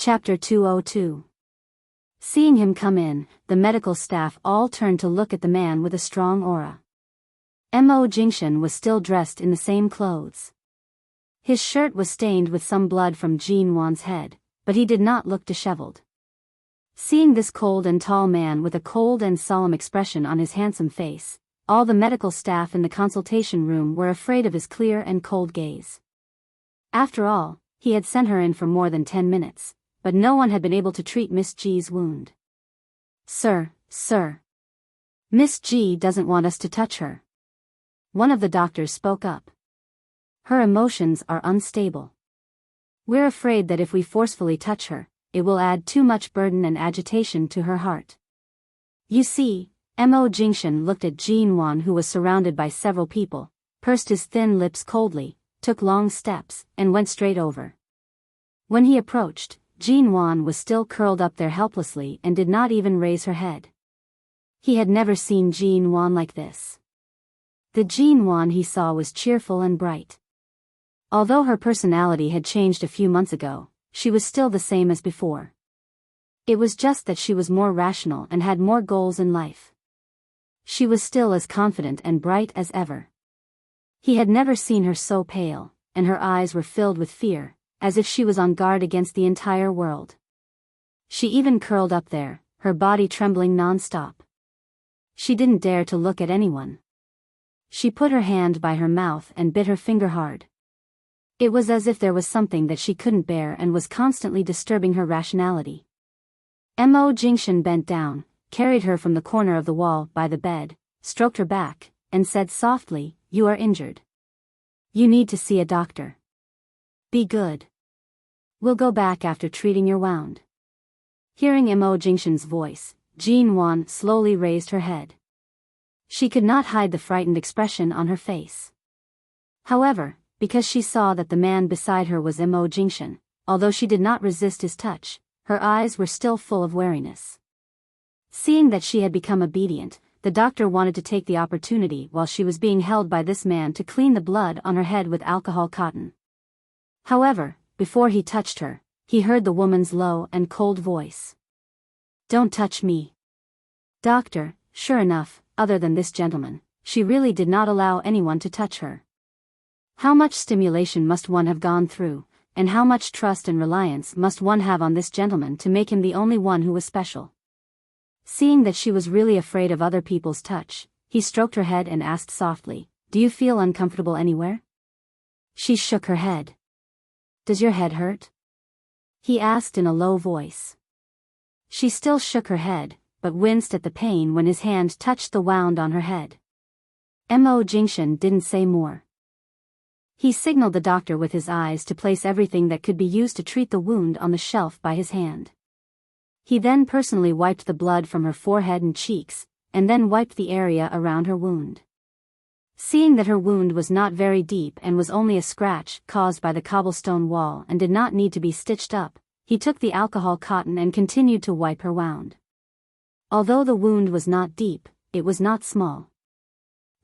Chapter 202. Seeing him come in, the medical staff all turned to look at the man with a strong aura. Mo Jingshan was still dressed in the same clothes. His shirt was stained with some blood from Jin Wan's head, but he did not look disheveled. Seeing this cold and tall man with a cold and solemn expression on his handsome face, all the medical staff in the consultation room were afraid of his clear and cold gaze. After all, he had sent her in for more than 10 minutes, but no one had been able to treat Miss G's wound. Sir. Miss G doesn't want us to touch her. One of the doctors spoke up. Her emotions are unstable. We're afraid that if we forcefully touch her, it will add too much burden and agitation to her heart. You see, Mo Jingshan looked at Jin Wan, who was surrounded by several people, pursed his thin lips coldly, took long steps, and went straight over. When he approached, Jin Wan was still curled up there helplessly and did not even raise her head. He had never seen Jin Wan like this. The Jin Wan he saw was cheerful and bright. Although her personality had changed a few months ago, she was still the same as before. It was just that she was more rational and had more goals in life. She was still as confident and bright as ever. He had never seen her so pale, and her eyes were filled with fear, as if she was on guard against the entire world. She even curled up there, her body trembling non-stop. She didn't dare to look at anyone. She put her hand by her mouth and bit her finger hard. It was as if there was something that she couldn't bear and was constantly disturbing her rationality. Mo Jingshan bent down, carried her from the corner of the wall by the bed, stroked her back, and said softly, "You are injured. You need to see a doctor. Be good. We'll go back after treating your wound." Hearing Mo Jingshan's voice, Jin Wan slowly raised her head. She could not hide the frightened expression on her face. However, because she saw that the man beside her was Mo Jingshan, although she did not resist his touch, her eyes were still full of wariness. Seeing that she had become obedient, the doctor wanted to take the opportunity while she was being held by this man to clean the blood on her head with alcohol cotton. However, before he touched her, he heard the woman's low and cold voice. "Don't touch me." Doctor, sure enough, other than this gentleman, she really did not allow anyone to touch her. How much stimulation must one have gone through, and how much trust and reliance must one have on this gentleman to make him the only one who was special? Seeing that she was really afraid of other people's touch, he stroked her head and asked softly, "Do you feel uncomfortable anywhere?" She shook her head. "Does your head hurt?" he asked in a low voice. She still shook her head, but winced at the pain when his hand touched the wound on her head. Mo Jingshan didn't say more. He signaled the doctor with his eyes to place everything that could be used to treat the wound on the shelf by his hand. He then personally wiped the blood from her forehead and cheeks, and then wiped the area around her wound. Seeing that her wound was not very deep and was only a scratch caused by the cobblestone wall and did not need to be stitched up, he took the alcohol cotton and continued to wipe her wound. Although the wound was not deep, it was not small.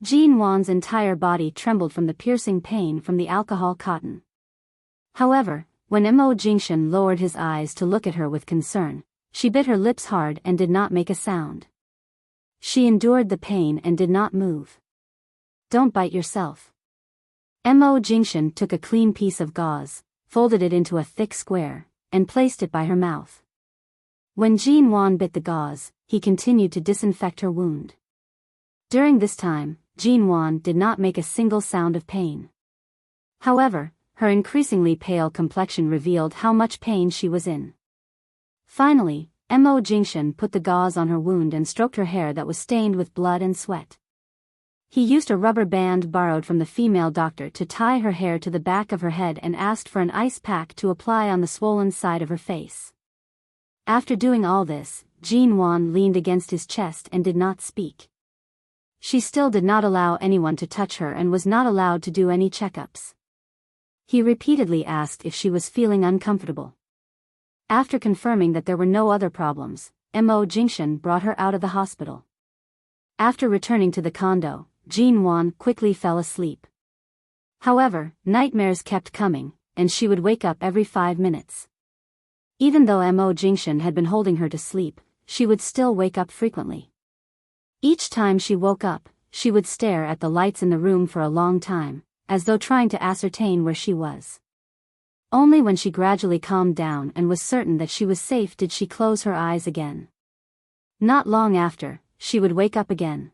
Jin Wan's entire body trembled from the piercing pain from the alcohol cotton. However, when Mo Jingshan lowered his eyes to look at her with concern, she bit her lips hard and did not make a sound. She endured the pain and did not move. "Don't bite yourself." Mo Jingshan took a clean piece of gauze, folded it into a thick square, and placed it by her mouth. When Jin Wan bit the gauze, he continued to disinfect her wound. During this time, Jin Wan did not make a single sound of pain. However, her increasingly pale complexion revealed how much pain she was in. Finally, Mo Jingshan put the gauze on her wound and stroked her hair that was stained with blood and sweat. He used a rubber band borrowed from the female doctor to tie her hair to the back of her head and asked for an ice pack to apply on the swollen side of her face. After doing all this, Jin Wan leaned against his chest and did not speak. She still did not allow anyone to touch her and was not allowed to do any checkups. He repeatedly asked if she was feeling uncomfortable. After confirming that there were no other problems, Mo Jingshan brought her out of the hospital. After returning to the condo, Jin Wan quickly fell asleep. However, nightmares kept coming, and she would wake up every 5 minutes. Even though Mo Jingshan had been holding her to sleep, she would still wake up frequently. Each time she woke up, she would stare at the lights in the room for a long time, as though trying to ascertain where she was. Only when she gradually calmed down and was certain that she was safe did she close her eyes again. Not long after, she would wake up again.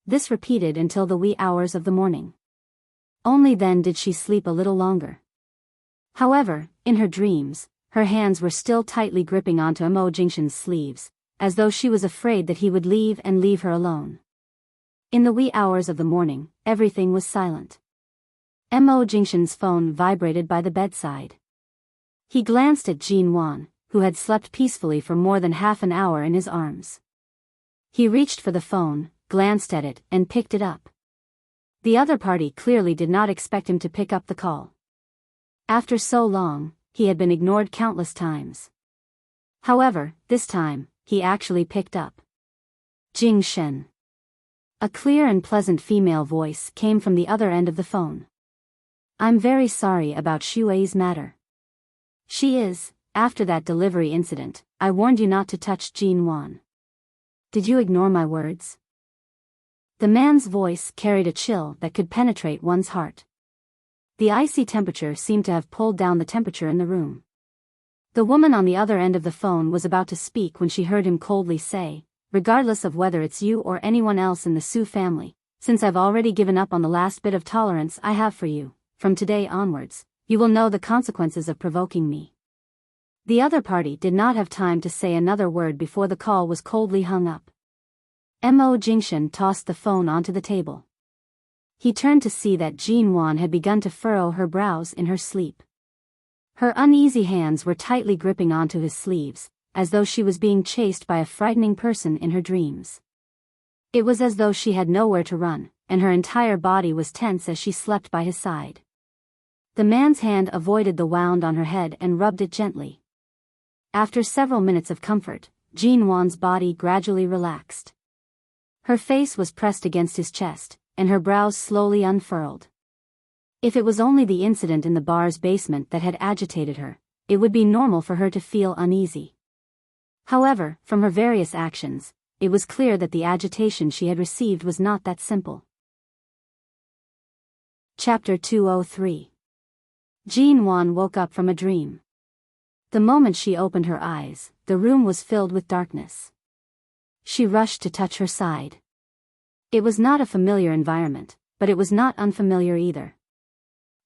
This repeated until the wee hours of the morning. Only then did she sleep a little longer. However, in her dreams, her hands were still tightly gripping onto Mo Jingshan's sleeves, as though she was afraid that he would leave her alone. In the wee hours of the morning, everything was silent. Mo Jingshan's phone vibrated by the bedside. He glanced at Jin Wan, who had slept peacefully for more than half an hour in his arms. He reached for the phone, glanced at it, and picked it up. The other party clearly did not expect him to pick up the call. After so long, he had been ignored countless times. However, this time, he actually picked up. Jing Shen. A clear and pleasant female voice came from the other end of the phone. I'm very sorry about Shui's matter. She is, after that delivery incident, I warned you not to touch Jin Wan. Did you ignore my words? The man's voice carried a chill that could penetrate one's heart. The icy temperature seemed to have pulled down the temperature in the room. The woman on the other end of the phone was about to speak when she heard him coldly say, regardless of whether it's you or anyone else in the Su family, since I've already given up on the last bit of tolerance I have for you, from today onwards, you will know the consequences of provoking me. The other party did not have time to say another word before the call was coldly hung up. Mo Jingshan tossed the phone onto the table. He turned to see that Jin Wan had begun to furrow her brows in her sleep. Her uneasy hands were tightly gripping onto his sleeves, as though she was being chased by a frightening person in her dreams. It was as though she had nowhere to run, and her entire body was tense as she slept by his side. The man's hand avoided the wound on her head and rubbed it gently. After several minutes of comfort, Jin Wan's body gradually relaxed. Her face was pressed against his chest, and her brows slowly unfurled. If it was only the incident in the bar's basement that had agitated her, it would be normal for her to feel uneasy. However, from her various actions, it was clear that the agitation she had received was not that simple. Chapter 203. Jin Wan woke up from a dream. The moment she opened her eyes, the room was filled with darkness. She rushed to touch her side. It was not a familiar environment, but it was not unfamiliar either.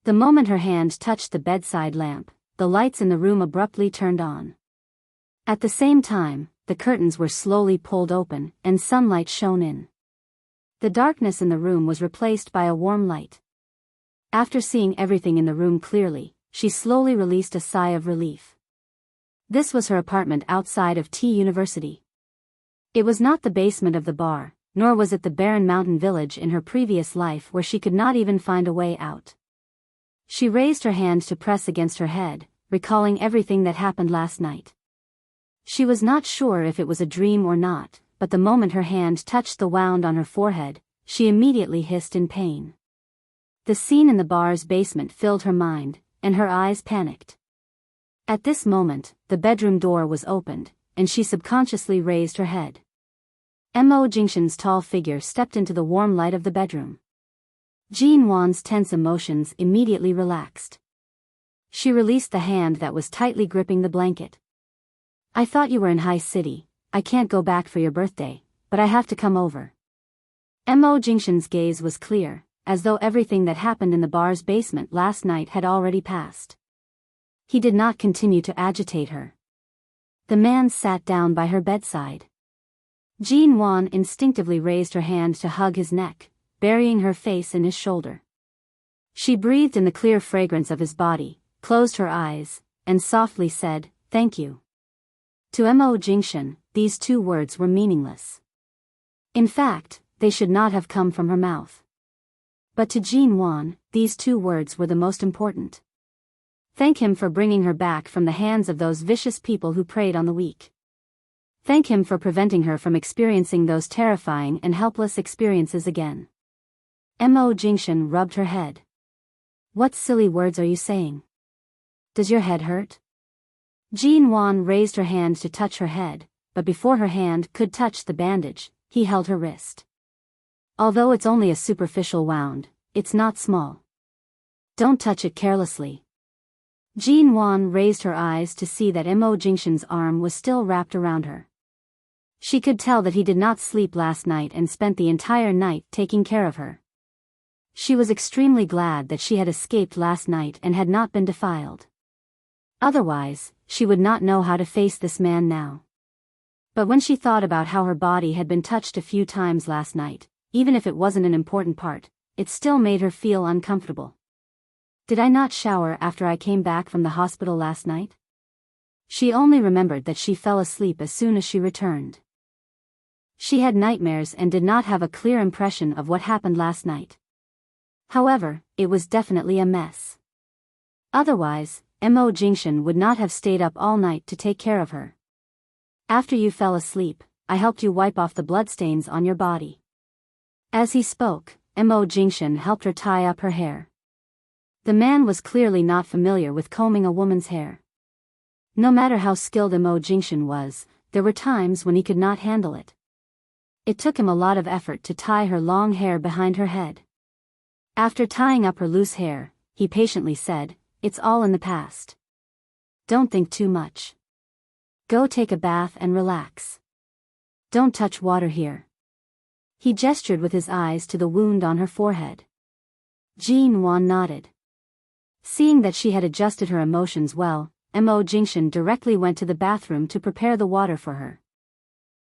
The moment her hand touched the bedside lamp, the lights in the room abruptly turned on. At the same time, the curtains were slowly pulled open, and sunlight shone in. The darkness in the room was replaced by a warm light. After seeing everything in the room clearly, she slowly released a sigh of relief. This was her apartment outside of T University. It was not the basement of the bar, nor was it the barren mountain village in her previous life where she could not even find a way out. She raised her hand to press against her head, recalling everything that happened last night. She was not sure if it was a dream or not, but the moment her hand touched the wound on her forehead, she immediately hissed in pain. The scene in the bar's basement filled her mind, and her eyes panicked. At this moment, the bedroom door was opened, and she subconsciously raised her head. Mo Jingshan's tall figure stepped into the warm light of the bedroom. Jin Wan's tense emotions immediately relaxed. She released the hand that was tightly gripping the blanket. I thought you were in High City. I can't go back for your birthday, but I have to come over. Mo Jingshan's gaze was clear, as though everything that happened in the bar's basement last night had already passed. He did not continue to agitate her. The man sat down by her bedside. Jin Wan instinctively raised her hand to hug his neck, burying her face in his shoulder. She breathed in the clear fragrance of his body, closed her eyes, and softly said, "Thank you." To Mo Jingshan, these two words were meaningless. In fact, they should not have come from her mouth. But to Jin Wan, these two words were the most important. Thank him for bringing her back from the hands of those vicious people who preyed on the weak. Thank him for preventing her from experiencing those terrifying and helpless experiences again. Mo Jingshan rubbed her head. What silly words are you saying? Does your head hurt? Jean Wan raised her hand to touch her head, but before her hand could touch the bandage, he held her wrist. Although it's only a superficial wound, it's not small. Don't touch it carelessly. Jean Wan raised her eyes to see that Mo Jingshan's arm was still wrapped around her. She could tell that he did not sleep last night and spent the entire night taking care of her. She was extremely glad that she had escaped last night and had not been defiled. Otherwise, she would not know how to face this man now. But when she thought about how her body had been touched a few times last night, even if it wasn't an important part, it still made her feel uncomfortable. Did I not shower after I came back from the hospital last night? She only remembered that she fell asleep as soon as she returned. She had nightmares and did not have a clear impression of what happened last night. However, it was definitely a mess. Otherwise, Mo Jingshan would not have stayed up all night to take care of her. After you fell asleep, I helped you wipe off the bloodstains on your body. As he spoke, Mo Jingshan helped her tie up her hair. The man was clearly not familiar with combing a woman's hair. No matter how skilled Mo Jingshan was, there were times when he could not handle it. It took him a lot of effort to tie her long hair behind her head. After tying up her loose hair, he patiently said, "It's all in the past. Don't think too much. Go take a bath and relax. Don't touch water here." He gestured with his eyes to the wound on her forehead. Jean Wan nodded. Seeing that she had adjusted her emotions well, Mo Jingshan directly went to the bathroom to prepare the water for her.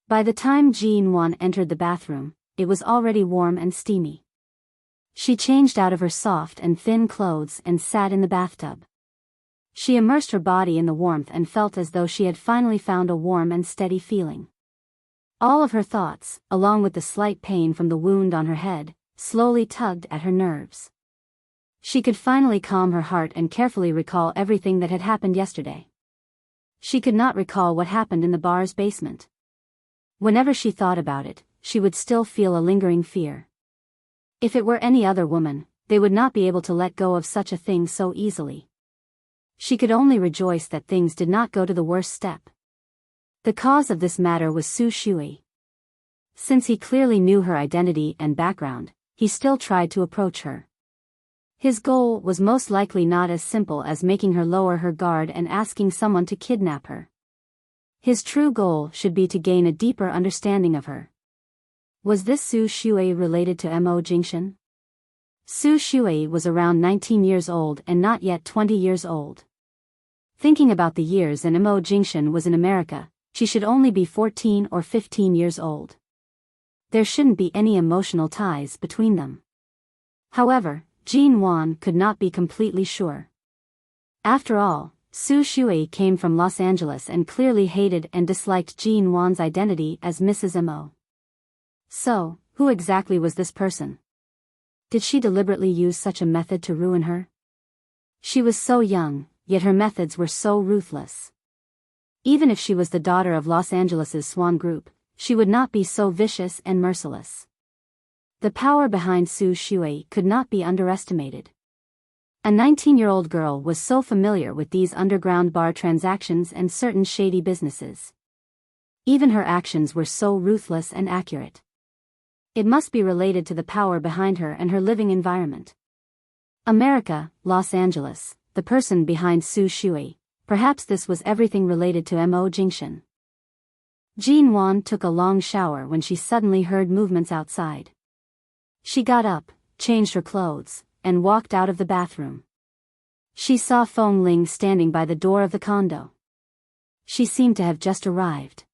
By the time Jean Wan entered the bathroom, it was already warm and steamy. She changed out of her soft and thin clothes and sat in the bathtub. She immersed her body in the warmth and felt as though she had finally found a warm and steady feeling. All of her thoughts, along with the slight pain from the wound on her head, slowly tugged at her nerves. She could finally calm her heart and carefully recall everything that had happened yesterday. She could not recall what happened in the bar's basement. Whenever she thought about it, she would still feel a lingering fear. If it were any other woman, they would not be able to let go of such a thing so easily. She could only rejoice that things did not go to the worst step. The cause of this matter was Su Shui. Since he clearly knew her identity and background, he still tried to approach her. His goal was most likely not as simple as making her lower her guard and asking someone to kidnap her. His true goal should be to gain a deeper understanding of her. Was this Su Shui related to Mo Jingshan? Su Shui was around 19 years old and not yet 20 years old. Thinking about the years and Mo Jingshan was in America, she should only be 14 or 15 years old. There shouldn't be any emotional ties between them. However, Jean Wan could not be completely sure. After all, Su Shui came from Los Angeles and clearly hated and disliked Jean Wan's identity as Mrs. Mo. So, who exactly was this person? Did she deliberately use such a method to ruin her? She was so young, yet her methods were so ruthless. Even if she was the daughter of Los Angeles's Swan Group, she would not be so vicious and merciless. The power behind Su Shui could not be underestimated. A 19-year-old girl was so familiar with these underground bar transactions and certain shady businesses. Even her actions were so ruthless and accurate. It must be related to the power behind her and her living environment. America, Los Angeles, the person behind Su Shui, perhaps this was everything related to Mo Jingshan. Jean Wan took a long shower when she suddenly heard movements outside. She got up, changed her clothes, and walked out of the bathroom. She saw Feng Ling standing by the door of the condo. She seemed to have just arrived.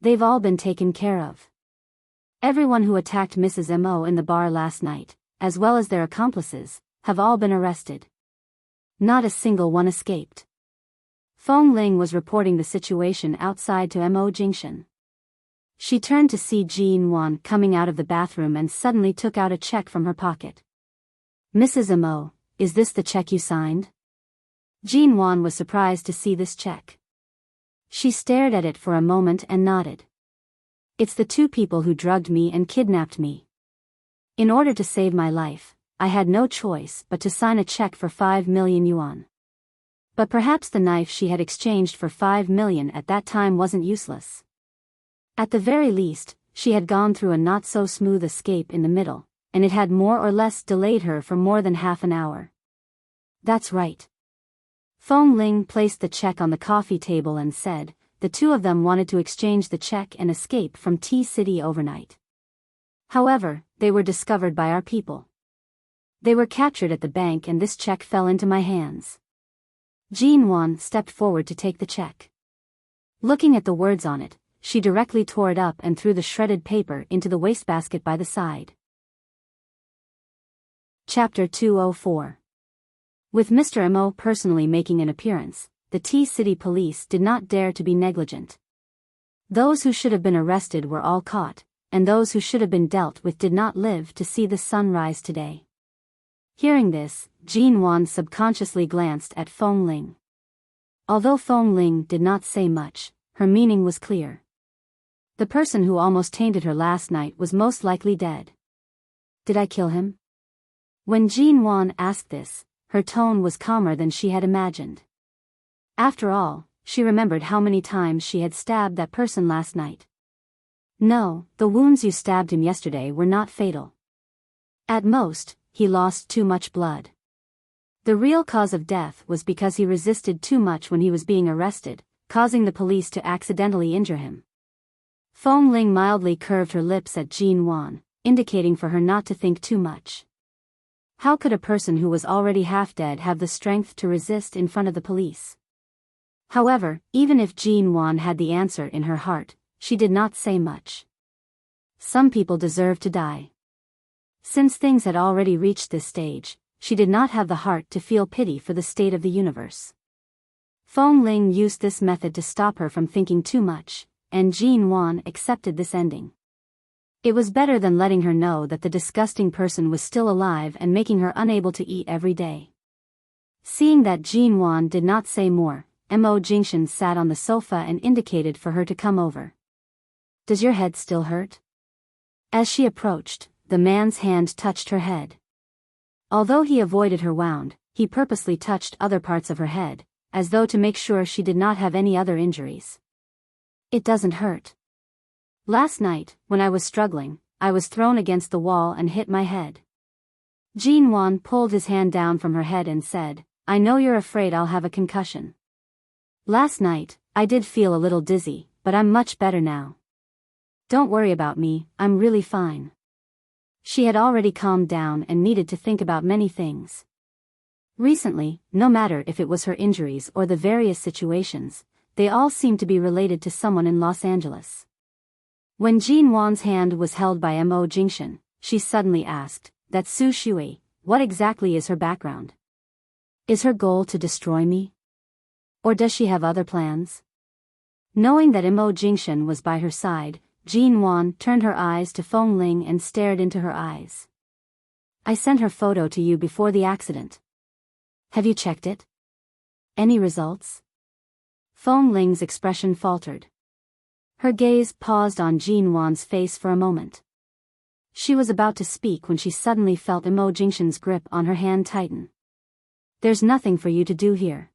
They've all been taken care of. Everyone who attacked Mrs. Mo in the bar last night, as well as their accomplices, have all been arrested. Not a single one escaped. Feng Ling was reporting the situation outside to Mo Jingshan. She turned to see Jean Wan coming out of the bathroom and suddenly took out a check from her pocket. "Mrs. Mo, is this the check you signed?" Jean Wan was surprised to see this check. She stared at it for a moment and nodded. "It's the two people who drugged me and kidnapped me. In order to save my life, I had no choice but to sign a check for 5 million yuan. But perhaps the knife she had exchanged for 5 million at that time wasn't useless. At the very least, she had gone through a not-so-smooth escape in the middle, and it had more or less delayed her for more than half an hour. That's right. Fong Ling placed the check on the coffee table and said, the two of them wanted to exchange the check and escape from T-City overnight. However, they were discovered by our people. They were captured at the bank and this check fell into my hands. Jean Wan stepped forward to take the check. Looking at the words on it, she directly tore it up and threw the shredded paper into the wastebasket by the side. Chapter 204. With Mr. Mo personally making an appearance, the T-City police did not dare to be negligent. Those who should have been arrested were all caught, and those who should have been dealt with did not live to see the sun rise today. Hearing this, Jean Wan subconsciously glanced at Fong Ling. Although Fong Ling did not say much, her meaning was clear. The person who almost tainted her last night was most likely dead. Did I kill him? When Jean Wan asked this, her tone was calmer than she had imagined. After all, she remembered how many times she had stabbed that person last night. No, the wounds you stabbed him yesterday were not fatal. At most, he lost too much blood. The real cause of death was because he resisted too much when he was being arrested, causing the police to accidentally injure him. Fong Ling mildly curved her lips at Jean Wan, indicating for her not to think too much. How could a person who was already half dead have the strength to resist in front of the police? However, even if Jean Wan had the answer in her heart, she did not say much. Some people deserve to die. Since things had already reached this stage, she did not have the heart to feel pity for the state of the universe. Fong Ling used this method to stop her from thinking too much, and Jean Wan accepted this ending. It was better than letting her know that the disgusting person was still alive and making her unable to eat every day. Seeing that Jean Wan did not say more, Mo Jingshan sat on the sofa and indicated for her to come over. Does your head still hurt? As she approached, the man's hand touched her head. Although he avoided her wound, he purposely touched other parts of her head, as though to make sure she did not have any other injuries. It doesn't hurt. Last night, when I was struggling, I was thrown against the wall and hit my head. Jean Wan pulled his hand down from her head and said, I know you're afraid I'll have a concussion. Last night, I did feel a little dizzy, but I'm much better now. Don't worry about me, I'm really fine. She had already calmed down and needed to think about many things. Recently, no matter if it was her injuries or the various situations, they all seemed to be related to someone in Los Angeles. When Jean Wan's hand was held by Mo Jingshan, she suddenly asked, that Su Shui, what exactly is her background? Is her goal to destroy me? Or does she have other plans? Knowing that Mo Jingshan was by her side, Jean Wan turned her eyes to Fong Ling and stared into her eyes. I sent her photo to you before the accident. Have you checked it? Any results? Fong Ling's expression faltered. Her gaze paused on Jean Wan's face for a moment. She was about to speak when she suddenly felt Mo Jingshan's grip on her hand tighten. There's nothing for you to do here.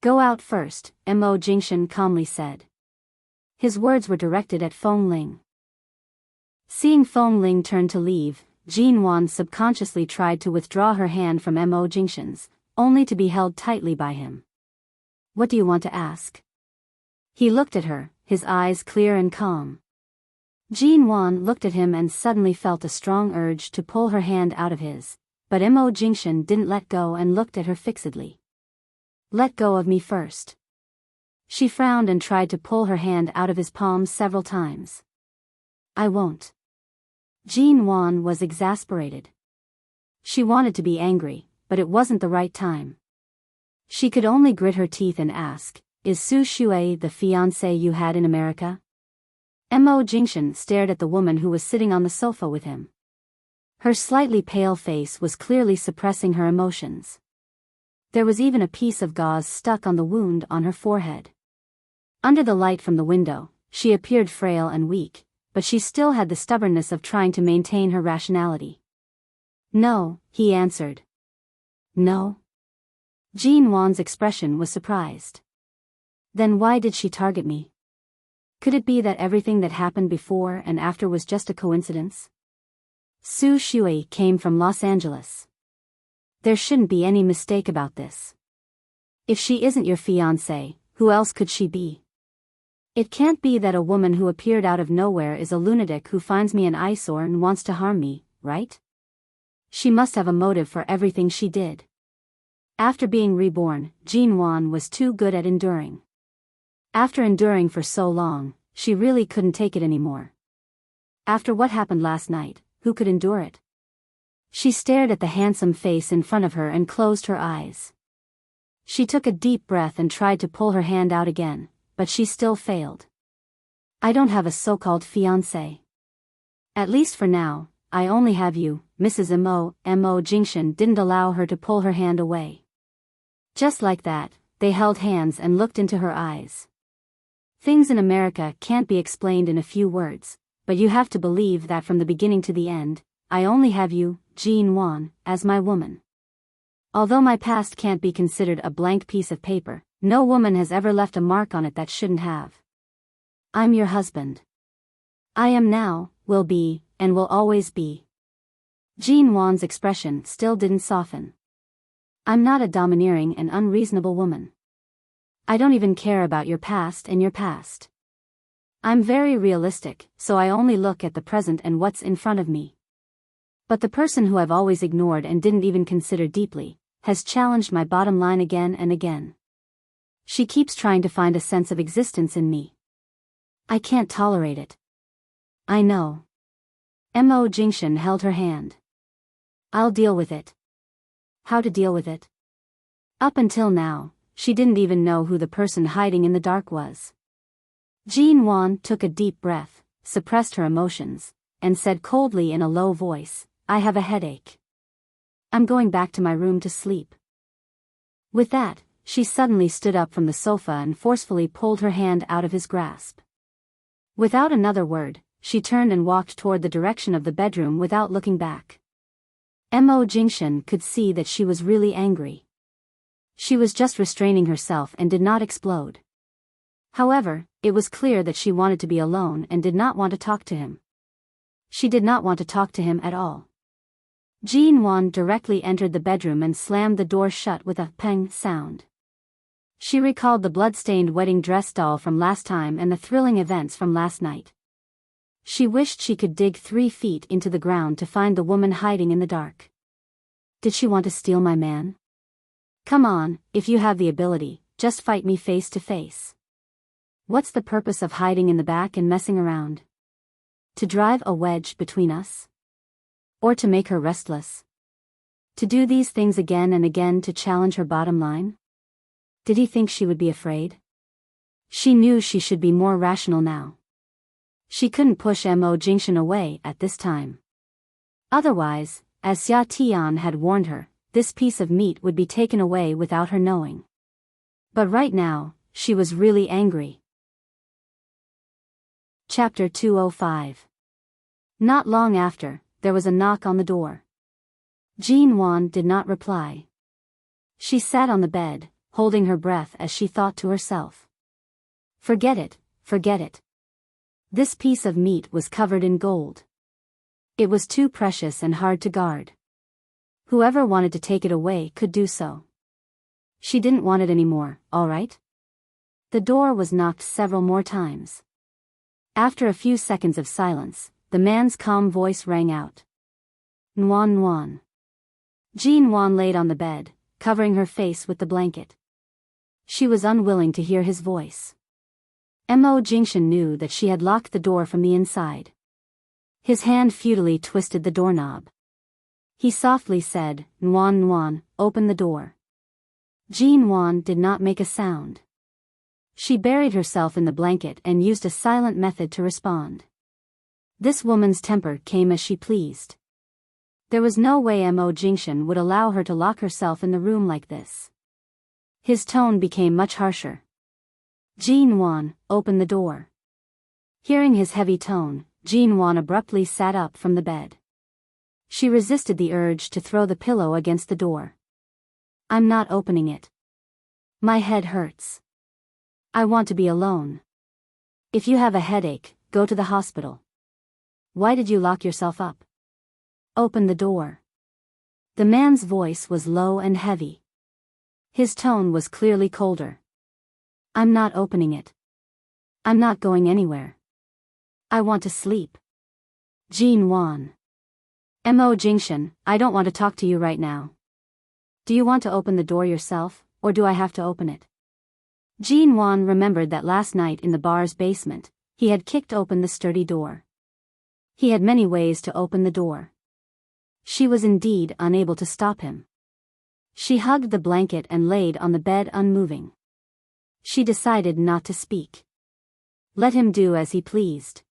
Go out first, Mo Jingshan calmly said. His words were directed at Fong Ling. Seeing Fong Ling turn to leave, Jean Wan subconsciously tried to withdraw her hand from Mo Jingshan's, only to be held tightly by him. What do you want to ask? He looked at her, his eyes clear and calm. Jean Wan looked at him and suddenly felt a strong urge to pull her hand out of his, but Mo Jingshan didn't let go and looked at her fixedly. Let go of me first. She frowned and tried to pull her hand out of his palm several times. I won't. Jean Wan was exasperated. She wanted to be angry, but it wasn't the right time. She could only grit her teeth and ask, is Su Shui the fiancé you had in America? Mo Jingshan stared at the woman who was sitting on the sofa with him. Her slightly pale face was clearly suppressing her emotions. There was even a piece of gauze stuck on the wound on her forehead. Under the light from the window, she appeared frail and weak, but she still had the stubbornness of trying to maintain her rationality. No, he answered. No? Jean Wan's expression was surprised. Then why did she target me? Could it be that everything that happened before and after was just a coincidence? Su Shui came from Los Angeles. There shouldn't be any mistake about this. If she isn't your fiancé, who else could she be? It can't be that a woman who appeared out of nowhere is a lunatic who finds me an eyesore and wants to harm me, right? She must have a motive for everything she did. After being reborn, Jean Wan was too good at enduring. After enduring for so long, she really couldn't take it anymore. After what happened last night, who could endure it? She stared at the handsome face in front of her and closed her eyes. She took a deep breath and tried to pull her hand out again, but she still failed. I don't have a so-called fiancé. At least for now, I only have you, Mrs. Mo Jingshan didn't allow her to pull her hand away. Just like that, they held hands and looked into her eyes. Things in America can't be explained in a few words, but you have to believe that from the beginning to the end, I only have you, Jean Wan, as my woman. Although my past can't be considered a blank piece of paper, no woman has ever left a mark on it that shouldn't have. I'm your husband. I am now, will be, and will always be. Jean Wan's expression still didn't soften. I'm not a domineering and unreasonable woman. I don't even care about your past and your past. I'm very realistic, so I only look at the present and what's in front of me. But the person who I've always ignored and didn't even consider deeply, has challenged my bottom line again and again. She keeps trying to find a sense of existence in me. I can't tolerate it. I know. Mo Jingshan held her hand. I'll deal with it. How to deal with it? Up until now, she didn't even know who the person hiding in the dark was. Jean Wan took a deep breath, suppressed her emotions, and said coldly in a low voice, I have a headache. I'm going back to my room to sleep. With that, she suddenly stood up from the sofa and forcefully pulled her hand out of his grasp. Without another word, she turned and walked toward the direction of the bedroom without looking back. Mo Jingshan could see that she was really angry. She was just restraining herself and did not explode. However, it was clear that she wanted to be alone and did not want to talk to him. She did not want to talk to him at all. Jean Wan directly entered the bedroom and slammed the door shut with a pang sound. She recalled the blood-stained wedding dress doll from last time and the thrilling events from last night. She wished she could dig 3 feet into the ground to find the woman hiding in the dark. Did she want to steal my man? Come on, if you have the ability, just fight me face to face. What's the purpose of hiding in the back and messing around? To drive a wedge between us? Or to make her restless? To do these things again and again to challenge her bottom line? Did he think she would be afraid? She knew she should be more rational now. She couldn't push Mo Jingshan away at this time. Otherwise, as Xia Tian had warned her, this piece of meat would be taken away without her knowing. But right now, she was really angry. Chapter 205. Not long after, there was a knock on the door. Jean Wan did not reply. She sat on the bed, holding her breath as she thought to herself. Forget it, forget it. This piece of meat was covered in gold. It was too precious and hard to guard. Whoever wanted to take it away could do so. She didn't want it anymore, all right? The door was knocked several more times. After a few seconds of silence, the man's calm voice rang out. Nuan Nuan. Jean Wan laid on the bed, covering her face with the blanket. She was unwilling to hear his voice. Mo Jingshan knew that she had locked the door from the inside. His hand futilely twisted the doorknob. He softly said, Nuan Nuan, open the door. Jean Wan did not make a sound. She buried herself in the blanket and used a silent method to respond. This woman's temper came as she pleased. There was no way Mo Jingshan would allow her to lock herself in the room like this. His tone became much harsher. Jean Wan, open the door. Hearing his heavy tone, Jean Wan abruptly sat up from the bed. She resisted the urge to throw the pillow against the door. I'm not opening it. My head hurts. I want to be alone. If you have a headache, go to the hospital. Why did you lock yourself up? Open the door. The man's voice was low and heavy. His tone was clearly colder. I'm not opening it. I'm not going anywhere. I want to sleep. Jean Wan. Mo Jingshan, I don't want to talk to you right now. Do you want to open the door yourself, or do I have to open it? Jean Wan remembered that last night in the bar's basement, he had kicked open the sturdy door. He had many ways to open the door. She was indeed unable to stop him. She hugged the blanket and laid on the bed unmoving. She decided not to speak. Let him do as he pleased.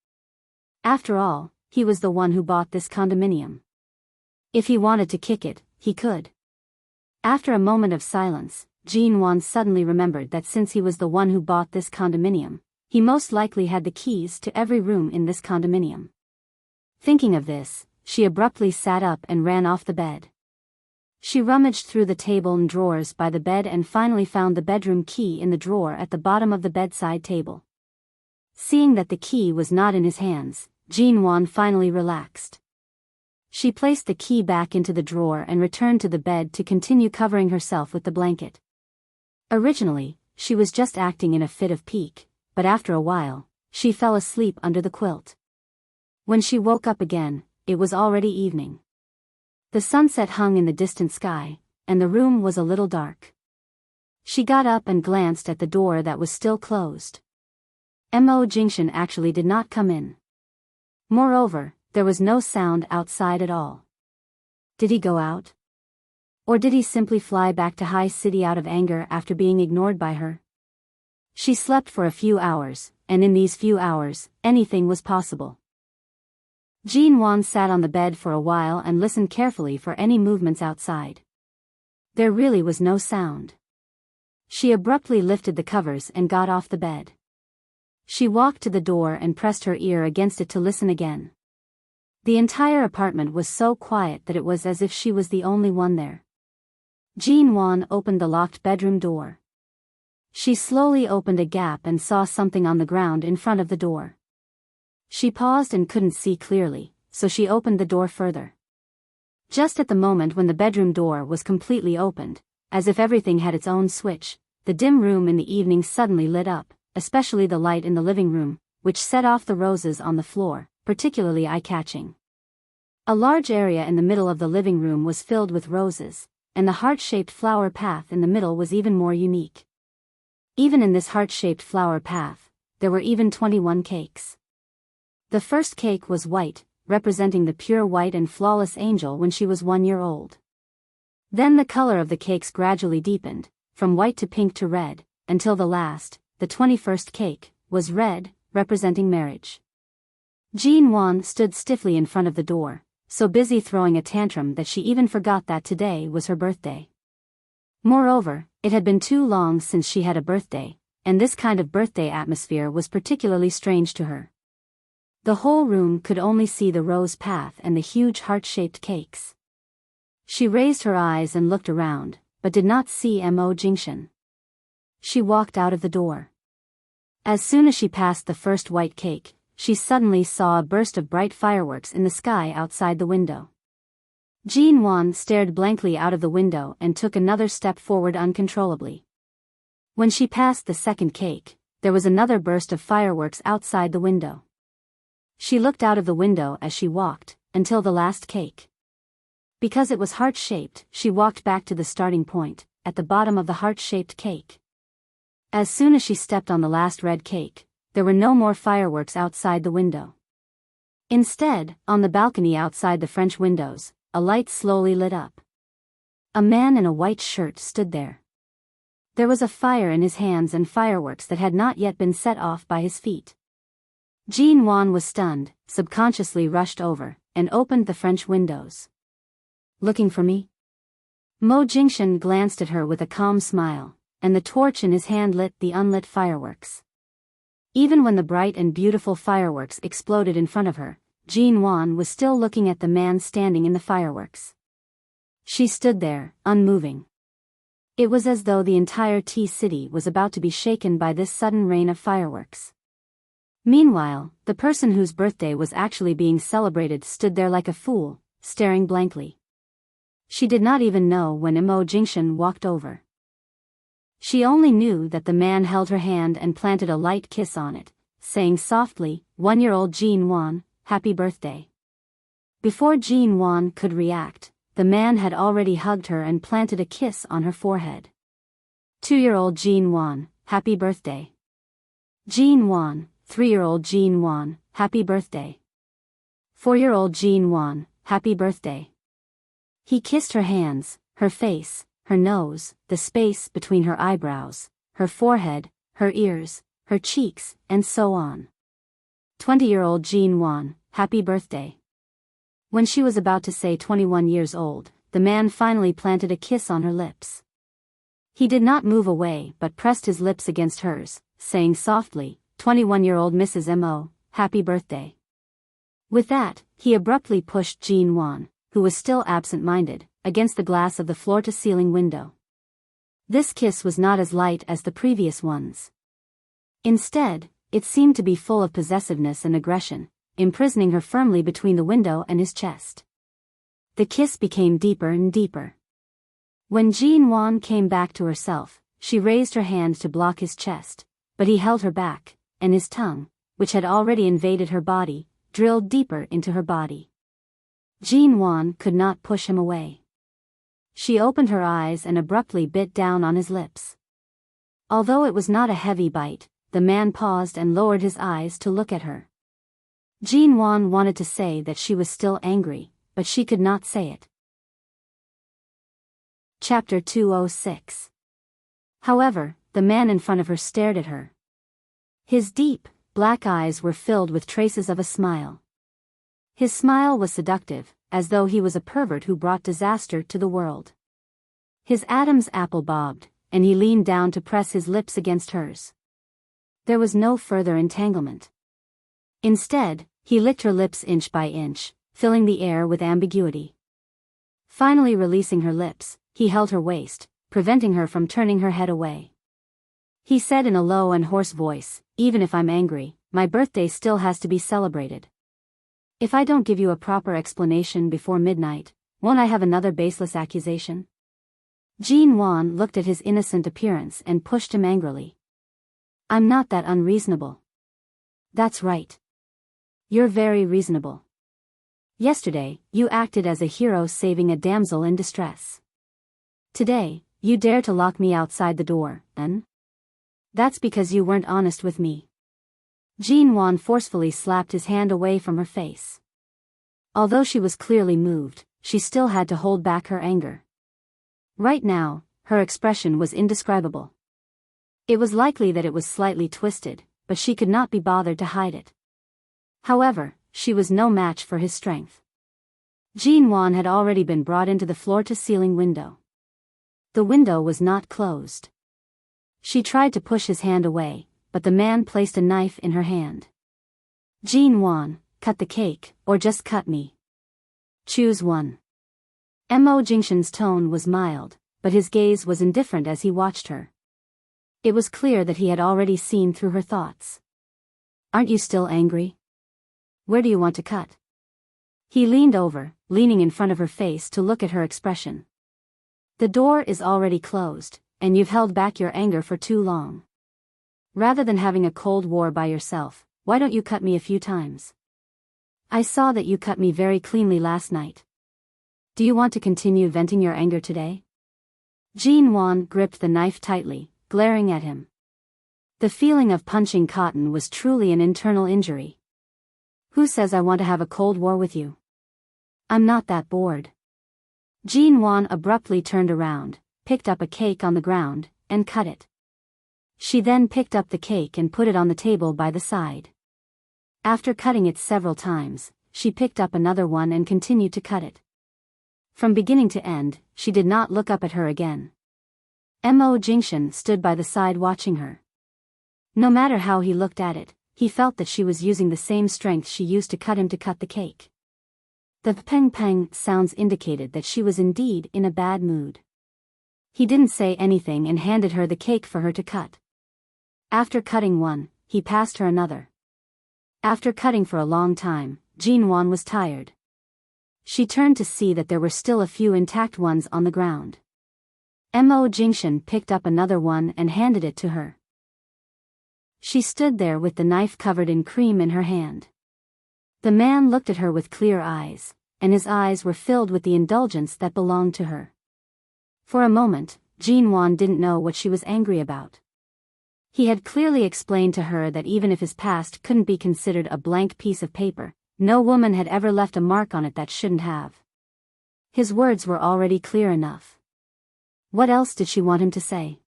After all, he was the one who bought this condominium. If he wanted to kick it, he could. After a moment of silence, Jean Wan suddenly remembered that since he was the one who bought this condominium, he most likely had the keys to every room in this condominium. Thinking of this, she abruptly sat up and ran off the bed. She rummaged through the table and drawers by the bed and finally found the bedroom key in the drawer at the bottom of the bedside table. Seeing that the key was not in his hands, Jean Wan finally relaxed. She placed the key back into the drawer and returned to the bed to continue covering herself with the blanket. Originally, she was just acting in a fit of pique, but after a while, she fell asleep under the quilt. When she woke up again, it was already evening. The sunset hung in the distant sky, and the room was a little dark. She got up and glanced at the door that was still closed. Mo Jingshan actually did not come in. Moreover, there was no sound outside at all. Did he go out? Or did he simply fly back to High City out of anger after being ignored by her? She slept for a few hours, and in these few hours, anything was possible. Jean Wan sat on the bed for a while and listened carefully for any movements outside. There really was no sound. She abruptly lifted the covers and got off the bed. She walked to the door and pressed her ear against it to listen again. The entire apartment was so quiet that it was as if she was the only one there. Jean Wan opened the locked bedroom door. She slowly opened a gap and saw something on the ground in front of the door. She paused and couldn't see clearly, so she opened the door further. Just at the moment when the bedroom door was completely opened, as if everything had its own switch, the dim room in the evening suddenly lit up, especially the light in the living room, which set off the roses on the floor, particularly eye-catching. A large area in the middle of the living room was filled with roses, and the heart-shaped flower path in the middle was even more unique. Even in this heart-shaped flower path, there were even 21 cakes. The first cake was white, representing the pure white and flawless angel when she was 1 year old. Then the color of the cakes gradually deepened, from white to pink to red, until the last, the 21st cake, was red, representing marriage. Jean Wan stood stiffly in front of the door, so busy throwing a tantrum that she even forgot that today was her birthday. Moreover, it had been too long since she had a birthday, and this kind of birthday atmosphere was particularly strange to her. The whole room could only see the rose path and the huge heart-shaped cakes. She raised her eyes and looked around, but did not see Mo Jingshan. She walked out of the door. As soon as she passed the first white cake, she suddenly saw a burst of bright fireworks in the sky outside the window. Jean Wan stared blankly out of the window and took another step forward uncontrollably. When she passed the second cake, there was another burst of fireworks outside the window. She looked out of the window as she walked, until the last cake. Because it was heart-shaped, she walked back to the starting point, at the bottom of the heart-shaped cake. As soon as she stepped on the last red cake, there were no more fireworks outside the window. Instead, on the balcony outside the French windows, a light slowly lit up. A man in a white shirt stood there. There was a fire in his hands and fireworks that had not yet been set off by his feet. Jean Wan was stunned, subconsciously rushed over, and opened the French windows. Looking for me? Mo Jingshan glanced at her with a calm smile, and the torch in his hand lit the unlit fireworks. Even when the bright and beautiful fireworks exploded in front of her, Jean Wan was still looking at the man standing in the fireworks. She stood there, unmoving. It was as though the entire tea city was about to be shaken by this sudden rain of fireworks. Meanwhile, the person whose birthday was actually being celebrated stood there like a fool, staring blankly. She did not even know when Immerse walked over. She only knew that the man held her hand and planted a light kiss on it, saying softly, 1-year-old Jean Wan, happy birthday. Before Jean Wan could react, the man had already hugged her and planted a kiss on her forehead. 2-year-old Jean Wan, happy birthday. Jean Wan, 3-year-old Jean Wan, happy birthday. 4-year-old Jean Wan, happy birthday. He kissed her hands, her face, her nose, the space between her eyebrows, her forehead, her ears, her cheeks, and so on. 20-year-old Jean Wan, happy birthday. When she was about to say 21 years old, the man finally planted a kiss on her lips. He did not move away but pressed his lips against hers, saying softly, 21-year-old Mrs. M.O., happy birthday. With that, he abruptly pushed Jean Wan, who was still absent-minded, against the glass of the floor-to-ceiling window. This kiss was not as light as the previous ones. Instead, it seemed to be full of possessiveness and aggression, imprisoning her firmly between the window and his chest. The kiss became deeper and deeper. When Jean Wan came back to herself, she raised her hand to block his chest, but he held her back, and his tongue, which had already invaded her body, drilled deeper into her body. Jean Wan could not push him away. She opened her eyes and abruptly bit down on his lips. Although it was not a heavy bite, the man paused and lowered his eyes to look at her. Jean Wan wanted to say that she was still angry, but she could not say it. Chapter 206. However, the man in front of her stared at her. His deep, black eyes were filled with traces of a smile. His smile was seductive, as though he was a pervert who brought disaster to the world. His Adam's apple bobbed, and he leaned down to press his lips against hers. There was no further entanglement. Instead, he licked her lips inch by inch, filling the air with ambiguity. Finally releasing her lips, he held her waist, preventing her from turning her head away. He said in a low and hoarse voice, even if I'm angry, my birthday still has to be celebrated. If I don't give you a proper explanation before midnight, won't I have another baseless accusation? Jean Wan looked at his innocent appearance and pushed him angrily. I'm not that unreasonable. That's right. You're very reasonable. Yesterday, you acted as a hero saving a damsel in distress. Today, you dare to lock me outside the door, and? That's because you weren't honest with me. Jean Wan forcefully slapped his hand away from her face. Although she was clearly moved, she still had to hold back her anger. Right now, her expression was indescribable. It was likely that it was slightly twisted, but she could not be bothered to hide it. However, she was no match for his strength. Jean Wan had already been brought into the floor-to-ceiling window. The window was not closed. She tried to push his hand away, but the man placed a knife in her hand. Jean Wan, cut the cake, or just cut me. Choose one. Mo Jingshan's tone was mild, but his gaze was indifferent as he watched her. It was clear that he had already seen through her thoughts. Aren't you still angry? Where do you want to cut? He leaned over, leaning in front of her face to look at her expression. The door is already closed, and you've held back your anger for too long. Rather than having a cold war by yourself, why don't you cut me a few times? I saw that you cut me very cleanly last night. Do you want to continue venting your anger today? Jean Wan gripped the knife tightly, glaring at him. The feeling of punching cotton was truly an internal injury. Who says I want to have a cold war with you? I'm not that bored. Jean Wan abruptly turned around, picked up a cake on the ground, and cut it. She then picked up the cake and put it on the table by the side. After cutting it several times, she picked up another one and continued to cut it. From beginning to end, she did not look up at her again. Mo Jingshan stood by the side watching her. No matter how he looked at it, he felt that she was using the same strength she used to cut him to cut the cake. The peng-peng sounds indicated that she was indeed in a bad mood. He didn't say anything and handed her the cake for her to cut. After cutting one, he passed her another. After cutting for a long time, Jinwan was tired. She turned to see that there were still a few intact ones on the ground. Mo Jingshan picked up another one and handed it to her. She stood there with the knife covered in cream in her hand. The man looked at her with clear eyes, and his eyes were filled with the indulgence that belonged to her. For a moment, Jinwan didn't know what she was angry about. He had clearly explained to her that even if his past couldn't be considered a blank piece of paper, no woman had ever left a mark on it that shouldn't have. His words were already clear enough. What else did she want him to say?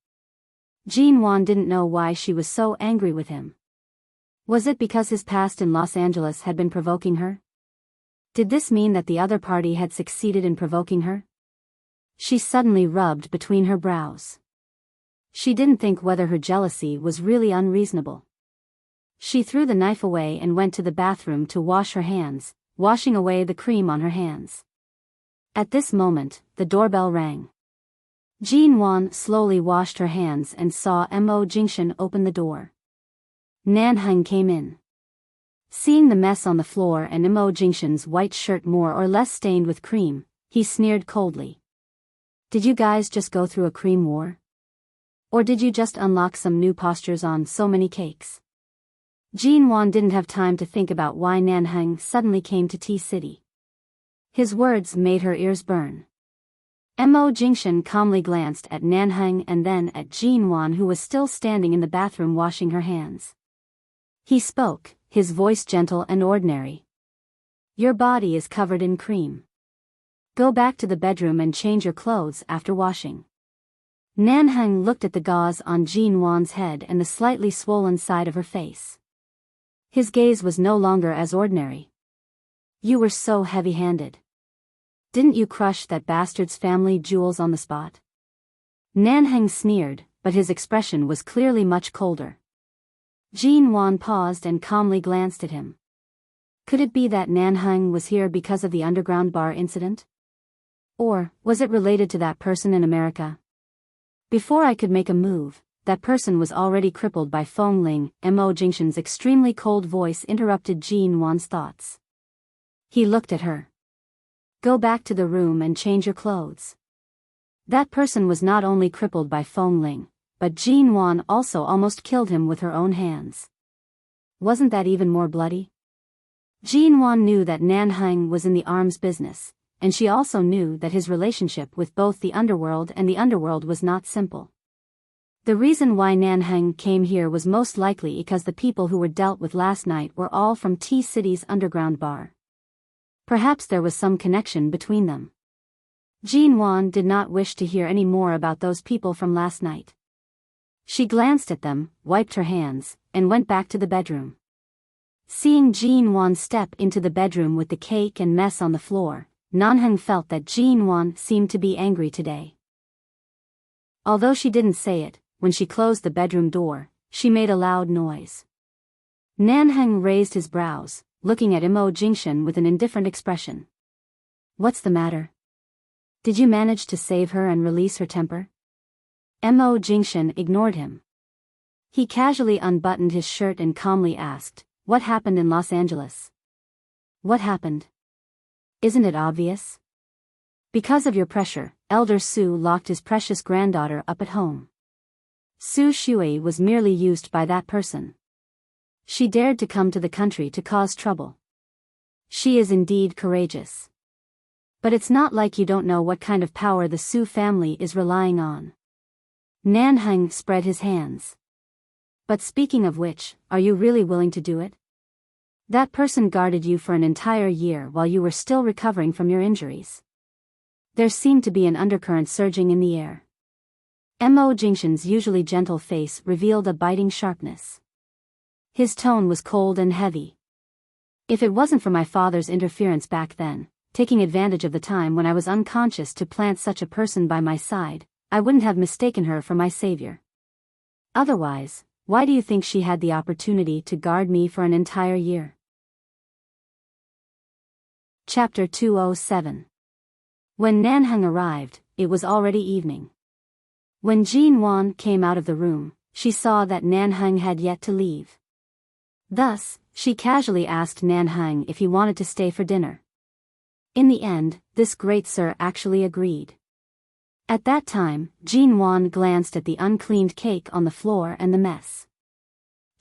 Jinwan didn't know why she was so angry with him. Was it because his past in Los Angeles had been provoking her? Did this mean that the other party had succeeded in provoking her? She suddenly rubbed between her brows. She didn't think whether her jealousy was really unreasonable. She threw the knife away and went to the bathroom to wash her hands, washing away the cream on her hands. At this moment, the doorbell rang. Jinwan slowly washed her hands and saw Mo Jingshan open the door. Nanheng came in. Seeing the mess on the floor and Mo Jingshan's white shirt more or less stained with cream, he sneered coldly. Did you guys just go through a cream war? Or did you just unlock some new postures on so many cakes? Jinwan didn't have time to think about why Nanheng suddenly came to Tea City. His words made her ears burn. Mo Jingshan calmly glanced at Nanheng and then at Jinwan, who was still standing in the bathroom washing her hands. He spoke, his voice gentle and ordinary. Your body is covered in cream. Go back to the bedroom and change your clothes after washing. Nanheng looked at the gauze on Jinwan's head and the slightly swollen side of her face. His gaze was no longer as ordinary. You were so heavy-handed. Didn't you crush that bastard's family jewels on the spot? Nanheng sneered, but his expression was clearly much colder. Jinwan paused and calmly glanced at him. Could it be that Nanheng was here because of the underground bar incident? Or was it related to that person in America? Before I could make a move, that person was already crippled by Feng Ling. Mo Jingshan's extremely cold voice interrupted Jinwan's thoughts. He looked at her. Go back to the room and change your clothes. That person was not only crippled by Feng Ling, but Jinwan also almost killed him with her own hands. Wasn't that even more bloody? Jinwan knew that Nanheng was in the arms business, and she also knew that his relationship with both the underworld and the underworld was not simple. The reason why Nanheng came here was most likely because the people who were dealt with last night were all from Tea City's underground bar. Perhaps there was some connection between them. Jinwan did not wish to hear any more about those people from last night. She glanced at them, wiped her hands, and went back to the bedroom. Seeing Jinwan step into the bedroom with the cake and mess on the floor, Nanheng felt that Jinwan seemed to be angry today. Although she didn't say it, when she closed the bedroom door, she made a loud noise. Nanheng raised his brows, looking at Mo Jingshan with an indifferent expression. What's the matter? Did you manage to save her and release her temper? Mo Jingshan ignored him. He casually unbuttoned his shirt and calmly asked, what happened in Los Angeles? What happened? Isn't it obvious? Because of your pressure, Elder Su locked his precious granddaughter up at home. Su Shui was merely used by that person. She dared to come to the country to cause trouble. She is indeed courageous. But it's not like you don't know what kind of power the Su family is relying on. Nanheng spread his hands. But speaking of which, are you really willing to do it? That person guarded you for an entire year while you were still recovering from your injuries. There seemed to be an undercurrent surging in the air. Mo Jingshan's usually gentle face revealed a biting sharpness. His tone was cold and heavy. If it wasn't for my father's interference back then, taking advantage of the time when I was unconscious to plant such a person by my side, I wouldn't have mistaken her for my savior. Otherwise, why do you think she had the opportunity to guard me for an entire year? Chapter 207. When Nanheng arrived, it was already evening. When Jean Wan came out of the room, she saw that Nanhang had yet to leave. Thus, she casually asked Nanhang if he wanted to stay for dinner. In the end, this great sir actually agreed. At that time, Jean Wan glanced at the uncleaned cake on the floor and the mess.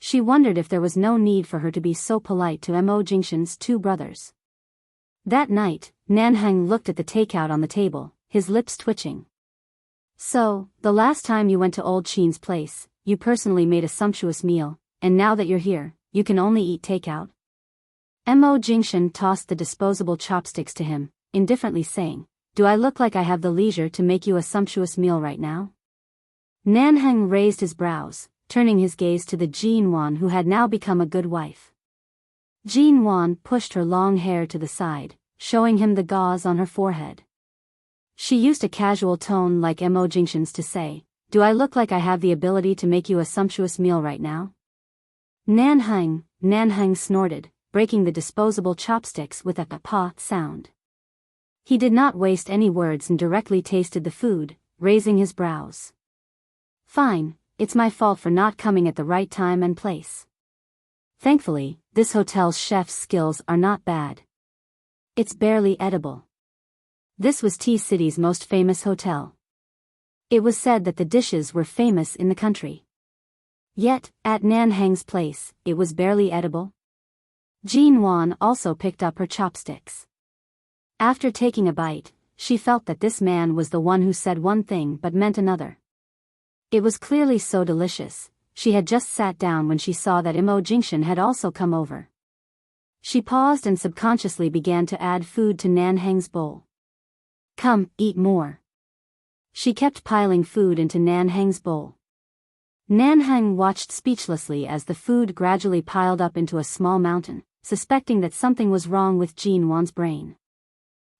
She wondered if there was no need for her to be so polite to Mo Jingshan's two brothers. That night, Nanhang looked at the takeout on the table, his lips twitching. So, the last time you went to Old Chin's place, you personally made a sumptuous meal, and now that you're here, you can only eat takeout? Mo Jingshan tossed the disposable chopsticks to him, indifferently saying, "Do I look like I have the leisure to make you a sumptuous meal right now?" Nanhang raised his brows, turning his gaze to the Jean Wan who had now become a good wife. Jean Wan pushed her long hair to the side, showing him the gauze on her forehead. She used a casual tone like Mo Jingshan's to say, "Do I look like I have the ability to make you a sumptuous meal right now?" Nanhang snorted, breaking the disposable chopsticks with a pa sound. He did not waste any words and directly tasted the food, raising his brows. "Fine, it's my fault for not coming at the right time and place. Thankfully, this hotel's chef's skills are not bad. It's barely edible." This was T-City's most famous hotel. It was said that the dishes were famous in the country. Yet, at Nanhang's place, it was barely edible. Jean Wan also picked up her chopsticks. After taking a bite, she felt that this man was the one who said one thing but meant another. It was clearly so delicious. She had just sat down when she saw that Mo Jingshan had also come over. She paused and subconsciously began to add food to Nanhang's bowl. "Come, eat more." She kept piling food into Nanhang's bowl. Nanhang watched speechlessly as the food gradually piled up into a small mountain, suspecting that something was wrong with Jean Wan's brain.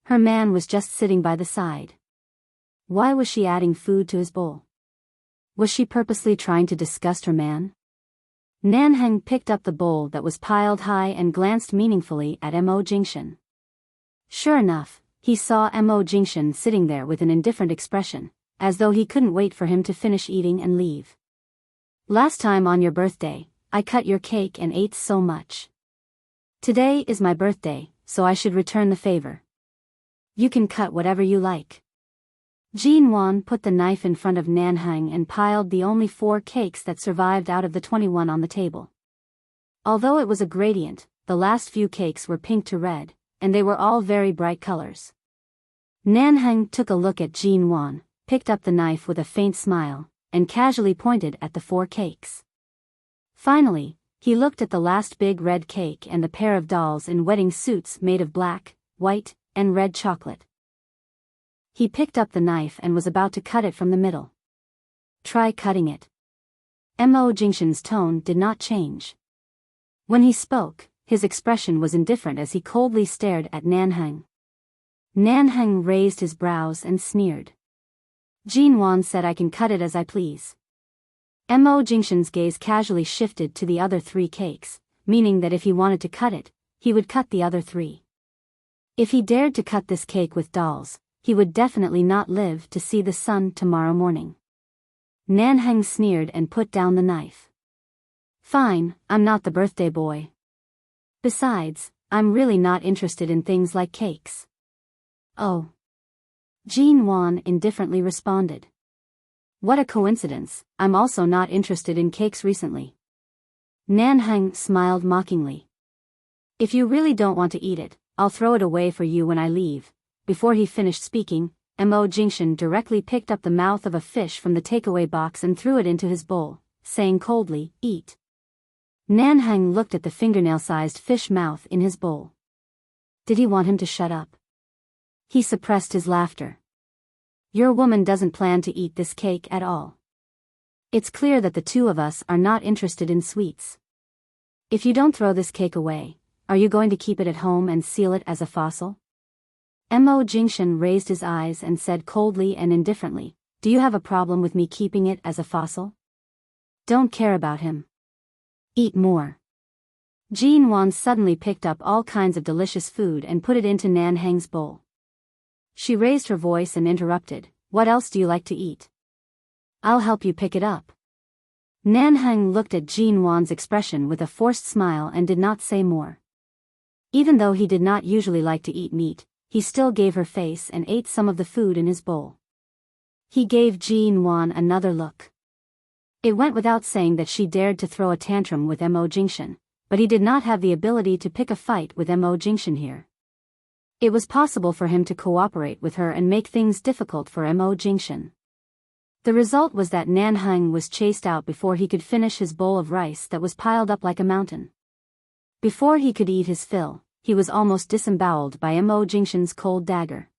Her man was just sitting by the side. Why was she adding food to his bowl? Was she purposely trying to disgust her man? Nanhang picked up the bowl that was piled high and glanced meaningfully at Mo Jingshan. Sure enough, he saw Mo Jingshan sitting there with an indifferent expression, as though he couldn't wait for him to finish eating and leave. "Last time on your birthday, I cut your cake and ate so much. Today is my birthday, so I should return the favor. You can cut whatever you like." Jean Wan put the knife in front of Nanhang and piled the only 4 cakes that survived out of the 21 on the table. Although it was a gradient, the last few cakes were pink to red, and they were all very bright colors. Nanhang took a look at Jean Wan, picked up the knife with a faint smile, and casually pointed at the 4 cakes. Finally, he looked at the last big red cake and the pair of dolls in wedding suits made of black, white, and red chocolate. He picked up the knife and was about to cut it from the middle. "Try cutting it." Mo Jingshan's tone did not change. When he spoke, his expression was indifferent as he coldly stared at Nanhang. Nanhang raised his brows and sneered. Jean Wan said, "I can cut it as I please." Mo Jingshan's gaze casually shifted to the other 3 cakes, meaning that if he wanted to cut it, he would cut the other 3. If he dared to cut this cake with dolls, he would definitely not live to see the sun tomorrow morning. Nanhang sneered and put down the knife. "Fine, I'm not the birthday boy. Besides, I'm really not interested in things like cakes." "Oh." Jean Wan indifferently responded. "What a coincidence, I'm also not interested in cakes recently." Nanhang smiled mockingly. "If you really don't want to eat it, I'll throw it away for you when I leave." Before he finished speaking, Mo Jingshan directly picked up the mouth of a fish from the takeaway box and threw it into his bowl, saying coldly, "Eat." Nanhang looked at the fingernail-sized fish mouth in his bowl. Did he want him to shut up? He suppressed his laughter. "Your woman doesn't plan to eat this cake at all. It's clear that the 2 of us are not interested in sweets. If you don't throw this cake away, are you going to keep it at home and seal it as a fossil?" Mo Jingshan raised his eyes and said coldly and indifferently, "Do you have a problem with me keeping it as a fossil? Don't care about him. Eat more." Jean Wan suddenly picked up all kinds of delicious food and put it into Nanhang's bowl. She raised her voice and interrupted, "What else do you like to eat?" I'll help you pick it up. Nanheng looked at Jean Wan's expression with a forced smile and did not say more. Even though he did not usually like to eat meat, he still gave her face and ate some of the food in his bowl. He gave Jean Wan another look. It went without saying that she dared to throw a tantrum with Mo Jingshan, but he did not have the ability to pick a fight with Mo Jingshan here. It was possible for him to cooperate with her and make things difficult for Mo Jingshan. The result was that Nanheng was chased out before he could finish his bowl of rice that was piled up like a mountain. Before he could eat his fill, he was almost disemboweled by Mo Jingshan's cold dagger.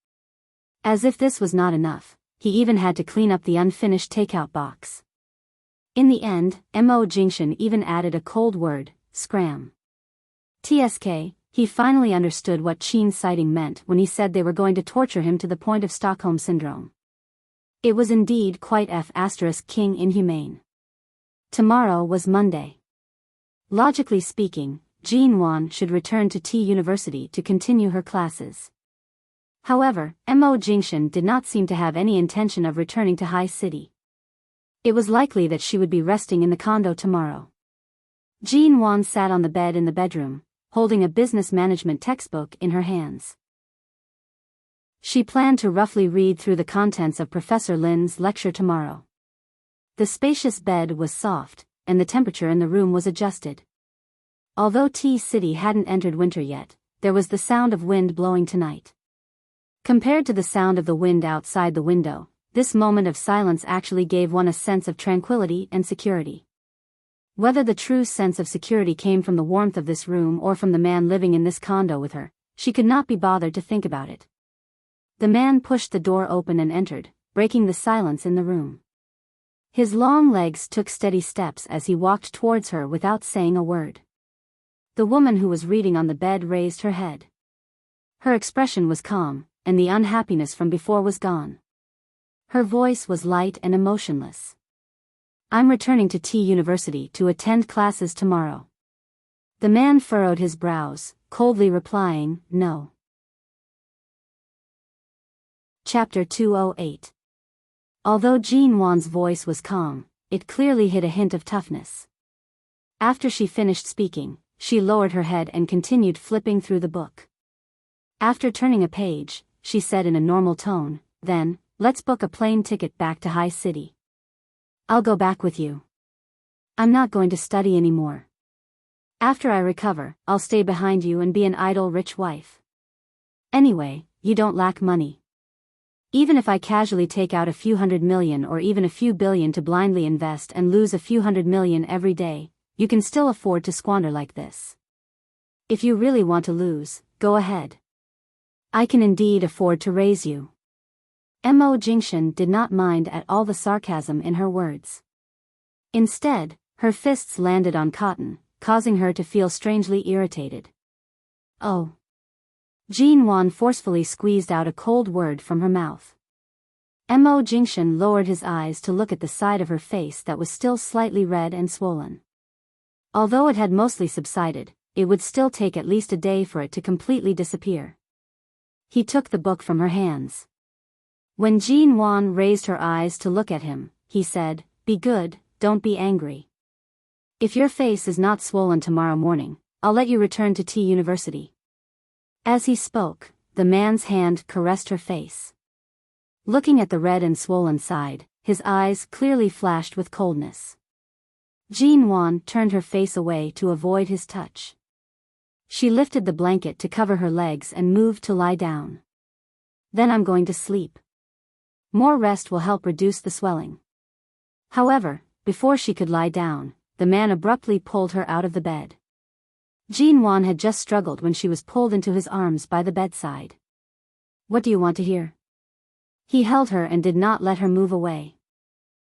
As if this was not enough, he even had to clean up the unfinished takeout box. In the end, Mo Jingshan even added a cold word, scram. TSK, he finally understood what Qin's sighting meant when he said they were going to torture him to the point of Stockholm Syndrome. It was indeed quite King inhumane. Tomorrow was Monday. Logically speaking, Jean Wan should return to T University to continue her classes. However, Mo Jingshan did not seem to have any intention of returning to High City. It was likely that she would be resting in the condo tomorrow. Jean Wan sat on the bed in the bedroom, holding a business management textbook in her hands. She planned to roughly read through the contents of Professor Lin's lecture tomorrow. The spacious bed was soft, and the temperature in the room was adjusted. Although T-City hadn't entered winter yet, there was the sound of wind blowing tonight. Compared to the sound of the wind outside the window, this moment of silence actually gave one a sense of tranquility and security. Whether the true sense of security came from the warmth of this room or from the man living in this condo with her, she could not be bothered to think about it. The man pushed the door open and entered, breaking the silence in the room. His long legs took steady steps as he walked towards her without saying a word. The woman who was reading on the bed raised her head. Her expression was calm, and the unhappiness from before was gone. Her voice was light and emotionless. I'm returning to T University to attend classes tomorrow. The man furrowed his brows, coldly replying, no. Chapter 208. Although Jean Wan's voice was calm, it clearly hid a hint of toughness. After she finished speaking, she lowered her head and continued flipping through the book. After turning a page, she said in a normal tone, then, let's book a plane ticket back to High City. I'll go back with you. I'm not going to study anymore. After I recover, I'll stay behind you and be an idle rich wife. Anyway, you don't lack money. Even if I casually take out a few $100 million or even a few billion to blindly invest and lose a few $100 million every day, you can still afford to squander like this. If you really want to lose, go ahead. I can indeed afford to raise you. Mo Jingshan did not mind at all the sarcasm in her words. Instead, her fists landed on cotton, causing her to feel strangely irritated. Oh. Jean Wan forcefully squeezed out a cold word from her mouth. Mo Jingshan lowered his eyes to look at the side of her face that was still slightly red and swollen. Although it had mostly subsided, it would still take at least a day for it to completely disappear. He took the book from her hands. When Jean Wan raised her eyes to look at him, he said, "Be good, don't be angry. If your face is not swollen tomorrow morning, I'll let you return to T University." As he spoke, the man's hand caressed her face. Looking at the red and swollen side, his eyes clearly flashed with coldness. Jean Wan turned her face away to avoid his touch. She lifted the blanket to cover her legs and moved to lie down. Then I'm going to sleep. More rest will help reduce the swelling. However, before she could lie down, the man abruptly pulled her out of the bed. Jean Wan had just struggled when she was pulled into his arms by the bedside. What do you want to hear? He held her and did not let her move away.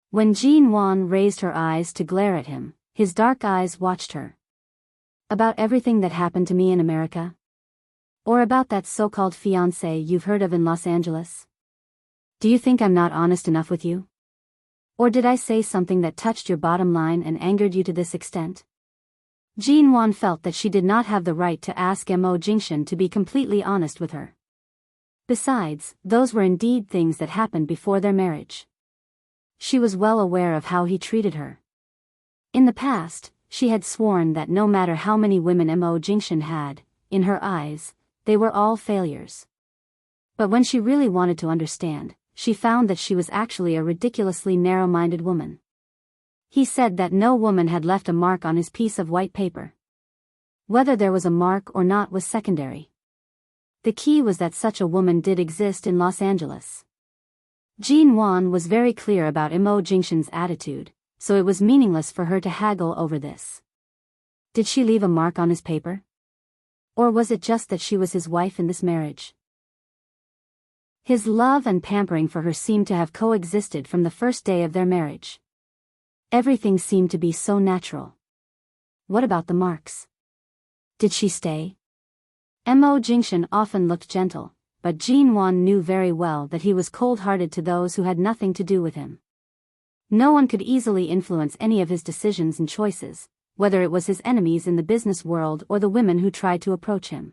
When Jean Wan raised her eyes to glare at him, his dark eyes watched her. About everything that happened to me in America? Or about that so-called fiancé you've heard of in Los Angeles? Do you think I'm not honest enough with you? Or did I say something that touched your bottom line and angered you to this extent? Jean Wan felt that she did not have the right to ask Mo Jingshan to be completely honest with her. Besides, those were indeed things that happened before their marriage. She was well aware of how he treated her. In the past, she had sworn that no matter how many women Mo Jingshan had, in her eyes, they were all failures. But when she really wanted to understand, she found that she was actually a ridiculously narrow-minded woman. He said that no woman had left a mark on his piece of white paper. Whether there was a mark or not was secondary. The key was that such a woman did exist in Los Angeles. Jean Wan was very clear about Mo Jingshan's attitude, so it was meaningless for her to haggle over this. Did she leave a mark on his paper? Or was it just that she was his wife in this marriage? His love and pampering for her seemed to have coexisted from the first day of their marriage. Everything seemed to be so natural. What about the marks? Did she stay? Mo Jingshan often looked gentle, but Jean Wan knew very well that he was cold-hearted to those who had nothing to do with him. No one could easily influence any of his decisions and choices, whether it was his enemies in the business world or the women who tried to approach him.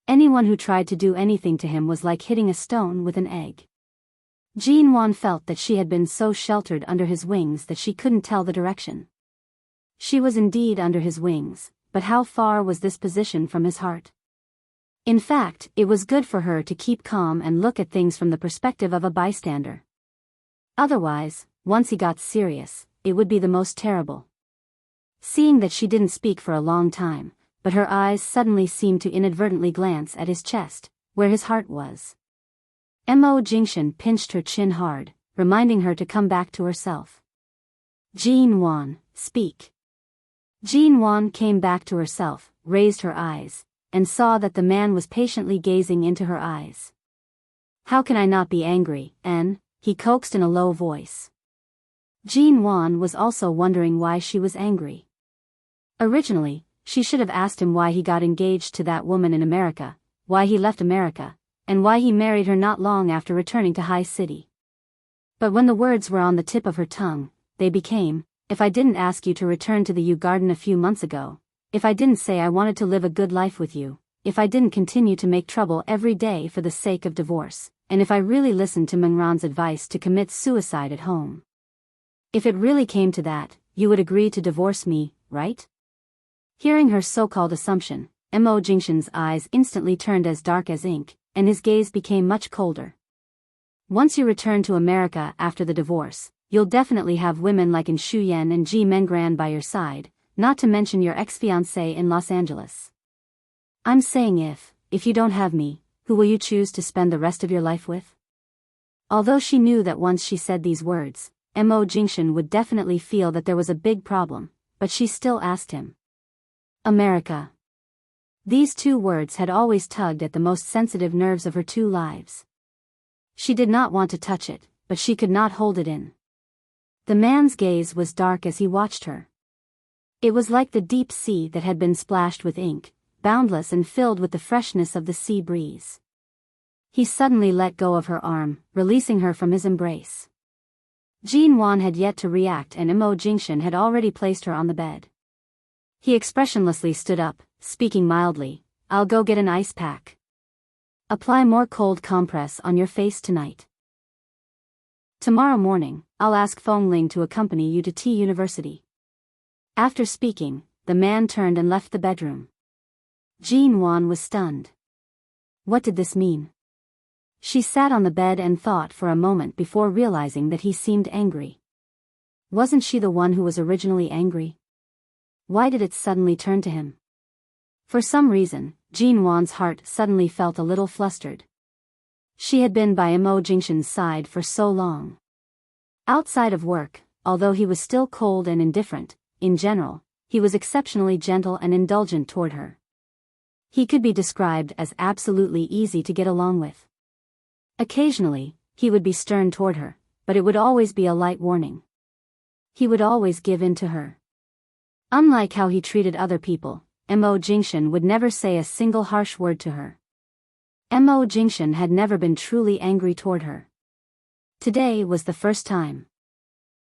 Anyone who tried to do anything to him was like hitting a stone with an egg. Jean Wan felt that she had been so sheltered under his wings that she couldn't tell the direction. She was indeed under his wings, but how far was this position from his heart? In fact, it was good for her to keep calm and look at things from the perspective of a bystander. Otherwise, once he got serious, it would be the most terrible. Seeing that she didn't speak for a long time, but her eyes suddenly seemed to inadvertently glance at his chest, where his heart was. Mo Jingshan pinched her chin hard, reminding her to come back to herself. Jean Wan, speak. Jean Wan came back to herself, raised her eyes, and saw that the man was patiently gazing into her eyes. How can I not be angry, En? He coaxed in a low voice. Jean Wan was also wondering why she was angry. Originally, she should have asked him why he got engaged to that woman in America, why he left America, and why he married her not long after returning to High City. But when the words were on the tip of her tongue, they became, if I didn't ask you to return to the U Garden a few months ago, if I didn't say I wanted to live a good life with you, if I didn't continue to make trouble every day for the sake of divorce, and if I really listened to Mengran's advice to commit suicide at home. If it really came to that, you would agree to divorce me, right? Hearing her so-called assumption, Mo Jingshan's eyes instantly turned as dark as ink, and his gaze became much colder. Once you return to America after the divorce, you'll definitely have women like In Shuyen and Ji Mengran by your side, not to mention your ex-fiancé in Los Angeles. I'm saying if you don't have me, who will you choose to spend the rest of your life with? Although she knew that once she said these words, Mo Jingshan would definitely feel that there was a big problem, but she still asked him. America. These two words had always tugged at the most sensitive nerves of her two lives. She did not want to touch it, but she could not hold it in. The man's gaze was dark as he watched her. It was like the deep sea that had been splashed with ink, boundless and filled with the freshness of the sea breeze. He suddenly let go of her arm, releasing her from his embrace. Jean Wan had yet to react and Mo Jingshan had already placed her on the bed. He expressionlessly stood up, speaking mildly, I'll go get an ice pack. Apply more cold compress on your face tonight. Tomorrow morning, I'll ask Feng Ling to accompany you to T University. After speaking, the man turned and left the bedroom. Jean Wan was stunned. What did this mean? She sat on the bed and thought for a moment before realizing that he seemed angry. Wasn't she the one who was originally angry? Why did it suddenly turn to him? For some reason, Jean Wan's heart suddenly felt a little flustered. She had been by Mo Jingshan's side for so long. Outside of work, although he was still cold and indifferent, in general, he was exceptionally gentle and indulgent toward her. He could be described as absolutely easy to get along with. Occasionally, he would be stern toward her, but it would always be a light warning. He would always give in to her. Unlike how he treated other people, Mo Jingshan would never say a single harsh word to her. Mo Jingshan had never been truly angry toward her. Today was the first time.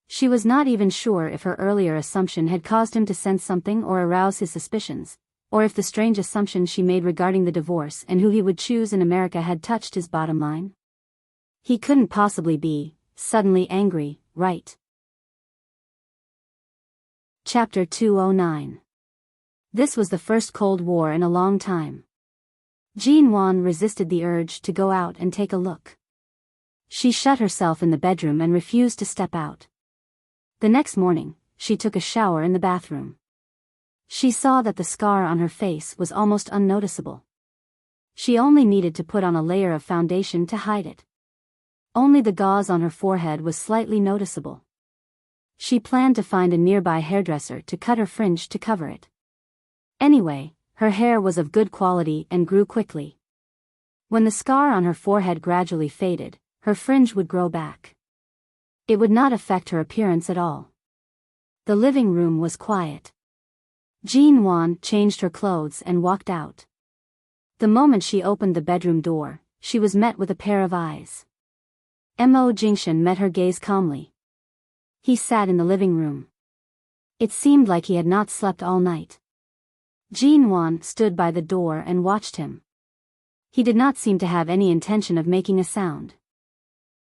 She was not even sure if her earlier assumption had caused him to sense something or arouse his suspicions, or if the strange assumption she made regarding the divorce and who he would choose in America had touched his bottom line. He couldn't possibly be suddenly angry right? Chapter 209. This was the first Cold War in a long time. Jean Wan resisted the urge to go out and take a look. She shut herself in the bedroom and refused to step out. The next morning, she took a shower in the bathroom. She saw that the scar on her face was almost unnoticeable. She only needed to put on a layer of foundation to hide it. Only the gauze on her forehead was slightly noticeable. She planned to find a nearby hairdresser to cut her fringe to cover it. Anyway, her hair was of good quality and grew quickly. When the scar on her forehead gradually faded, her fringe would grow back. It would not affect her appearance at all. The living room was quiet. Jean Wan changed her clothes and walked out. The moment she opened the bedroom door, she was met with a pair of eyes. Mo Jingshan met her gaze calmly. He sat in the living room. It seemed like he had not slept all night. Jean Wan stood by the door and watched him. He did not seem to have any intention of making a sound.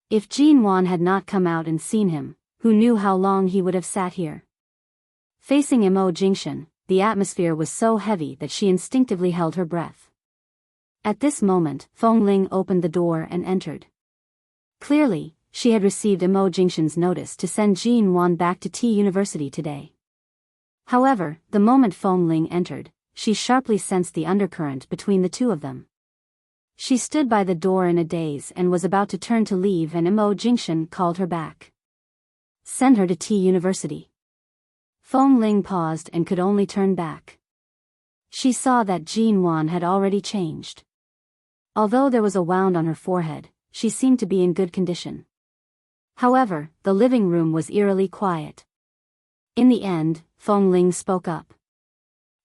If Jean Wan had not come out and seen him, who knew how long he would have sat here? Facing Mo Jingshan, the atmosphere was so heavy that she instinctively held her breath. At this moment, Feng Ling opened the door and entered. Clearly, she had received Mo Jingshan's notice to send Jean Wan back to T University today. However, the moment Feng Ling entered, she sharply sensed the undercurrent between the two of them. She stood by the door in a daze and was about to turn to leave when Mo Jingshan called her back. Send her to T University. Feng Ling paused and could only turn back. She saw that Jean Wan had already changed. Although there was a wound on her forehead, she seemed to be in good condition. However, the living room was eerily quiet. In the end, Feng Ling spoke up.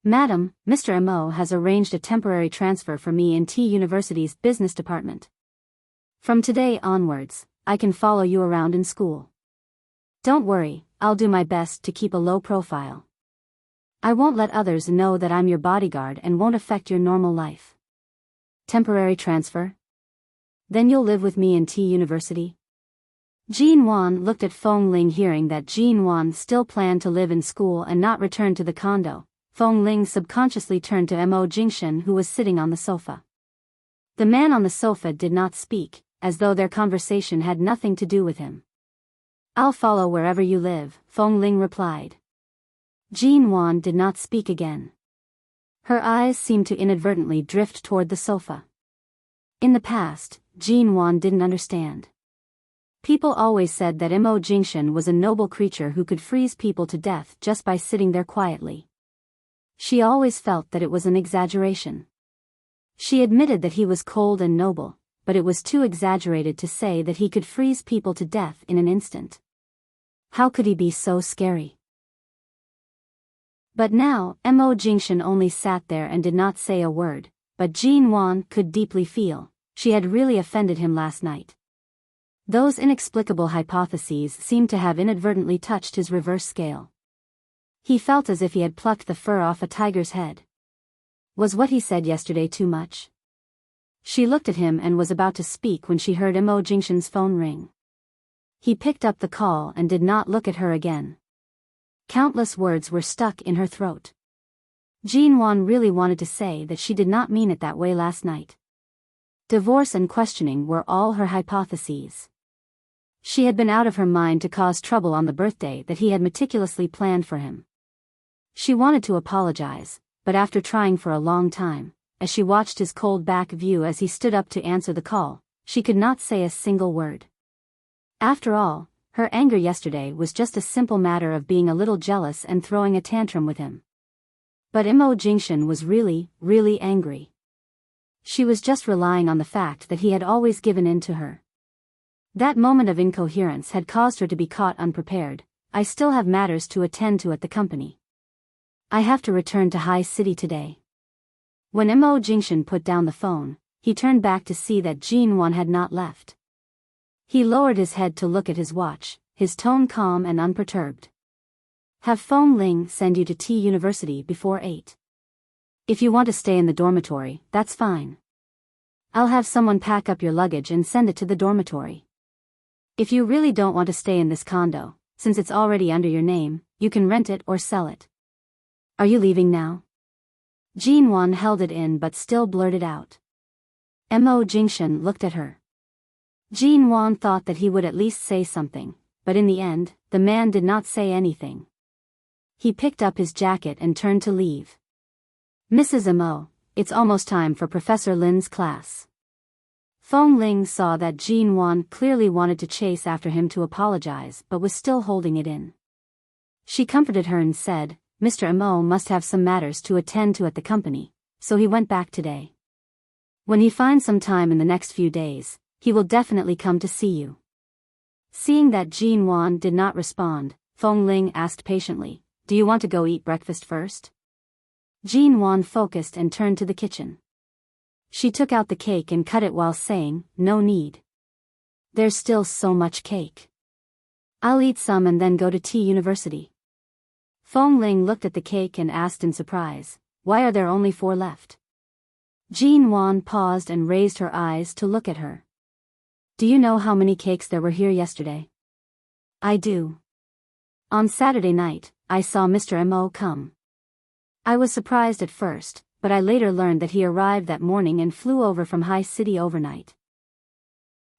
Madam, Mr. Mo has arranged a temporary transfer for me in T University's business department. From today onwards, I can follow you around in school. Don't worry, I'll do my best to keep a low profile. I won't let others know that I'm your bodyguard and won't affect your normal life. Temporary transfer? Then you'll live with me in T University? Jean Wan looked at Feng Ling. Hearing that Jean Wan still planned to live in school and not return to the condo, Feng Ling subconsciously turned to Mo Jingshan, who was sitting on the sofa. The man on the sofa did not speak, as though their conversation had nothing to do with him. I'll follow wherever you live, Feng Ling replied. Jean Wan did not speak again. Her eyes seemed to inadvertently drift toward the sofa. In the past, Jean Wan didn't understand. People always said that Mo Jingshan was a noble creature who could freeze people to death just by sitting there quietly. She always felt that it was an exaggeration. She admitted that he was cold and noble, but it was too exaggerated to say that he could freeze people to death in an instant. How could he be so scary? But now, Mo Jingshan only sat there and did not say a word, but Jean Wan could deeply feel she had really offended him last night. Those inexplicable hypotheses seemed to have inadvertently touched his reverse scale. He felt as if he had plucked the fur off a tiger's head. Was what he said yesterday too much? She looked at him and was about to speak when she heard Mo Jingshan's phone ring. He picked up the call and did not look at her again. Countless words were stuck in her throat. Jean Wan really wanted to say that she did not mean it that way last night. Divorce and questioning were all her hypotheses. She had been out of her mind to cause trouble on the birthday that he had meticulously planned for him. She wanted to apologize, but after trying for a long time, as she watched his cold back view as he stood up to answer the call, she could not say a single word. After all, her anger yesterday was just a simple matter of being a little jealous and throwing a tantrum with him. But Mo Jingshan was really, really angry. She was just relying on the fact that he had always given in to her. That moment of incoherence had caused her to be caught unprepared. I still have matters to attend to at the company. I have to return to High City today. When Mo Jingshan put down the phone, he turned back to see that Jean Wan had not left. He lowered his head to look at his watch, his tone calm and unperturbed. Have Feng Ling send you to T University before 8. If you want to stay in the dormitory, that's fine. I'll have someone pack up your luggage and send it to the dormitory. If you really don't want to stay in this condo, since it's already under your name, you can rent it or sell it. Are you leaving now? Jinwon held it in but still blurted out. Mo Jingshan looked at her. Jinwon thought that he would at least say something, but in the end, the man did not say anything. He picked up his jacket and turned to leave. Mrs. Mo, it's almost time for Professor Lin's class. Feng Ling saw that Jinwon clearly wanted to chase after him to apologize but was still holding it in. She comforted her and said, Mr. Mo must have some matters to attend to at the company, so he went back today. When he finds some time in the next few days, he will definitely come to see you. Seeing that Jinwon did not respond, Feng Ling asked patiently, do you want to go eat breakfast first? Jinwon focused and turned to the kitchen. She took out the cake and cut it while saying, no need. There's still so much cake. I'll eat some and then go to Tea University. Feng Ling looked at the cake and asked in surprise, why are there only 4 left? Jinwon paused and raised her eyes to look at her. Do you know how many cakes there were here yesterday? I do. On Saturday night, I saw Mr. Mo come. I was surprised at first, but I later learned that he arrived that morning and flew over from High City overnight.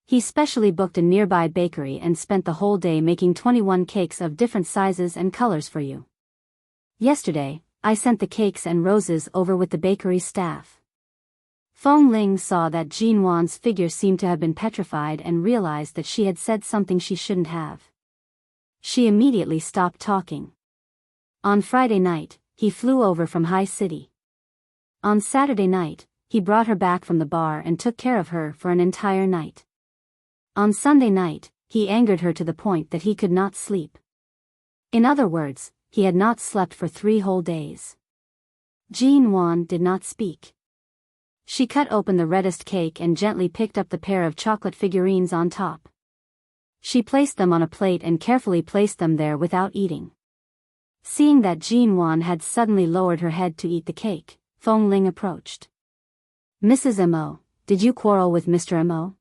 He specially booked a nearby bakery and spent the whole day making 21 cakes of different sizes and colors for you. Yesterday, I sent the cakes and roses over with the bakery staff. Feng Ling saw that Jinwon's figure seemed to have been petrified and realized that she had said something she shouldn't have. She immediately stopped talking. On Friday night, he flew over from High City. On Saturday night, he brought her back from the bar and took care of her for an entire night. On Sunday night, he angered her to the point that he could not sleep. In other words, he had not slept for 3 whole days. Jinwon did not speak. She cut open the reddest cake and gently picked up the pair of chocolate figurines on top. She placed them on a plate and carefully placed them there without eating. Seeing that Jinwon had suddenly lowered her head to eat the cake, Feng Ling approached. Mrs. Mo, did you quarrel with Mr. Mo?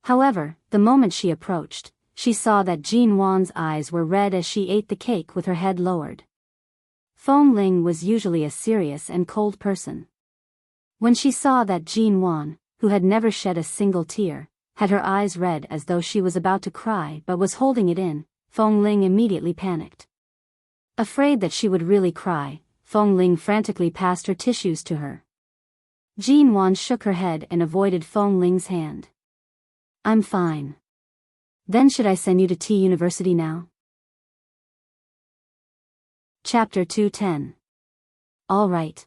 However, the moment she approached, she saw that Jinwon's eyes were red as she ate the cake with her head lowered. Feng Ling was usually a serious and cold person. When she saw that Jinwon, who had never shed a single tear, had her eyes red as though she was about to cry but was holding it in, Feng Ling immediately panicked. Afraid that she would really cry, Feng Ling frantically passed her tissues to her. Jinwon shook her head and avoided Feng Ling's hand. I'm fine. Then should I send you to Tea University now? Chapter 210. All right.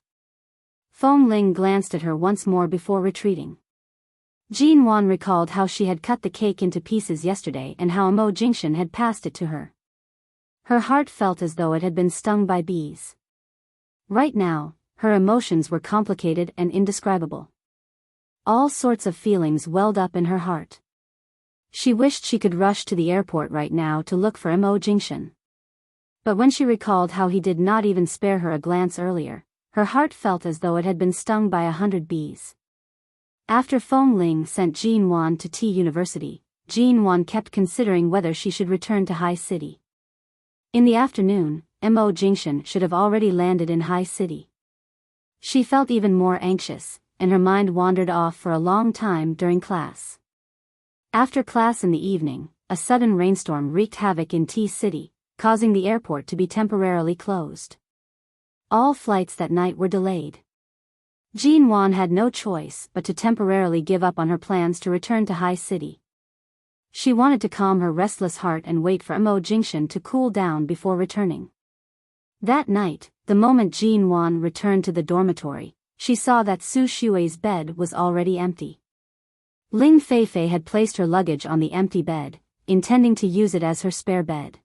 Feng Ling glanced at her once more before retreating. Jinwon recalled how she had cut the cake into pieces yesterday and how Mo Jingshan had passed it to her. Her heart felt as though it had been stung by bees. Right now, her emotions were complicated and indescribable. All sorts of feelings welled up in her heart. She wished she could rush to the airport right now to look for Mo Jingshan. But when she recalled how he did not even spare her a glance earlier, her heart felt as though it had been stung by 100 bees. After Feng Ling sent Jinwon to Tea University, Jinwon kept considering whether she should return to High City. In the afternoon, Mo Jingshan should have already landed in High City. She felt even more anxious, and her mind wandered off for a long time during class. After class in the evening, a sudden rainstorm wreaked havoc in Tea City, causing the airport to be temporarily closed. All flights that night were delayed. Jinwon had no choice but to temporarily give up on her plans to return to High City. She wanted to calm her restless heart and wait for Mo Jingshan to cool down before returning. That night, the moment Jinwon returned to the dormitory, she saw that Su Shui's bed was already empty. Ling Feifei had placed her luggage on the empty bed, intending to use it as her spare bed.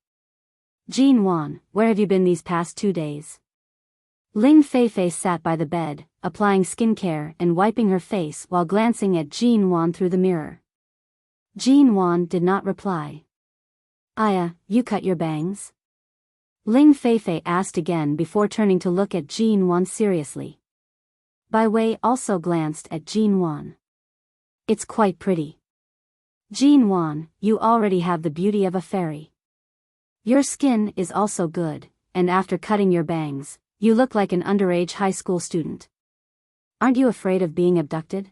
Jinwon, where have you been these past 2 days? Ling Feifei sat by the bed, applying skincare and wiping her face while glancing at Jinwon through the mirror. Jinwon did not reply. Aya, you cut your bangs? Ling Feifei asked again before turning to look at Jinwon seriously. Bai Wei also glanced at Jinwon. It's quite pretty. Jean Wan, you already have the beauty of a fairy. Your skin is also good, and after cutting your bangs, you look like an underage high school student. Aren't you afraid of being abducted?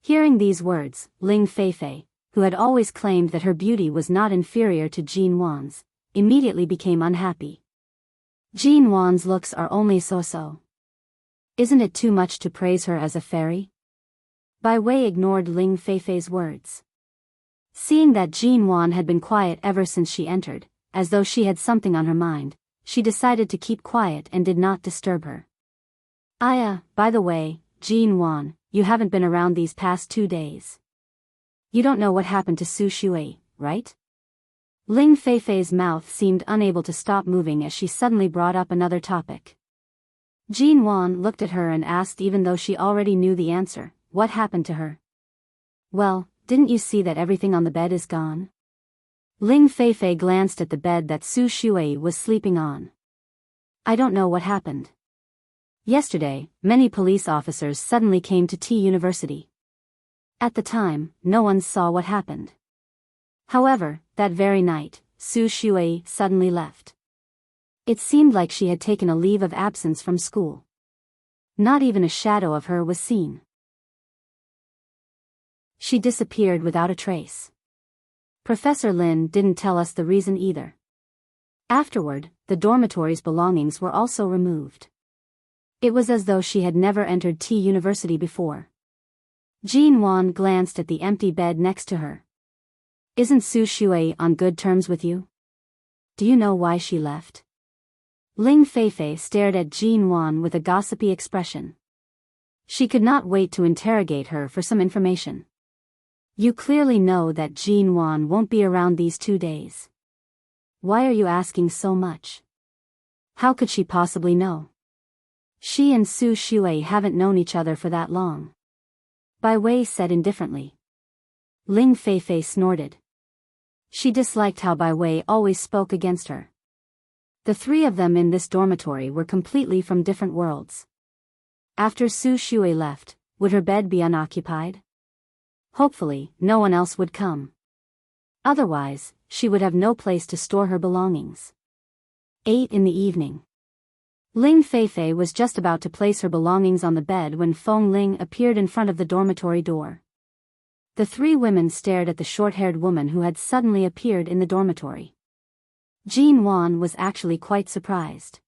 Hearing these words, Ling Feifei, who had always claimed that her beauty was not inferior to Jean Wan's, immediately became unhappy. Jean Wan's looks are only so-so. Isn't it too much to praise her as a fairy? Bai Wei ignored Ling Feifei's words. Seeing that Jean Wan had been quiet ever since she entered, as though she had something on her mind, she decided to keep quiet and did not disturb her. By the way, Jean Wan, you haven't been around these past 2 days. You don't know what happened to Su Shui, right? Ling Feifei's mouth seemed unable to stop moving as she suddenly brought up another topic. Jean Wan looked at her and asked, even though she already knew the answer, what happened to her? Well, didn't you see that everything on the bed is gone? Ling Feifei glanced at the bed that Su Shui was sleeping on. I don't know what happened. Yesterday, many police officers suddenly came to T University. At the time, no one saw what happened. However, that very night, Su Shui suddenly left. It seemed like she had taken a leave of absence from school. Not even a shadow of her was seen. She disappeared without a trace. Professor Lin didn't tell us the reason either. Afterward, the dormitory's belongings were also removed. It was as though she had never entered T University before. Jean Wan glanced at the empty bed next to her. Isn't Su Shui on good terms with you? Do you know why she left? Ling Feifei stared at Jean Wan with a gossipy expression. She could not wait to interrogate her for some information. You clearly know that Jean Wan won't be around these 2 days. Why are you asking so much? How could she possibly know? She and Su Shui haven't known each other for that long. Bai Wei said indifferently. Ling Feifei snorted. She disliked how Bai Wei always spoke against her. The 3 of them in this dormitory were completely from different worlds. After Su Shui left, would her bed be unoccupied? Hopefully, no one else would come. Otherwise, she would have no place to store her belongings. 8 in the evening. Ling Feifei was just about to place her belongings on the bed when Feng Ling appeared in front of the dormitory door. The 3 women stared at the short-haired woman who had suddenly appeared in the dormitory. Jean Wan was actually quite surprised.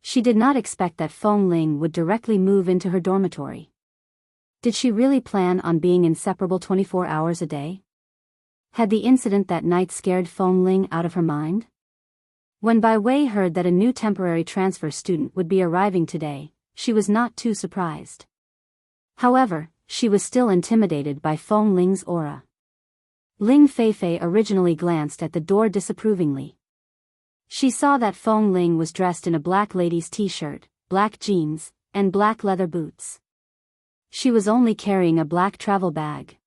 She did not expect that Feng Ling would directly move into her dormitory. Did she really plan on being inseparable 24 hours a day? Had the incident that night scared Feng Ling out of her mind? When Bai Wei heard that a new temporary transfer student would be arriving today, she was not too surprised. However, she was still intimidated by Feng Ling's aura. Ling Feifei originally glanced at the door disapprovingly. She saw that Feng Ling was dressed in a black lady's t-shirt, black jeans, and black leather boots. She was only carrying a black travel bag.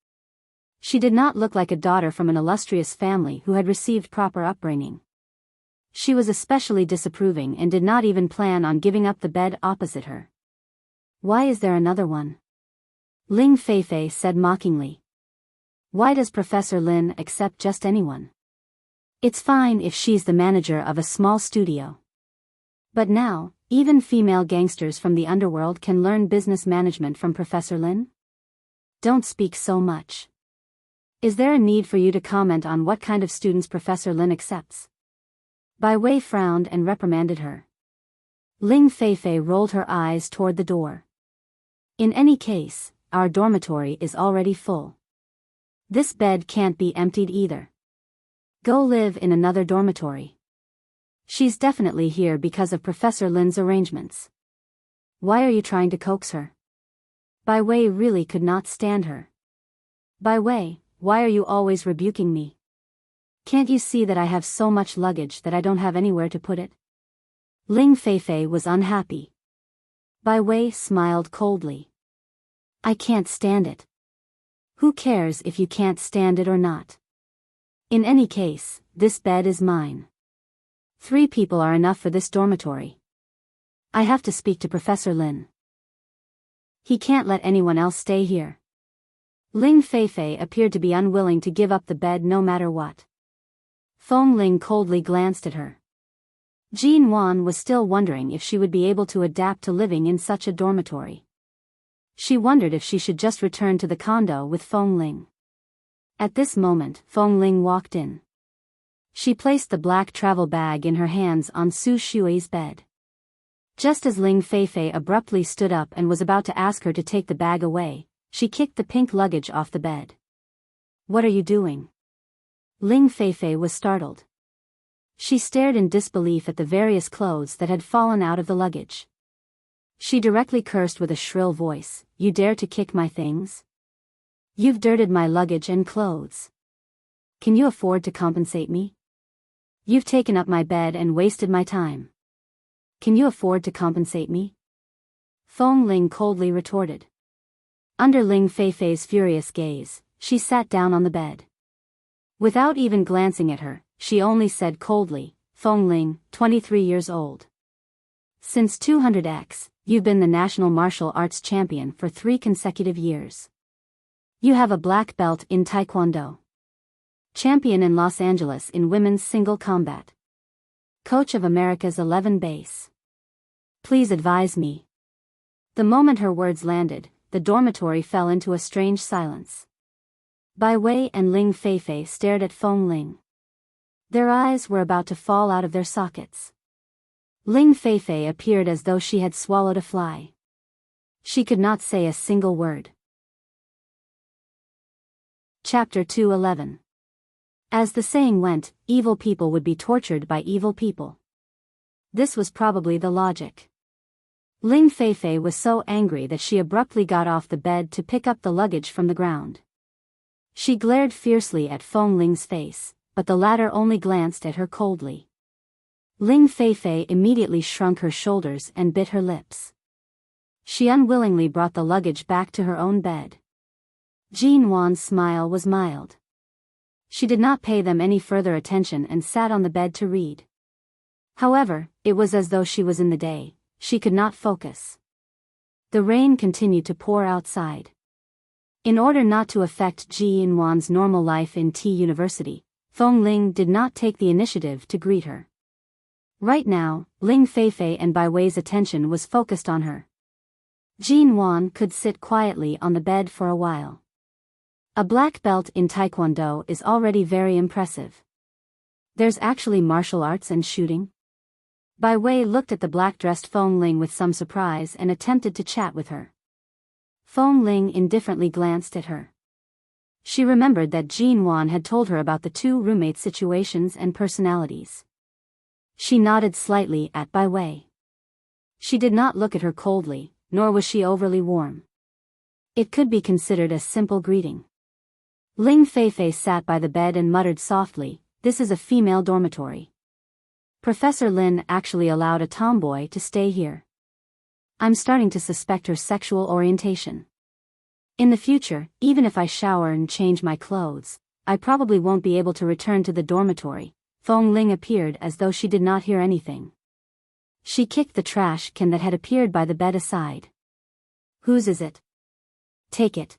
She did not look like a daughter from an illustrious family who had received proper upbringing. She was especially disapproving and did not even plan on giving up the bed opposite her. Why is there another one? Ling Feifei said mockingly. Why does Professor Lin accept just anyone? It's fine if she's the manager of a small studio. But now, even female gangsters from the underworld can learn business management from Professor Lin? Don't speak so much. Is there a need for you to comment on what kind of students Professor Lin accepts? Bai Wei frowned and reprimanded her. Ling Feifei rolled her eyes toward the door. In any case, our dormitory is already full. This bed can't be emptied either. Go live in another dormitory. She's definitely here because of Professor Lin's arrangements. Why are you trying to coax her? Bai Wei really could not stand her. Bai Wei, why are you always rebuking me? Can't you see that I have so much luggage that I don't have anywhere to put it? Ling Feifei was unhappy. Bai Wei smiled coldly. I can't stand it. Who cares if you can't stand it or not? In any case, this bed is mine. 3 people are enough for this dormitory. I have to speak to Professor Lin. He can't let anyone else stay here. Ling Feifei appeared to be unwilling to give up the bed no matter what. Feng Ling coldly glanced at her. Jean Wan was still wondering if she would be able to adapt to living in such a dormitory. She wondered if she should just return to the condo with Feng Ling. At this moment, Feng Ling walked in. She placed the black travel bag in her hands on Su Shui's bed. Just as Ling Feifei abruptly stood up and was about to ask her to take the bag away, she kicked the pink luggage off the bed. "What are you doing?" Ling Feifei was startled. She stared in disbelief at the various clothes that had fallen out of the luggage. She directly cursed with a shrill voice, "You dare to kick my things? You've dirted my luggage and clothes. Can you afford to compensate me? You've taken up my bed and wasted my time. Can you afford to compensate me?" Feng Ling coldly retorted. Under Ling Feifei's furious gaze, she sat down on the bed. Without even glancing at her, she only said coldly, "Feng Ling, 23 years old. Since 200X, you've been the national martial arts champion for 3 consecutive years. You have a black belt in Taekwondo. Champion in Los Angeles in women's single combat. Coach of America's 11 base. Please advise me." The moment her words landed, the dormitory fell into a strange silence. Bai Wei and Ling Feifei stared at Feng Ling. Their eyes were about to fall out of their sockets. Ling Feifei appeared as though she had swallowed a fly. She could not say a single word. Chapter 211. As the saying went, evil people would be tortured by evil people. This was probably the logic. Ling Feifei was so angry that she abruptly got off the bed to pick up the luggage from the ground. She glared fiercely at Feng Ling's face, but the latter only glanced at her coldly. Ling Feifei immediately shrunk her shoulders and bit her lips. She unwillingly brought the luggage back to her own bed. Jean Wan's smile was mild. She did not pay them any further attention and sat on the bed to read. However, it was as though she was in the day. She could not focus. The rain continued to pour outside. In order not to affect Jean Wan's normal life in T University, Feng Ling did not take the initiative to greet her. Right now, Ling Feifei and Bai Wei's attention was focused on her. Jean Wan could sit quietly on the bed for a while. A black belt in Taekwondo is already very impressive. There's actually martial arts and shooting? Bai Wei looked at the black-dressed Feng Ling with some surprise and attempted to chat with her. Feng Ling indifferently glanced at her. She remembered that Jean Wan had told her about the 2 roommate situations and personalities. She nodded slightly at Bai Wei. She did not look at her coldly, nor was she overly warm. It could be considered a simple greeting. Ling Feifei sat by the bed and muttered softly, "This is a female dormitory. Professor Lin actually allowed a tomboy to stay here. I'm starting to suspect her sexual orientation. In the future, even if I shower and change my clothes, I probably won't be able to return to the dormitory." Feng Ling appeared as though she did not hear anything. She kicked the trash can that had appeared by the bed aside. "Whose is it? Take it."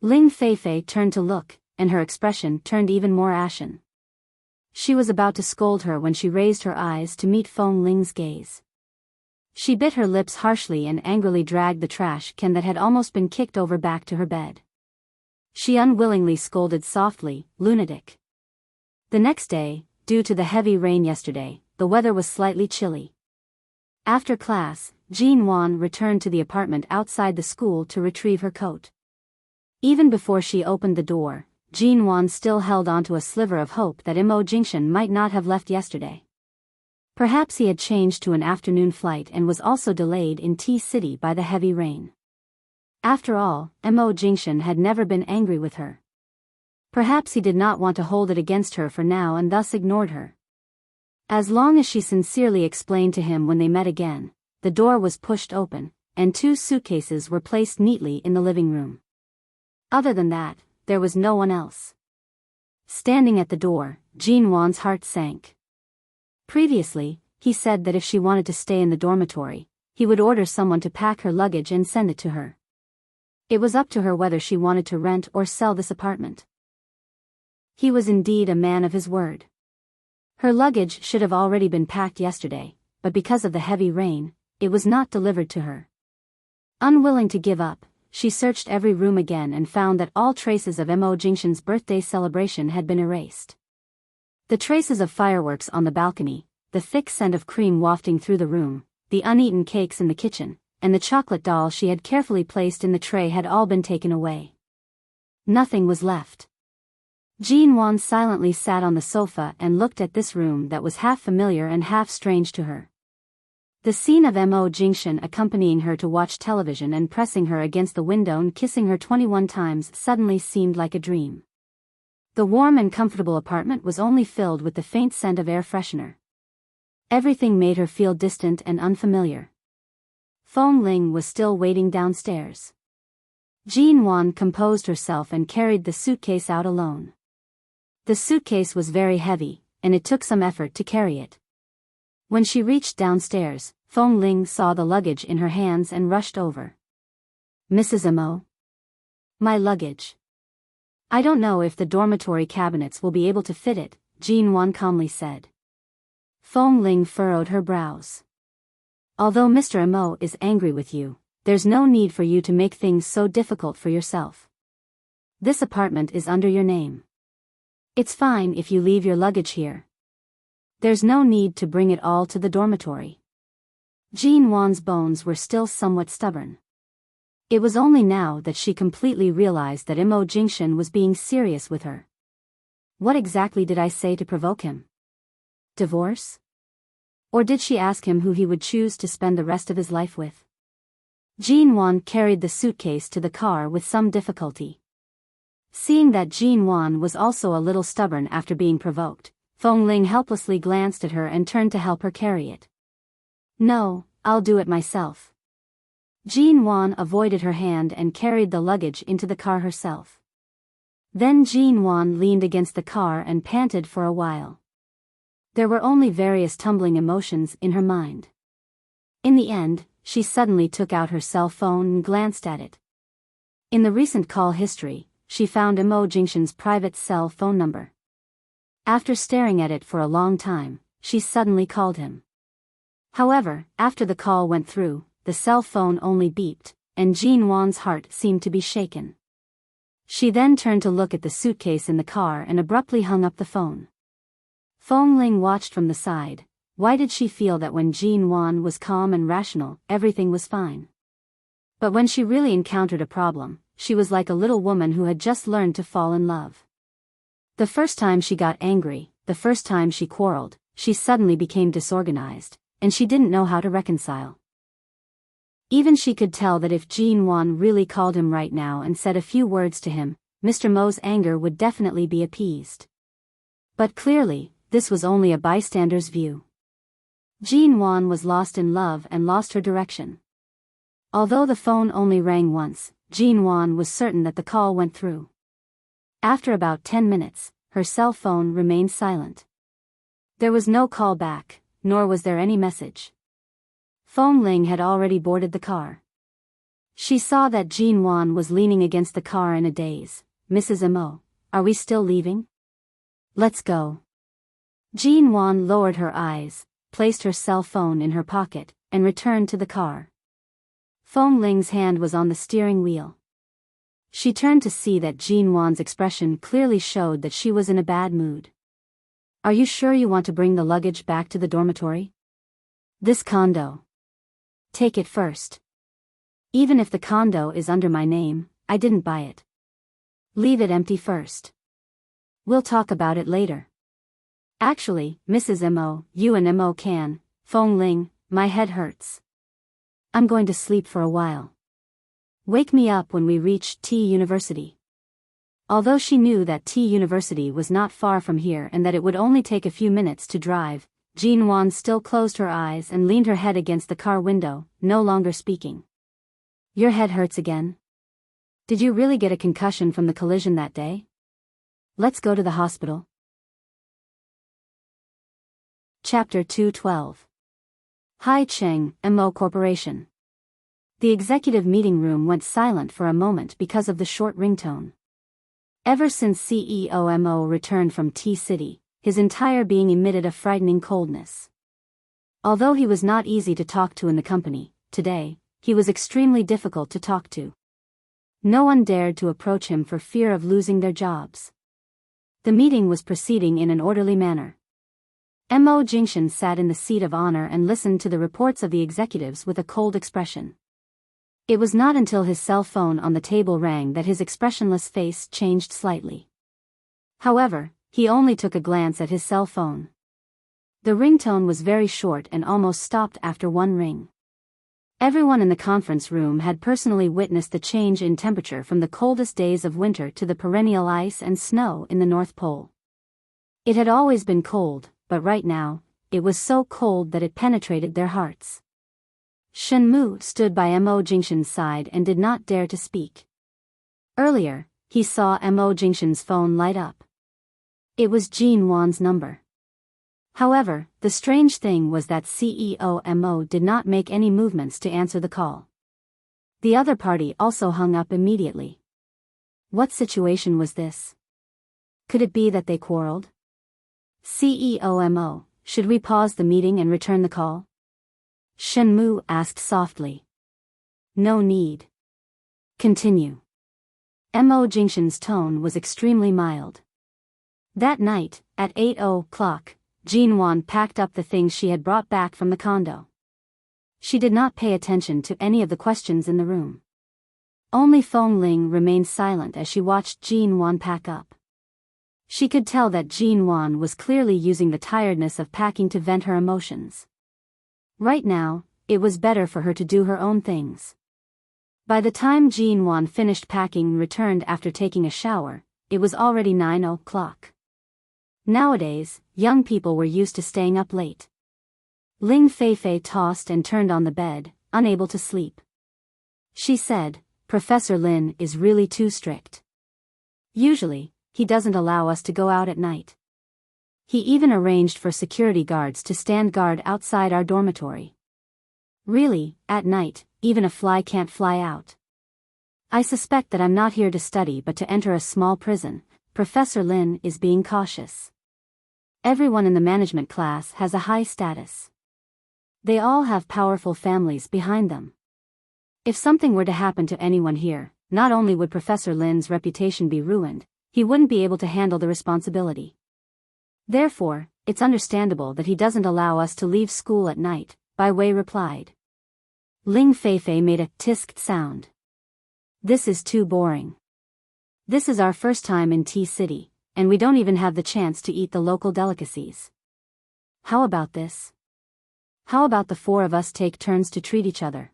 Ling Feifei turned to look, and her expression turned even more ashen. She was about to scold her when she raised her eyes to meet Feng Ling's gaze. She bit her lips harshly and angrily dragged the trash can that had almost been kicked over back to her bed. She unwillingly scolded softly, "Lunatic." The next day, due to the heavy rain yesterday, the weather was slightly chilly. After class, Jean Wan returned to the apartment outside the school to retrieve her coat. Even before she opened the door, Jean Wan still held onto a sliver of hope that Mo Jingxian might not have left yesterday. Perhaps he had changed to an afternoon flight and was also delayed in T-City by the heavy rain. After all, Mo Jingxian had never been angry with her. Perhaps he did not want to hold it against her for now and thus ignored her. As long as she sincerely explained to him when they met again, the door was pushed open, and 2 suitcases were placed neatly in the living room. Other than that, there was no one else. Standing at the door, Jean Wan's heart sank. Previously, he said that if she wanted to stay in the dormitory, he would order someone to pack her luggage and send it to her. It was up to her whether she wanted to rent or sell this apartment. He was indeed a man of his word. Her luggage should have already been packed yesterday, but because of the heavy rain, it was not delivered to her. Unwilling to give up, she searched every room again and found that all traces of Mo Jingshan's birthday celebration had been erased. The traces of fireworks on the balcony, the thick scent of cream wafting through the room, the uneaten cakes in the kitchen, and the chocolate doll she had carefully placed in the tray had all been taken away. Nothing was left. Jean Wan silently sat on the sofa and looked at this room that was half familiar and half strange to her. The scene of Mo Jingshan accompanying her to watch television and pressing her against the window and kissing her 21 times suddenly seemed like a dream. The warm and comfortable apartment was only filled with the faint scent of air freshener. Everything made her feel distant and unfamiliar. Fong Ling was still waiting downstairs. Jean Wan composed herself and carried the suitcase out alone. The suitcase was very heavy, and it took some effort to carry it. When she reached downstairs, Fong Ling saw the luggage in her hands and rushed over. "Mrs. Mo? My luggage. I don't know if the dormitory cabinets will be able to fit it," Jean Wan calmly said. Fong Ling furrowed her brows. "Although Mr. Mo is angry with you, there's no need for you to make things so difficult for yourself. This apartment is under your name. It's fine if you leave your luggage here. There's no need to bring it all to the dormitory." Jean Wan's bones were still somewhat stubborn. It was only now that she completely realized that Mo Jingshan was being serious with her. What exactly did I say to provoke him? Divorce? Or did she ask him who he would choose to spend the rest of his life with? Jean Wan carried the suitcase to the car with some difficulty. Seeing that Jean Wan was also a little stubborn after being provoked, Fong Ling helplessly glanced at her and turned to help her carry it. "No, I'll do it myself." Jean Wan avoided her hand and carried the luggage into the car herself. Then Jean Wan leaned against the car and panted for a while. There were only various tumbling emotions in her mind. In the end, she suddenly took out her cell phone and glanced at it. In the recent call history, she found Mo Jingshan's private cell phone number. After staring at it for a long time, she suddenly called him. However, after the call went through, the cell phone only beeped, and Jean Wan's heart seemed to be shaken. She then turned to look at the suitcase in the car and abruptly hung up the phone. Fong Ling watched from the side. Why did she feel that when Jean Wan was calm and rational, everything was fine? But when she really encountered a problem, she was like a little woman who had just learned to fall in love. The first time she got angry, the first time she quarreled, she suddenly became disorganized, and she didn't know how to reconcile. Even she could tell that if Jean Wan really called him right now and said a few words to him, Mr. Mo's anger would definitely be appeased. But clearly, this was only a bystander's view. Jean Wan was lost in love and lost her direction. Although the phone only rang once, Jean Wan was certain that the call went through. After about 10 minutes, her cell phone remained silent. There was no call back, nor was there any message. Fong Ling had already boarded the car. She saw that Jean Wan was leaning against the car in a daze. "Mrs. Mo, are we still leaving? Let's go." Jean Wan lowered her eyes, placed her cell phone in her pocket, and returned to the car. Fong Ling's hand was on the steering wheel. She turned to see that Jean Wan's expression clearly showed that she was in a bad mood. "Are you sure you want to bring the luggage back to the dormitory? This condo. Take it first. Even if the condo is under my name, I didn't buy it. Leave it empty first. We'll talk about it later." "Actually, Mrs. Mo, you and Mo can." "Fong Ling, my head hurts. I'm going to sleep for a while. Wake me up when we reach T University." Although she knew that T University was not far from here and that it would only take a few minutes to drive, Jean Wan still closed her eyes and leaned her head against the car window, no longer speaking. "Your head hurts again? Did you really get a concussion from the collision that day? Let's go to the hospital." Chapter 212. Hai Cheng, Mo Corporation. The executive meeting room went silent for a moment because of the short ringtone. Ever since CEO Mo returned from T-City, his entire being emitted a frightening coldness. Although he was not easy to talk to in the company, today, he was extremely difficult to talk to. No one dared to approach him for fear of losing their jobs. The meeting was proceeding in an orderly manner. Mo Jingshan sat in the seat of honor and listened to the reports of the executives with a cold expression. It was not until his cell phone on the table rang that his expressionless face changed slightly. However, he only took a glance at his cell phone. The ringtone was very short and almost stopped after one ring. Everyone in the conference room had personally witnessed the change in temperature from the coldest days of winter to the perennial ice and snow in the North Pole. It had always been cold, but right now, it was so cold that it penetrated their hearts. Shen Mu stood by Mo Jingshan's side and did not dare to speak. Earlier, he saw Mo Jingshan's phone light up. It was Jin Wan's number. However, the strange thing was that CEO Mo did not make any movements to answer the call. The other party also hung up immediately. What situation was this? Could it be that they quarreled? CEO Mo, should we pause the meeting and return the call? Shen Mu asked softly. No need. Continue. Mo Jingshan's tone was extremely mild. That night, at 8:00, Jin Wan packed up the things she had brought back from the condo. She did not pay attention to any of the questions in the room. Only Feng Ling remained silent as she watched Jin Wan pack up. She could tell that Jin Wan was clearly using the tiredness of packing to vent her emotions. Right now, it was better for her to do her own things. By the time Jin Wan finished packing and returned after taking a shower, it was already 9:00. Nowadays, young people were used to staying up late. Ling Feifei tossed and turned on the bed, unable to sleep. She said, Professor Lin is really too strict. Usually, he doesn't allow us to go out at night. He even arranged for security guards to stand guard outside our dormitory. Really, at night, even a fly can't fly out. I suspect that I'm not here to study but to enter a small prison. Professor Lin is being cautious. Everyone in the management class has a high status. They all have powerful families behind them. If something were to happen to anyone here, not only would Professor Lin's reputation be ruined, he wouldn't be able to handle the responsibility. Therefore, it's understandable that he doesn't allow us to leave school at night, Bai Wei replied. Ling Feifei made a tisked sound. This is too boring. This is our first time in T-City, and we don't even have the chance to eat the local delicacies. How about this? How about the four of us take turns to treat each other?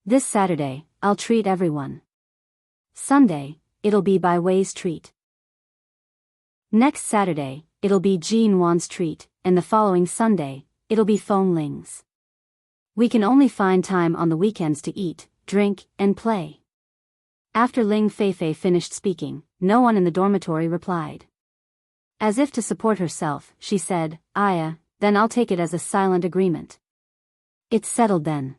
This Saturday, I'll treat everyone. Sunday, it'll be Bai Wei's treat. Next Saturday, it'll be Jin Wan's treat, and the following Sunday, it'll be Feng Ling's. We can only find time on the weekends to eat, drink, and play. After Ling Feifei finished speaking, no one in the dormitory replied. As if to support herself, she said, Aya, then I'll take it as a silent agreement. It's settled then.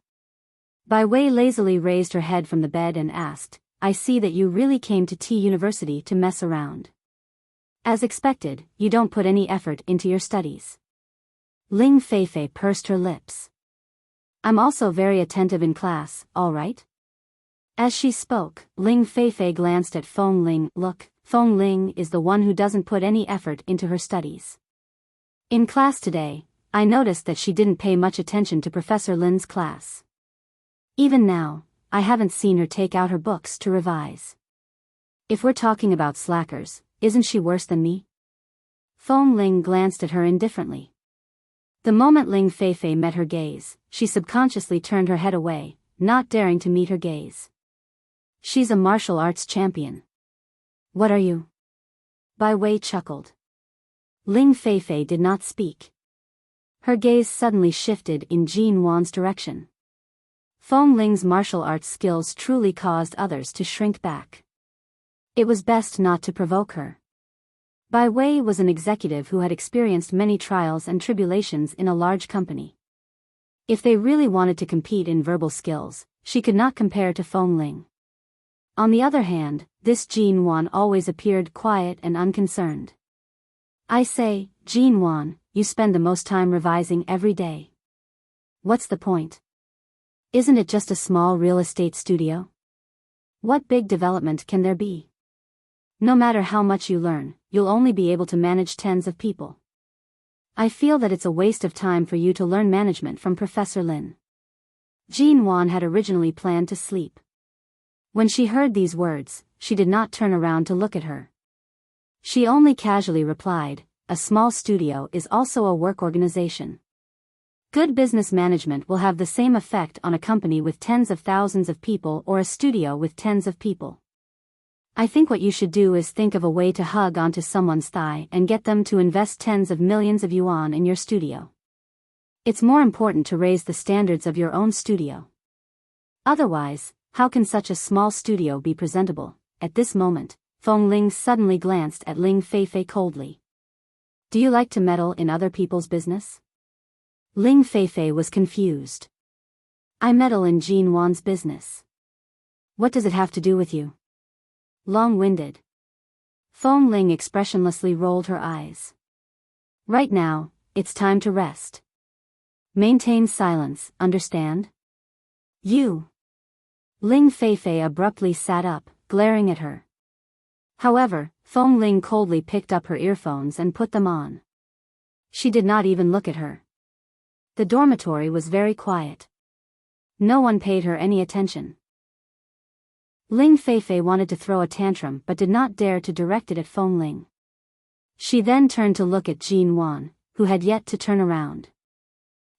Bai Wei lazily raised her head from the bed and asked, I see that you really came to T University to mess around. As expected, you don't put any effort into your studies. Ling Feifei pursed her lips. I'm also very attentive in class, all right? As she spoke, Ling Feifei glanced at Feng Ling. Look, Feng Ling is the one who doesn't put any effort into her studies. In class today, I noticed that she didn't pay much attention to Professor Lin's class. Even now, I haven't seen her take out her books to revise. If we're talking about slackers, isn't she worse than me? Feng Ling glanced at her indifferently. The moment Ling Feifei met her gaze, she subconsciously turned her head away, not daring to meet her gaze. She's a martial arts champion. What are you? Bai Wei chuckled. Ling Feifei did not speak. Her gaze suddenly shifted in Jin Wan's direction. Feng Ling's martial arts skills truly caused others to shrink back. It was best not to provoke her. Bai Wei was an executive who had experienced many trials and tribulations in a large company. If they really wanted to compete in verbal skills, she could not compare to Feng Ling. On the other hand, this Jin Wan always appeared quiet and unconcerned. I say, Jin Wan, you spend the most time revising every day. What's the point? Isn't it just a small real estate studio? What big development can there be? No matter how much you learn, you'll only be able to manage tens of people. I feel that it's a waste of time for you to learn management from Professor Lin. Jin Wan had originally planned to sleep. When she heard these words, she did not turn around to look at her. She only casually replied, a small studio is also a work organization. Good business management will have the same effect on a company with tens of thousands of people or a studio with tens of people. I think what you should do is think of a way to hug onto someone's thigh and get them to invest tens of millions of yuan in your studio. It's more important to raise the standards of your own studio. Otherwise, how can such a small studio be presentable? At this moment, Feng Ling suddenly glanced at Ling Feifei coldly. Do you like to meddle in other people's business? Ling Feifei was confused. I meddle in Jin Wan's business. What does it have to do with you? Long-winded. Feng Ling expressionlessly rolled her eyes. Right now, it's time to rest. Maintain silence, understand? You. Ling Feifei abruptly sat up, glaring at her. However, Feng Ling coldly picked up her earphones and put them on. She did not even look at her. The dormitory was very quiet. No one paid her any attention. Ling Feifei wanted to throw a tantrum but did not dare to direct it at Feng Ling. She then turned to look at Jin Wan, who had yet to turn around.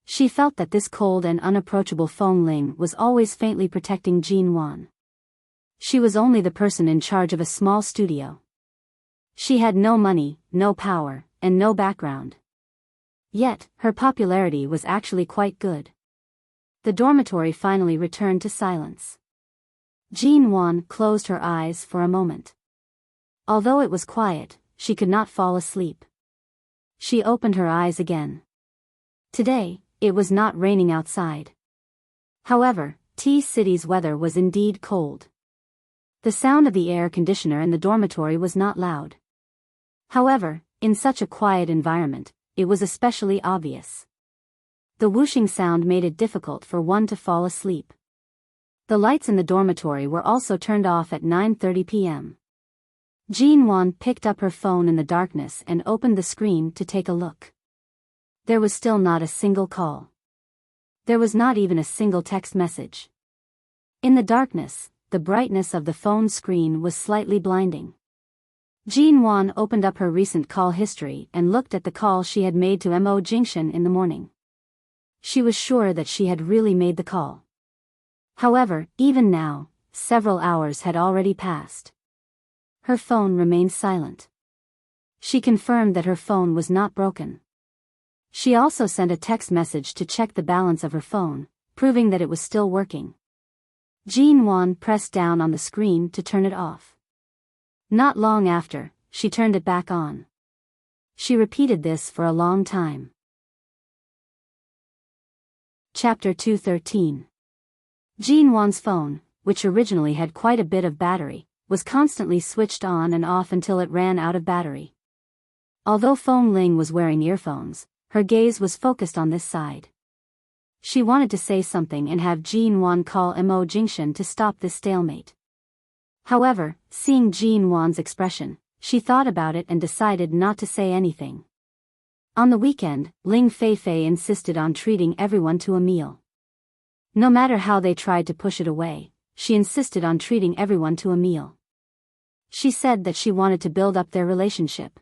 She felt that this cold and unapproachable Feng Ling was always faintly protecting Jin Wan. She was only the person in charge of a small studio. She had no money, no power, and no background. Yet, her popularity was actually quite good. The dormitory finally returned to silence. Jin Wan closed her eyes for a moment. Although it was quiet, she could not fall asleep. She opened her eyes again. Today, it was not raining outside. However, T-City's weather was indeed cold. The sound of the air conditioner in the dormitory was not loud. However, in such a quiet environment, it was especially obvious. The whooshing sound made it difficult for one to fall asleep. The lights in the dormitory were also turned off at 9:30 p.m. Jin Wan picked up her phone in the darkness and opened the screen to take a look. There was still not a single call. There was not even a single text message. In the darkness, the brightness of the phone screen was slightly blinding. Jin Wan opened up her recent call history and looked at the call she had made to Mo Jingshan in the morning. She was sure that she had really made the call. However, even now, several hours had already passed. Her phone remained silent. She confirmed that her phone was not broken. She also sent a text message to check the balance of her phone, proving that it was still working. Jin Wan pressed down on the screen to turn it off. Not long after, she turned it back on. She repeated this for a long time. Chapter 213. Jin Wan's phone, which originally had quite a bit of battery, was constantly switched on and off until it ran out of battery. Although Feng Ling was wearing earphones, her gaze was focused on this side. She wanted to say something and have Jin Wan call Mo Jingshan to stop this stalemate. However, seeing Jin Wan's expression, she thought about it and decided not to say anything. On the weekend, Ling Feifei insisted on treating everyone to a meal. No matter how they tried to push it away, she insisted on treating everyone to a meal. She said that she wanted to build up their relationship.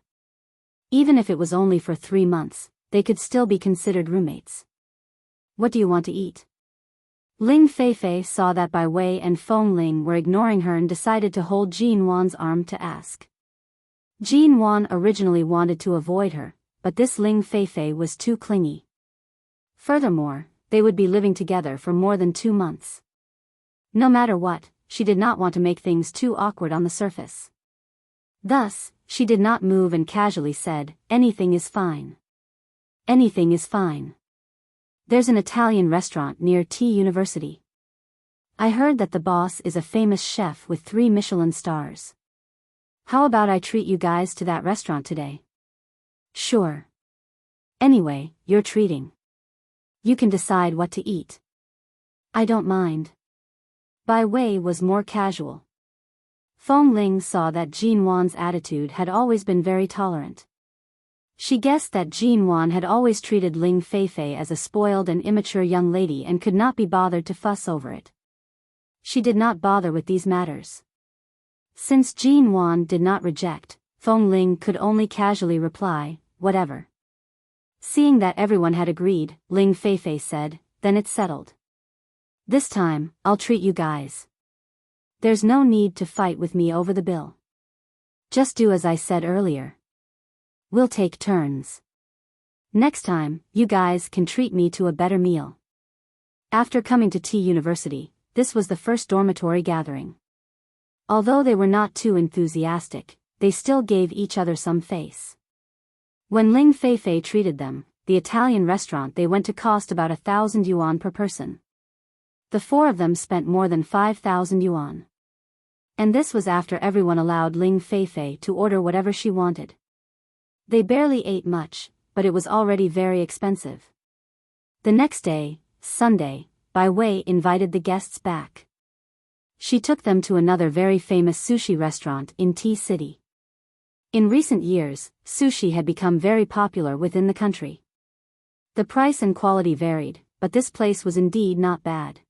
Even if it was only for 3 months, they could still be considered roommates. What do you want to eat? Ling Feifei saw that Bai Wei and Feng Ling were ignoring her and decided to hold Jin Wan's arm to ask. Jin Wan originally wanted to avoid her, but this Ling Feifei was too clingy. Furthermore, they would be living together for more than 2 months. No matter what, she did not want to make things too awkward on the surface. Thus, she did not move and casually said, "Anything is fine. Anything is fine. There's an Italian restaurant near T University. I heard that the boss is a famous chef with 3 Michelin stars. How about I treat you guys to that restaurant today? Sure. Anyway, you're treating. You can decide what to eat. I don't mind. Bai Wei was more casual. Feng Ling saw that Jin Wan's attitude had always been very tolerant. She guessed that Jin Wan had always treated Ling Feifei as a spoiled and immature young lady and could not be bothered to fuss over it. She did not bother with these matters. Since Jin Wan did not reject, Feng Ling could only casually reply, whatever. Seeing that everyone had agreed, Ling Feifei said, then it's settled. This time, I'll treat you guys. There's no need to fight with me over the bill. Just do as I said earlier. We'll take turns. Next time, you guys can treat me to a better meal. After coming to Tea University, this was the first dormitory gathering. Although they were not too enthusiastic, they still gave each other some face. When Ling Feifei treated them, the Italian restaurant they went to cost about 1,000 yuan per person. The 4 of them spent more than 5,000 yuan. And this was after everyone allowed Ling Feifei to order whatever she wanted. They barely ate much, but it was already very expensive. The next day, Sunday, Bai Wei invited the guests back. She took them to another very famous sushi restaurant in Tea City. In recent years, sushi had become very popular within the country. The price and quality varied, but this place was indeed not bad.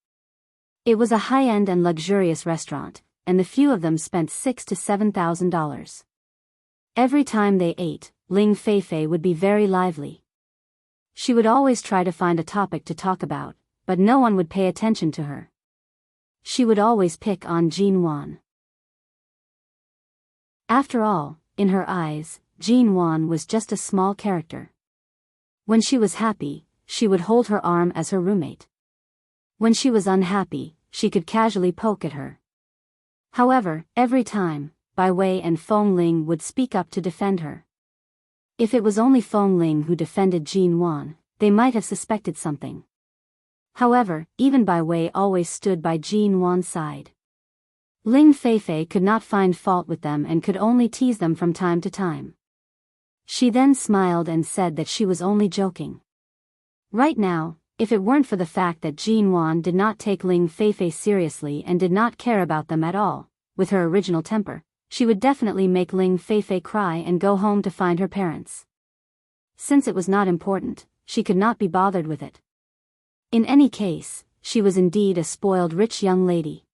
It was a high-end and luxurious restaurant, and the few of them spent $6,000 to $7,000. Every time they ate, Ling Feifei would be very lively. She would always try to find a topic to talk about, but no one would pay attention to her. She would always pick on Jin Wan. After all, in her eyes, Jin Wan was just a small character. When she was happy, she would hold her arm as her roommate. When she was unhappy, she could casually poke at her. However, every time, Bai Wei and Feng Ling would speak up to defend her. If it was only Feng Ling who defended Jin Wan, they might have suspected something. However, even Bai Wei always stood by Jin Wan's side. Ling Feifei could not find fault with them and could only tease them from time to time. She then smiled and said that she was only joking. Right now, if it weren't for the fact that Jin Wan did not take Ling Feifei seriously and did not care about them at all, with her original temper, she would definitely make Ling Feifei cry and go home to find her parents. Since it was not important, she could not be bothered with it. In any case, she was indeed a spoiled rich young lady.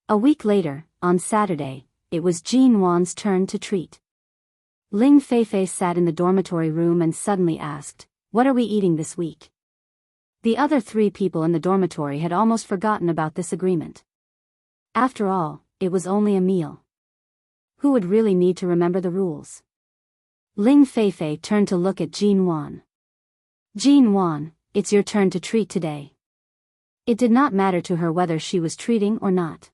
A week later, on Saturday, it was Jin Wan's turn to treat. Ling Feifei sat in the dormitory room and suddenly asked, "What are we eating this week?" The other 3 people in the dormitory had almost forgotten about this agreement. After all, it was only a meal. Who would really need to remember the rules? Ling Feifei turned to look at Jin Wan. Jin Wan, it's your turn to treat today. It did not matter to her whether she was treating or not.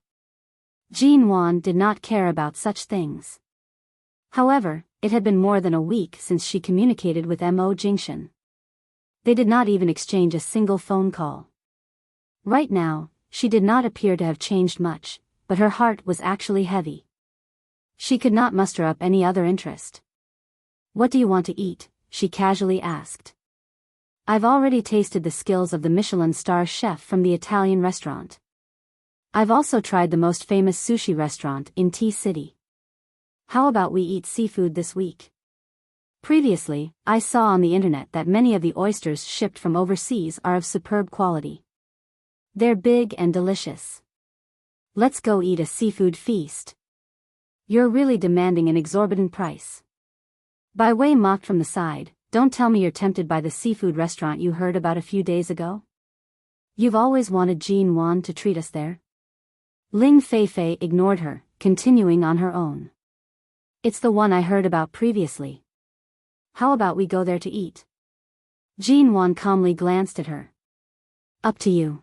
Jin Wan did not care about such things. However, it had been more than a week since she communicated with Mo Jingshan. They did not even exchange a single phone call. Right now, she did not appear to have changed much, but her heart was actually heavy. She could not muster up any other interest. "What do you want to eat?" she casually asked. "I've already tasted the skills of the Michelin star chef from the Italian restaurant. I've also tried the most famous sushi restaurant in Tea City. How about we eat seafood this week? Previously, I saw on the internet that many of the oysters shipped from overseas are of superb quality. They're big and delicious. Let's go eat a seafood feast." "You're really demanding an exorbitant price." Bai Wei mocked from the side, "Don't tell me you're tempted by the seafood restaurant you heard about a few days ago? You've always wanted Jin Wan to treat us there." Ling Feifei ignored her, continuing on her own. "It's the one I heard about previously. How about we go there to eat?" Jin Wan calmly glanced at her. "Up to you."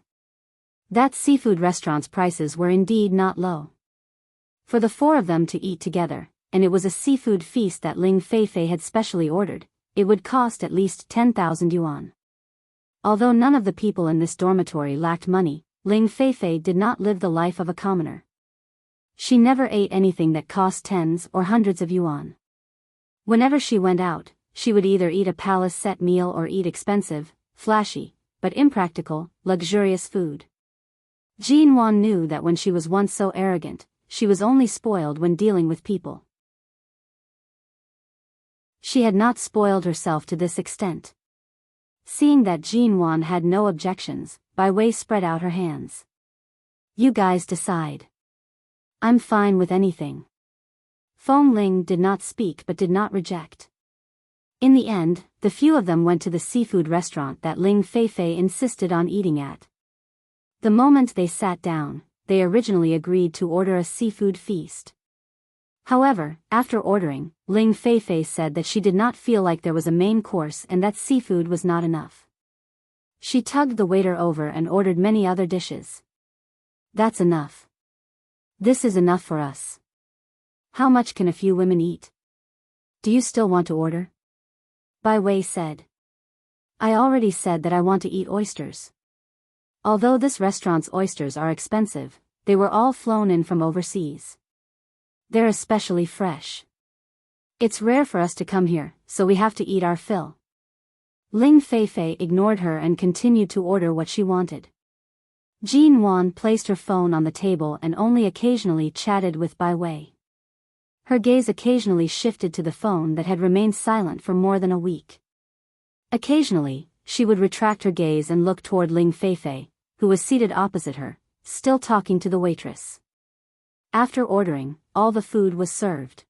That seafood restaurant's prices were indeed not low. For the 4 of them to eat together, and it was a seafood feast that Ling Feifei had specially ordered, it would cost at least 10,000 yuan. Although none of the people in this dormitory lacked money, Ling Feifei did not live the life of a commoner. She never ate anything that cost tens or hundreds of yuan. Whenever she went out, she would either eat a palace set meal or eat expensive, flashy, but impractical, luxurious food. Jean Wan knew that when she was once so arrogant, she was only spoiled when dealing with people. She had not spoiled herself to this extent. Seeing that Jean Wan had no objections, Bai Wei spread out her hands. You guys decide. I'm fine with anything. Feng Ling did not speak but did not reject. In the end, the few of them went to the seafood restaurant that Ling Feifei insisted on eating at. The moment they sat down, they originally agreed to order a seafood feast. However, after ordering, Ling Feifei said that she did not feel like there was a main course and that seafood was not enough. She tugged the waiter over and ordered many other dishes. That's enough. This is enough for us. How much can a few women eat? Do you still want to order? Bai Wei said. I already said that I want to eat oysters. Although this restaurant's oysters are expensive, they were all flown in from overseas. They're especially fresh. It's rare for us to come here, so we have to eat our fill. Ling Feifei ignored her and continued to order what she wanted. Jean Wan placed her phone on the table and only occasionally chatted with Bai Wei. Her gaze occasionally shifted to the phone that had remained silent for more than a week. Occasionally, she would retract her gaze and look toward Ling Feifei, who was seated opposite her, still talking to the waitress. After ordering, all the food was served.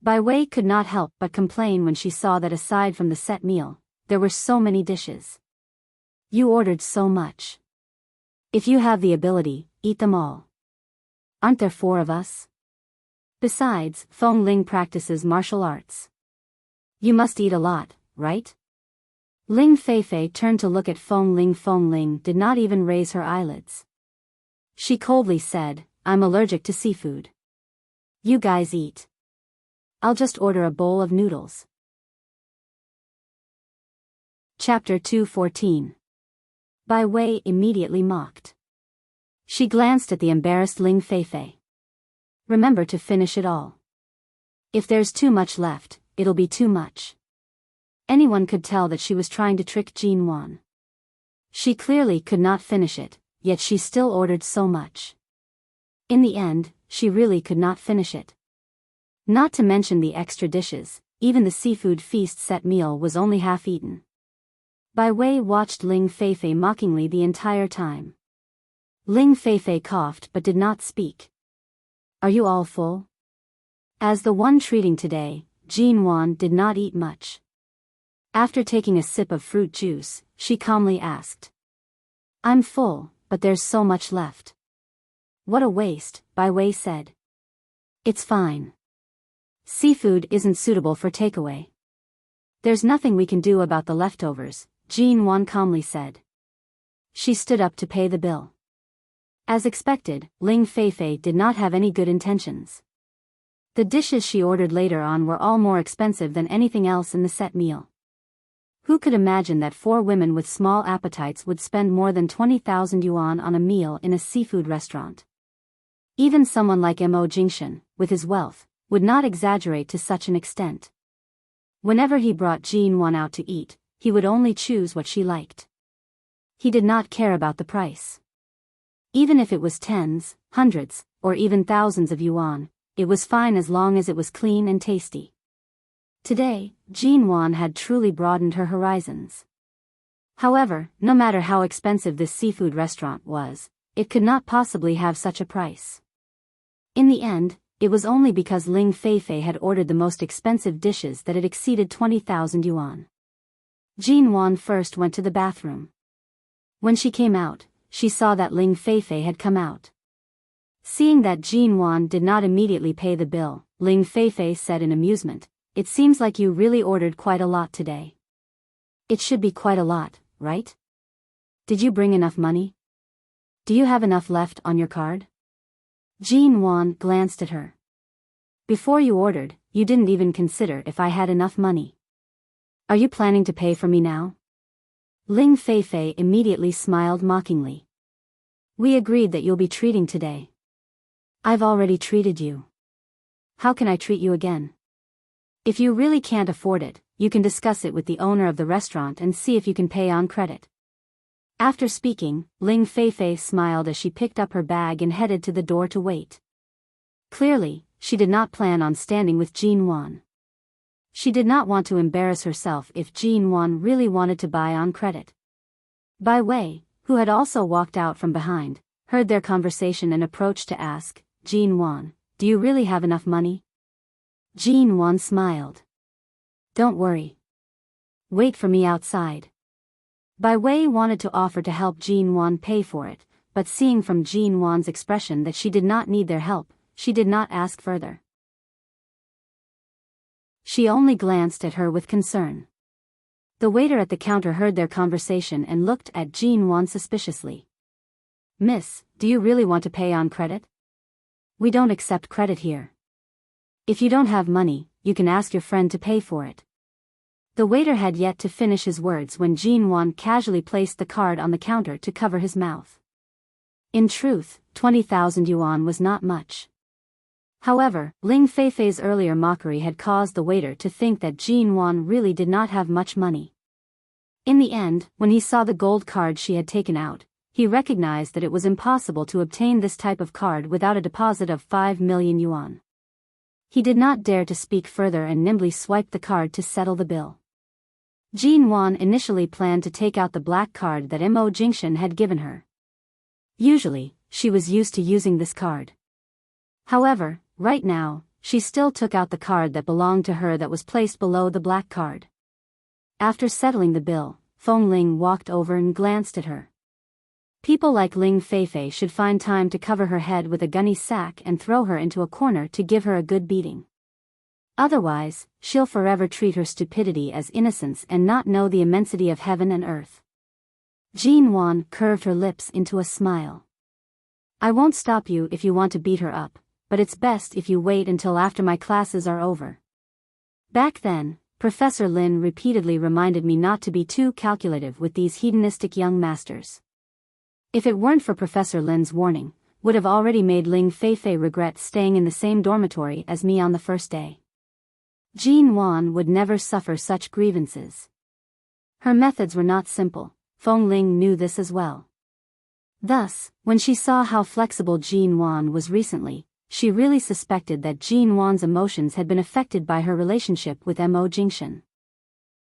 Bai Wei could not help but complain when she saw that aside from the set meal, there were so many dishes. You ordered so much. If you have the ability, eat them all. Aren't there 4 of us? Besides, Feng Ling practices martial arts. You must eat a lot, right? Ling Feifei turned to look at Feng Ling. Feng Ling did not even raise her eyelids. She coldly said, I'm allergic to seafood. You guys eat. I'll just order a bowl of noodles. Chapter 214. Bai Wei immediately mocked. She glanced at the embarrassed Ling Feifei. Remember to finish it all. If there's too much left, it'll be too much. Anyone could tell that she was trying to trick Jean Wan. She clearly could not finish it, yet she still ordered so much. In the end, she really could not finish it. Not to mention the extra dishes, even the seafood feast set meal was only half eaten. Bai Wei watched Ling Feifei mockingly the entire time. Ling Feifei coughed but did not speak. Are you all full? As the one treating today, Jean Wan did not eat much. After taking a sip of fruit juice, she calmly asked. I'm full, but there's so much left. What a waste, Bai Wei said. It's fine. Seafood isn't suitable for takeaway. There's nothing we can do about the leftovers, Jean Wan calmly said. She stood up to pay the bill. As expected, Ling Feifei did not have any good intentions. The dishes she ordered later on were all more expensive than anything else in the set meal. Who could imagine that 4 women with small appetites would spend more than 20,000 yuan on a meal in a seafood restaurant? Even someone like Mo Jingshan, with his wealth, would not exaggerate to such an extent. Whenever he brought Jean Wan out to eat, he would only choose what she liked. He did not care about the price. Even if it was tens, hundreds, or even thousands of yuan, it was fine as long as it was clean and tasty. Today, Jean Wan had truly broadened her horizons. However, no matter how expensive this seafood restaurant was, it could not possibly have such a price. In the end, it was only because Ling Feifei had ordered the most expensive dishes that it exceeded 20,000 yuan. Jean Wan first went to the bathroom. When she came out, she saw that Ling Feifei had come out. Seeing that Jean Wan did not immediately pay the bill, Ling Feifei said in amusement, It seems like you really ordered quite a lot today. It should be quite a lot, right? Did you bring enough money? Do you have enough left on your card? Jean Wan glanced at her. Before you ordered, you didn't even consider if I had enough money. Are you planning to pay for me now? Ling Feifei immediately smiled mockingly. We agreed that you'll be treating today. I've already treated you. How can I treat you again? If you really can't afford it, you can discuss it with the owner of the restaurant and see if you can pay on credit. After speaking, Ling Feifei smiled as she picked up her bag and headed to the door to wait. Clearly, she did not plan on standing with Jin Wan. She did not want to embarrass herself if Jin Wan really wanted to buy on credit. Bai Wei, who had also walked out from behind, heard their conversation and approached to ask, Jin Wan, do you really have enough money? Jin Wan smiled. Don't worry. Wait for me outside. Bai Wei wanted to offer to help Jin Wan pay for it, but seeing from Jin Wan's expression that she did not need their help, she did not ask further. She only glanced at her with concern. The waiter at the counter heard their conversation and looked at Jin Wan suspiciously. Miss, do you really want to pay on credit? We don't accept credit here. If you don't have money, you can ask your friend to pay for it. The waiter had yet to finish his words when Jin Wan casually placed the card on the counter to cover his mouth. In truth, 20,000 yuan was not much. However, Ling Feifei's earlier mockery had caused the waiter to think that Jin Wan really did not have much money. In the end, when he saw the gold card she had taken out, he recognized that it was impossible to obtain this type of card without a deposit of 5 million yuan. He did not dare to speak further and nimbly swiped the card to settle the bill. Jin Wan initially planned to take out the black card that Mo Jingshan had given her. Usually, she was used to using this card. However, right now, she still took out the card that belonged to her that was placed below the black card. After settling the bill, Feng Ling walked over and glanced at her. People like Ling Feifei should find time to cover her head with a gunny sack and throw her into a corner to give her a good beating. Otherwise, she'll forever treat her stupidity as innocence and not know the immensity of heaven and earth. Jin Wan curved her lips into a smile. I won't stop you if you want to beat her up, but it's best if you wait until after my classes are over. Back then, Professor Lin repeatedly reminded me not to be too calculative with these hedonistic young masters. If it weren't for Professor Lin's warning, would have already made Ling Feifei regret staying in the same dormitory as me on the first day. Jin Wan would never suffer such grievances. Her methods were not simple, Feng Ling knew this as well. Thus, when she saw how flexible Jin Wan was recently, she really suspected that Jin Wan's emotions had been affected by her relationship with Mo Jingshan.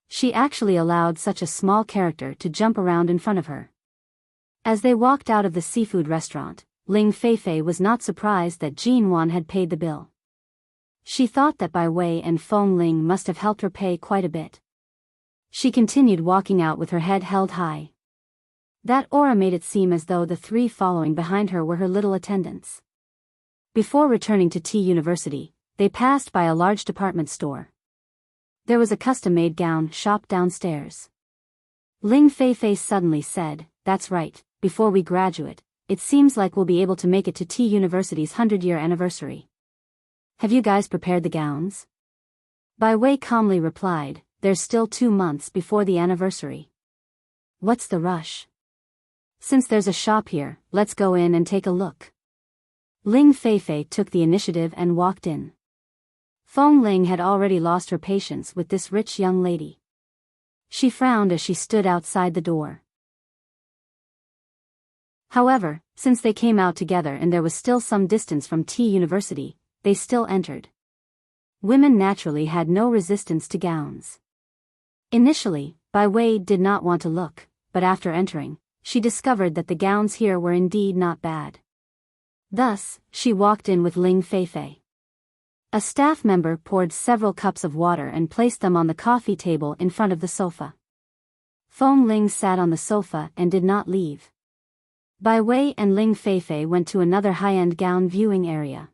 She actually allowed such a small character to jump around in front of her. As they walked out of the seafood restaurant, Ling Feifei was not surprised that Jin Wan had paid the bill. She thought that Bai Wei and Feng Ling must have helped her pay quite a bit. She continued walking out with her head held high. That aura made it seem as though the three following behind her were her little attendants. Before returning to T University, they passed by a large department store. There was a custom-made gown shop downstairs. Ling Feifei suddenly said, "That's right, before we graduate, it seems like we'll be able to make it to T University's 100-year anniversary. Have you guys prepared the gowns?" Bai Wei calmly replied, "There's still 2 months before the anniversary. What's the rush? Since there's a shop here, let's go in and take a look." Ling Feifei took the initiative and walked in. Feng Ling had already lost her patience with this rich young lady. She frowned as she stood outside the door. However, since they came out together and there was still some distance from T University, they still entered. Women naturally had no resistance to gowns. Initially, Bai Wei did not want to look, but after entering, she discovered that the gowns here were indeed not bad. Thus, she walked in with Ling Feifei. A staff member poured several cups of water and placed them on the coffee table in front of the sofa. Feng Ling sat on the sofa and did not leave. Bai Wei and Ling Feifei went to another high-end gown viewing area.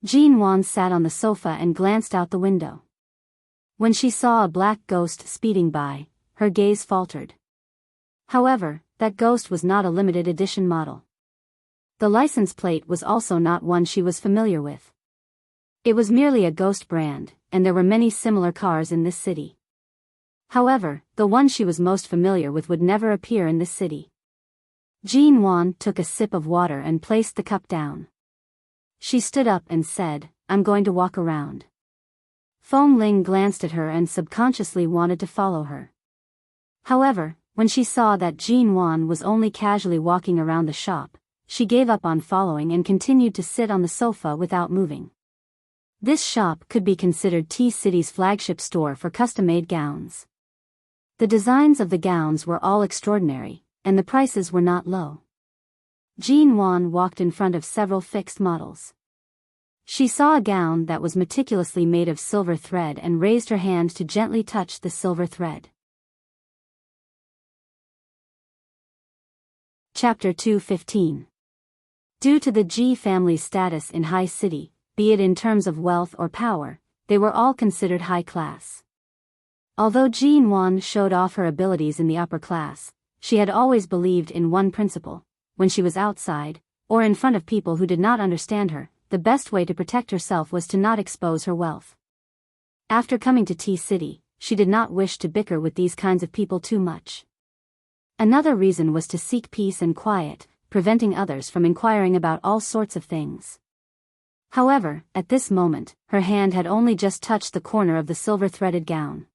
Jin Wan sat on the sofa and glanced out the window. When she saw a black ghost speeding by, her gaze faltered. However, that ghost was not a limited edition model. The license plate was also not one she was familiar with. It was merely a ghost brand, and there were many similar cars in this city. However, the one she was most familiar with would never appear in this city. Jean Wan took a sip of water and placed the cup down. She stood up and said, "I'm going to walk around." Feng Ling glanced at her and subconsciously wanted to follow her. However, when she saw that Jean Wan was only casually walking around the shop, she gave up on following and continued to sit on the sofa without moving. This shop could be considered T-City's flagship store for custom-made gowns. The designs of the gowns were all extraordinary, and the prices were not low. Jean Wan walked in front of several fixed models. She saw a gown that was meticulously made of silver thread and raised her hand to gently touch the silver thread. Chapter 2:15. Due to the Ji family's status in High City, be it in terms of wealth or power, they were all considered high class. Although Jean Wan showed off her abilities in the upper class, she had always believed in one principle: when she was outside, or in front of people who did not understand her, the best way to protect herself was to not expose her wealth. After coming to T-City, she did not wish to bicker with these kinds of people too much. Another reason was to seek peace and quiet, preventing others from inquiring about all sorts of things. However, at this moment, her hand had only just touched the corner of the silver-threaded gown.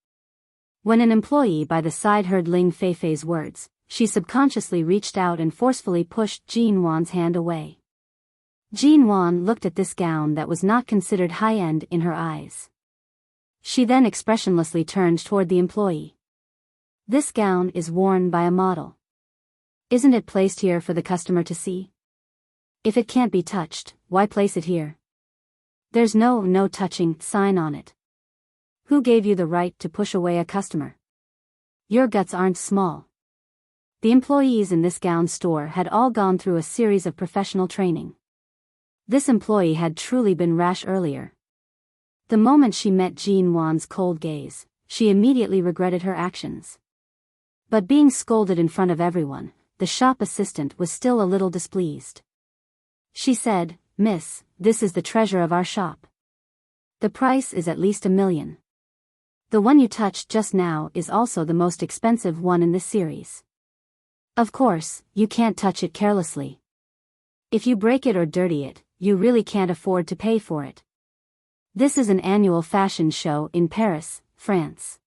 When an employee by the side heard Ling Feifei's words, she subconsciously reached out and forcefully pushed Jean Wan's hand away. Jean Wan looked at this gown that was not considered high-end in her eyes. She then expressionlessly turned toward the employee. "This gown is worn by a model. Isn't it placed here for the customer to see? If it can't be touched, why place it here? There's no touching sign on it. Who gave you the right to push away a customer? Your guts aren't small." The employees in this gown store had all gone through a series of professional training. This employee had truly been rash earlier. The moment she met Jean Wan's cold gaze, she immediately regretted her actions. But being scolded in front of everyone, the shop assistant was still a little displeased. She said, "Miss, this is the treasure of our shop. The price is at least 1 million. The one you touched just now is also the most expensive one in this series. Of course, you can't touch it carelessly. If you break it or dirty it, you really can't afford to pay for it. This is an annual fashion show in Paris, France.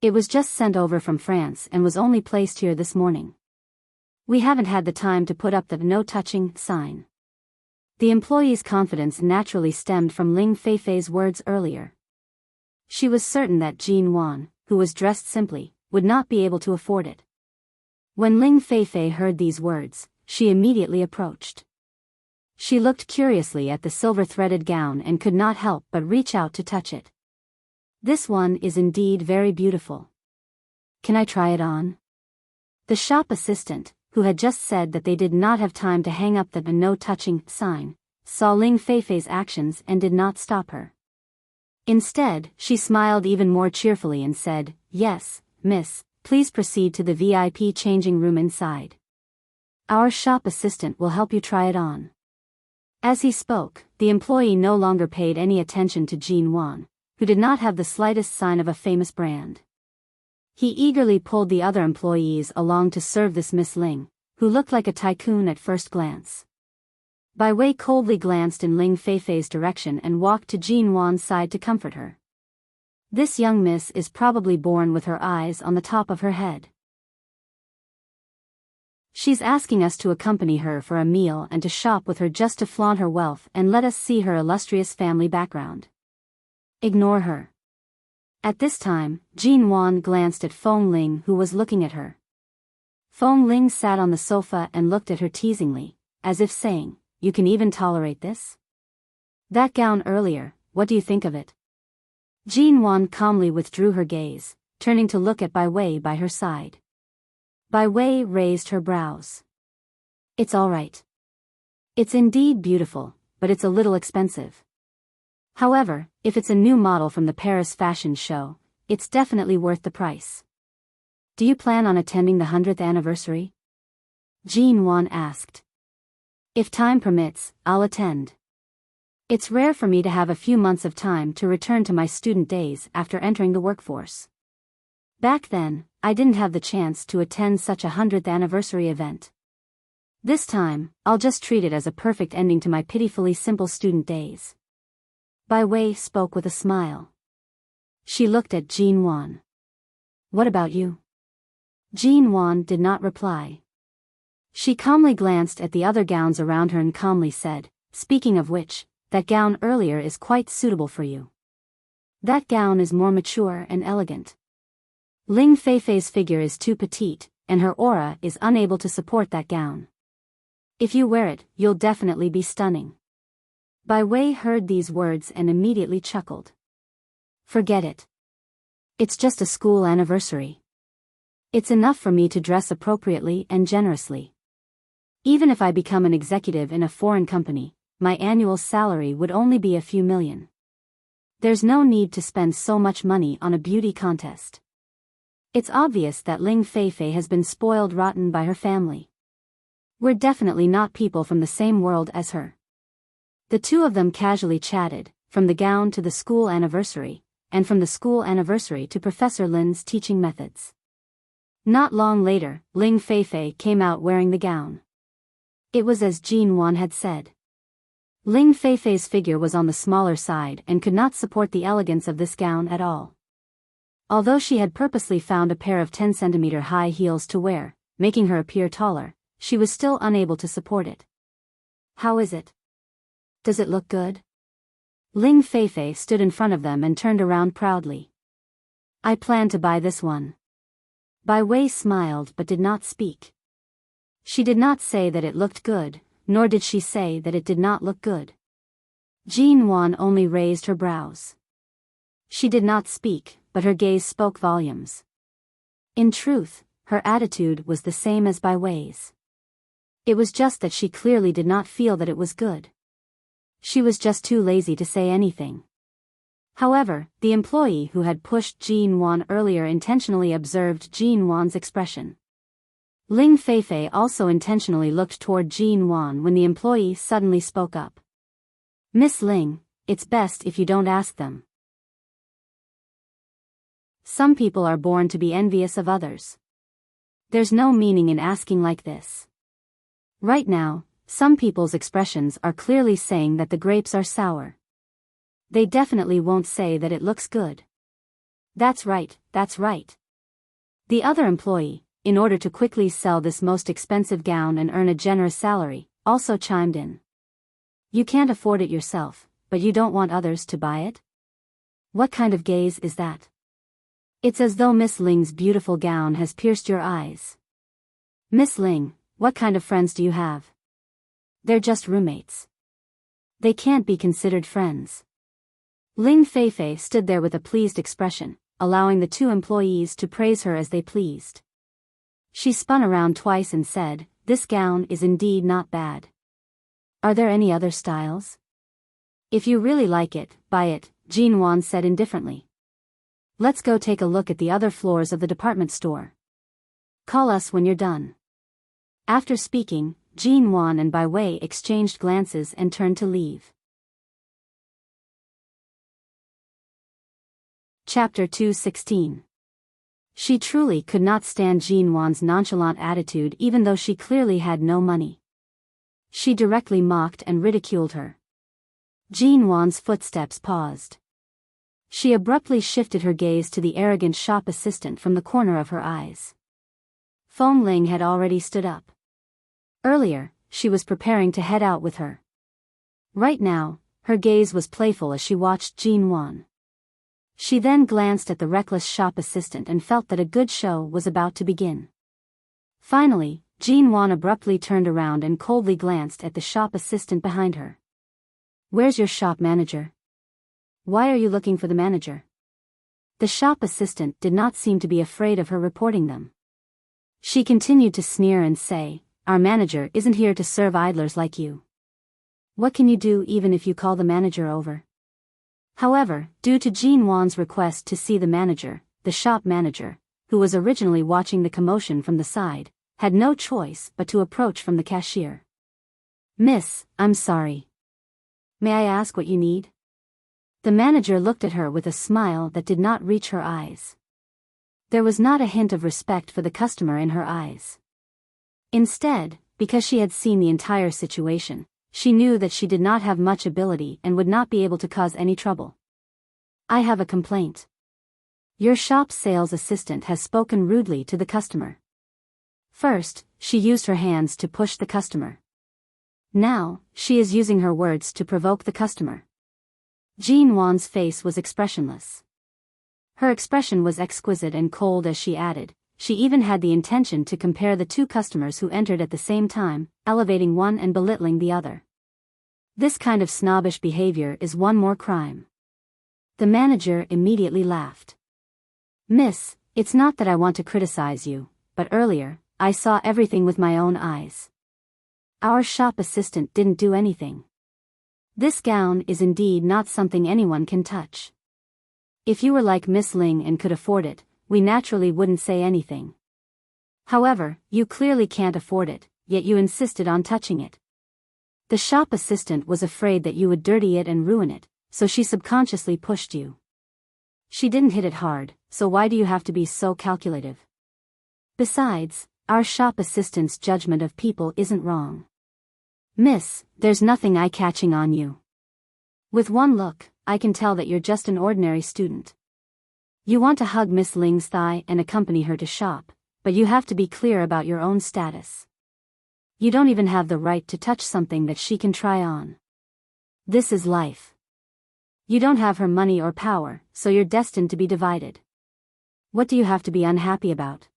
It was just sent over from France and was only placed here this morning. We haven't had the time to put up the no touching sign." The employee's confidence naturally stemmed from Ling Feifei's words earlier. She was certain that Jean Wan, who was dressed simply, would not be able to afford it. When Ling Feifei heard these words, she immediately approached. She looked curiously at the silver-threaded gown and could not help but reach out to touch it. "This one is indeed very beautiful. Can I try it on?" The shop assistant, who had just said that they did not have time to hang up the no touching sign, saw Ling Feifei's actions and did not stop her. Instead, she smiled even more cheerfully and said, "Yes, miss, please proceed to the VIP changing room inside. Our shop assistant will help you try it on." As he spoke, the employee no longer paid any attention to Jean Wan, who did not have the slightest sign of a famous brand. He eagerly pulled the other employees along to serve this Miss Ling, who looked like a tycoon at first glance. Bai Wei coldly glanced in Ling Feifei's direction and walked to Jean Wan's side to comfort her. "This young miss is probably born with her eyes on the top of her head. She's asking us to accompany her for a meal and to shop with her just to flaunt her wealth and let us see her illustrious family background. Ignore her." At this time, Jean Wan glanced at Feng Ling, who was looking at her. Feng Ling sat on the sofa and looked at her teasingly, as if saying, "You can even tolerate this? That gown earlier, what do you think of it?" Jean Wan calmly withdrew her gaze, turning to look at Bai Wei by her side. Bai Wei raised her brows. "It's all right. It's indeed beautiful, but it's a little expensive. However, if it's a new model from the Paris fashion show, it's definitely worth the price." "Do you plan on attending the 100th anniversary?" Jean Wan asked. "If time permits, I'll attend. It's rare for me to have a few months of time to return to my student days after entering the workforce. Back then, I didn't have the chance to attend such a 100th anniversary event. This time, I'll just treat it as a perfect ending to my pitifully simple student days. Bai Wei spoke with a smile. She looked at Jin Wan. What about you? Jin Wan did not reply. She calmly glanced at the other gowns around her and calmly said, speaking of which, that gown earlier is quite suitable for you. That gown is more mature and elegant. Ling Feifei's figure is too petite, and her aura is unable to support that gown. If you wear it, you'll definitely be stunning. Bai Wei heard these words and immediately chuckled. Forget it. It's just a school anniversary. It's enough for me to dress appropriately and generously. Even if I become an executive in a foreign company, my annual salary would only be a few million. There's no need to spend so much money on a beauty contest. It's obvious that Ling Feifei has been spoiled rotten by her family. We're definitely not people from the same world as her. The two of them casually chatted, from the gown to the school anniversary, and from the school anniversary to Professor Lin's teaching methods. Not long later, Ling Feifei came out wearing the gown. It was as Jin Wan had said. Ling Feifei's figure was on the smaller side and could not support the elegance of this gown at all. Although she had purposely found a pair of 10-centimeter high heels to wear, making her appear taller, she was still unable to support it. How is it? Does it look good? Ling Feifei stood in front of them and turned around proudly. I plan to buy this one. Bai Wei smiled but did not speak. She did not say that it looked good, nor did she say that it did not look good. Jin Wan only raised her brows. She did not speak, but her gaze spoke volumes. In truth, her attitude was the same as Bai Wei's. It was just that she clearly did not feel that it was good. She was just too lazy to say anything. However, the employee who had pushed Jin Wan earlier intentionally observed Jin Wan's expression. Ling Feifei also intentionally looked toward Jin Wan when the employee suddenly spoke up. Miss Ling, it's best if you don't ask them. Some people are born to be envious of others. There's no meaning in asking like this. Right now, some people's expressions are clearly saying that the grapes are sour. They definitely won't say that it looks good. That's right, that's right. The other employee, in order to quickly sell this most expensive gown and earn a generous salary, also chimed in. You can't afford it yourself, but you don't want others to buy it? What kind of gaze is that? It's as though Miss Ling's beautiful gown has pierced your eyes. Miss Ling, what kind of friends do you have? They're just roommates. They can't be considered friends. Ling Feifei stood there with a pleased expression, allowing the two employees to praise her as they pleased. She spun around twice and said, this gown is indeed not bad. Are there any other styles? If you really like it, buy it, Jin Wan said indifferently. Let's go take a look at the other floors of the department store. Call us when you're done. After speaking, Jin Wan and Bai Wei exchanged glances and turned to leave. Chapter 216. She truly could not stand Jin Wan's nonchalant attitude even though she clearly had no money. She directly mocked and ridiculed her. Jin Wan's footsteps paused. She abruptly shifted her gaze to the arrogant shop assistant from the corner of her eyes. Feng Ling had already stood up. Earlier, she was preparing to head out with her. Right now, her gaze was playful as she watched Jin Wan. She then glanced at the reckless shop assistant and felt that a good show was about to begin. Finally, Jin Wan abruptly turned around and coldly glanced at the shop assistant behind her. Where's your shop manager? Why are you looking for the manager? The shop assistant did not seem to be afraid of her reporting them. She continued to sneer and say, our manager isn't here to serve idlers like you. What can you do even if you call the manager over? However, due to Jin Wan's request to see the manager, the shop manager, who was originally watching the commotion from the side, had no choice but to approach from the cashier. Miss, I'm sorry. May I ask what you need? The manager looked at her with a smile that did not reach her eyes. There was not a hint of respect for the customer in her eyes. Instead, because she had seen the entire situation, she knew that she did not have much ability and would not be able to cause any trouble. I have a complaint. Your shop's sales assistant has spoken rudely to the customer. First, she used her hands to push the customer. Now, she is using her words to provoke the customer. Jean Wan's face was expressionless. Her expression was exquisite and cold as she added, she even had the intention to compare the two customers who entered at the same time, elevating one and belittling the other. This kind of snobbish behavior is one more crime. The manager immediately laughed. Miss, it's not that I want to criticize you, but earlier, I saw everything with my own eyes. Our shop assistant didn't do anything. This gown is indeed not something anyone can touch. If you were like Miss Ling and could afford it, we naturally wouldn't say anything. However, you clearly can't afford it, yet you insisted on touching it. The shop assistant was afraid that you would dirty it and ruin it, so she subconsciously pushed you. She didn't hit it hard, so why do you have to be so calculative? Besides, our shop assistant's judgment of people isn't wrong. Miss, there's nothing eye-catching on you. With one look, I can tell that you're just an ordinary student. You want to hug Miss Ling's thigh and accompany her to shop, but you have to be clear about your own status. You don't even have the right to touch something that she can try on. This is life. You don't have her money or power, so you're destined to be divided. What do you have to be unhappy about?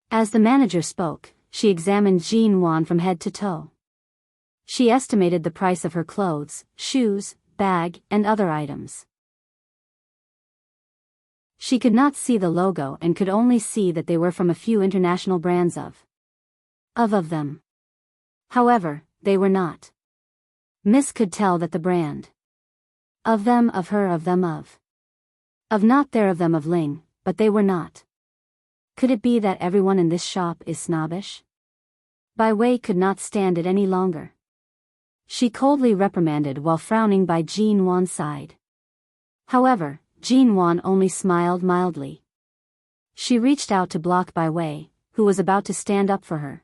As the manager spoke, she examined Jean Wan from head to toe. She estimated the price of her clothes, shoes, bag, and other items. She could not see the logo and could only see that they were from a few international brands of them. However, they were not. Miss could tell that the brand of them, of her, of them, of not there, of them, of Ling, but they were not. Could it be that everyone in this shop is snobbish? Bai Wei could not stand it any longer. She coldly reprimanded while frowning by Jean Wan's side. However, Jean Wan only smiled mildly. She reached out to block Bai Wei, who was about to stand up for her.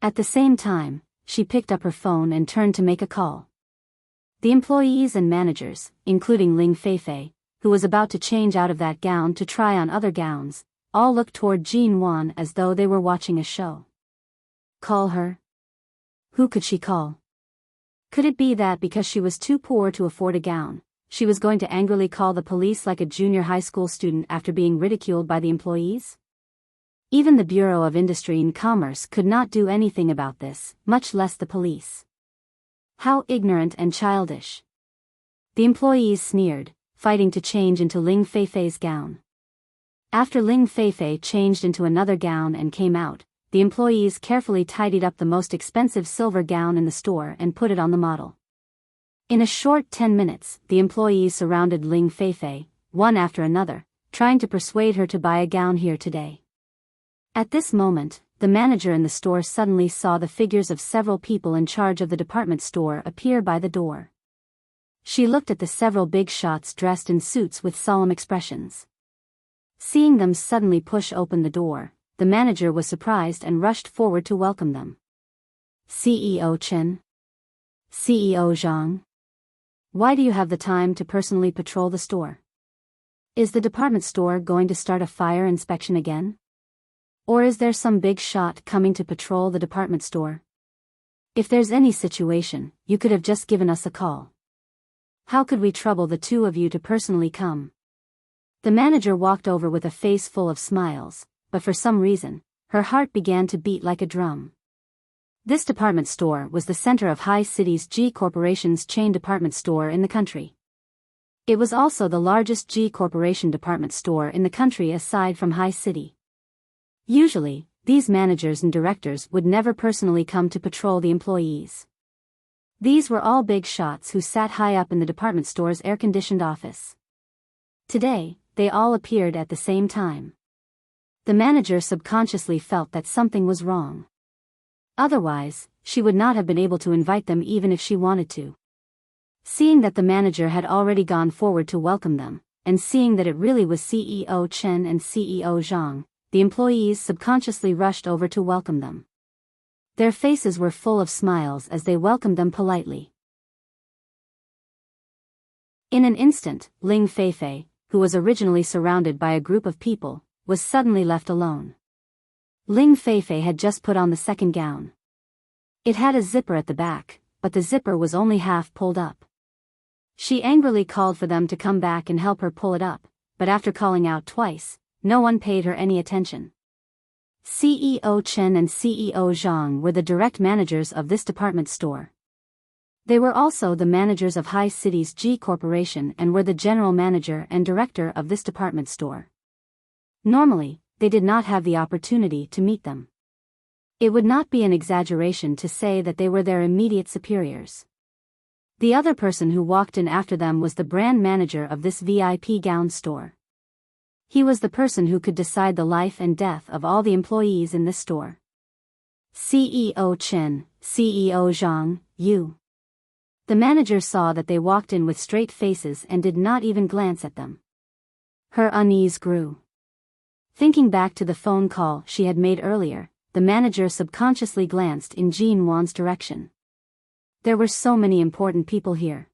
At the same time, she picked up her phone and turned to make a call. The employees and managers, including Ling Feifei, who was about to change out of that gown to try on other gowns, all looked toward Jean Wan as though they were watching a show. Call her? Who could she call? Could it be that because she was too poor to afford a gown, she was going to angrily call the police like a junior high school student after being ridiculed by the employees? Even the Bureau of Industry and Commerce could not do anything about this, much less the police. How ignorant and childish. The employees sneered, fighting to change into Ling Feifei's gown. After Ling Feifei changed into another gown and came out, the employees carefully tidied up the most expensive silver gown in the store and put it on the model. In a short 10 minutes, the employees surrounded Ling Feifei, one after another, trying to persuade her to buy a gown here today. At this moment, the manager in the store suddenly saw the figures of several people in charge of the department store appear by the door. She looked at the several big shots dressed in suits with solemn expressions. Seeing them suddenly push open the door, the manager was surprised and rushed forward to welcome them. CEO Chen? CEO Zhang? Why do you have the time to personally patrol the store? Is the department store going to start a fire inspection again? Or is there some big shot coming to patrol the department store? If there's any situation, you could have just given us a call. How could we trouble the two of you to personally come? The manager walked over with a face full of smiles, but for some reason, her heart began to beat like a drum. This department store was the center of High City's G Corporation's chain department store in the country. It was also the largest G Corporation department store in the country aside from High City. Usually, these managers and directors would never personally come to patrol the employees. These were all big shots who sat high up in the department store's air-conditioned office. Today, they all appeared at the same time. The manager subconsciously felt that something was wrong. Otherwise, she would not have been able to invite them even if she wanted to. Seeing that the manager had already gone forward to welcome them, and seeing that it really was CEO Chen and CEO Zhang, the employees subconsciously rushed over to welcome them. Their faces were full of smiles as they welcomed them politely. In an instant, Ling Feifei, who was originally surrounded by a group of people, was suddenly left alone. Ling Feifei had just put on the second gown. It had a zipper at the back, but the zipper was only half pulled up. She angrily called for them to come back and help her pull it up, but after calling out twice, no one paid her any attention. CEO Chen and CEO Zhang were the direct managers of this department store. They were also the managers of High City's G Corporation and were the general manager and director of this department store. Normally, they did not have the opportunity to meet them. It would not be an exaggeration to say that they were their immediate superiors. The other person who walked in after them was the brand manager of this VIP gown store. He was the person who could decide the life and death of all the employees in this store. CEO Chen, CEO Zhang, you. The manager saw that they walked in with straight faces and did not even glance at them. Her unease grew. Thinking back to the phone call she had made earlier, the manager subconsciously glanced in Jean Wan's direction. There were so many important people here.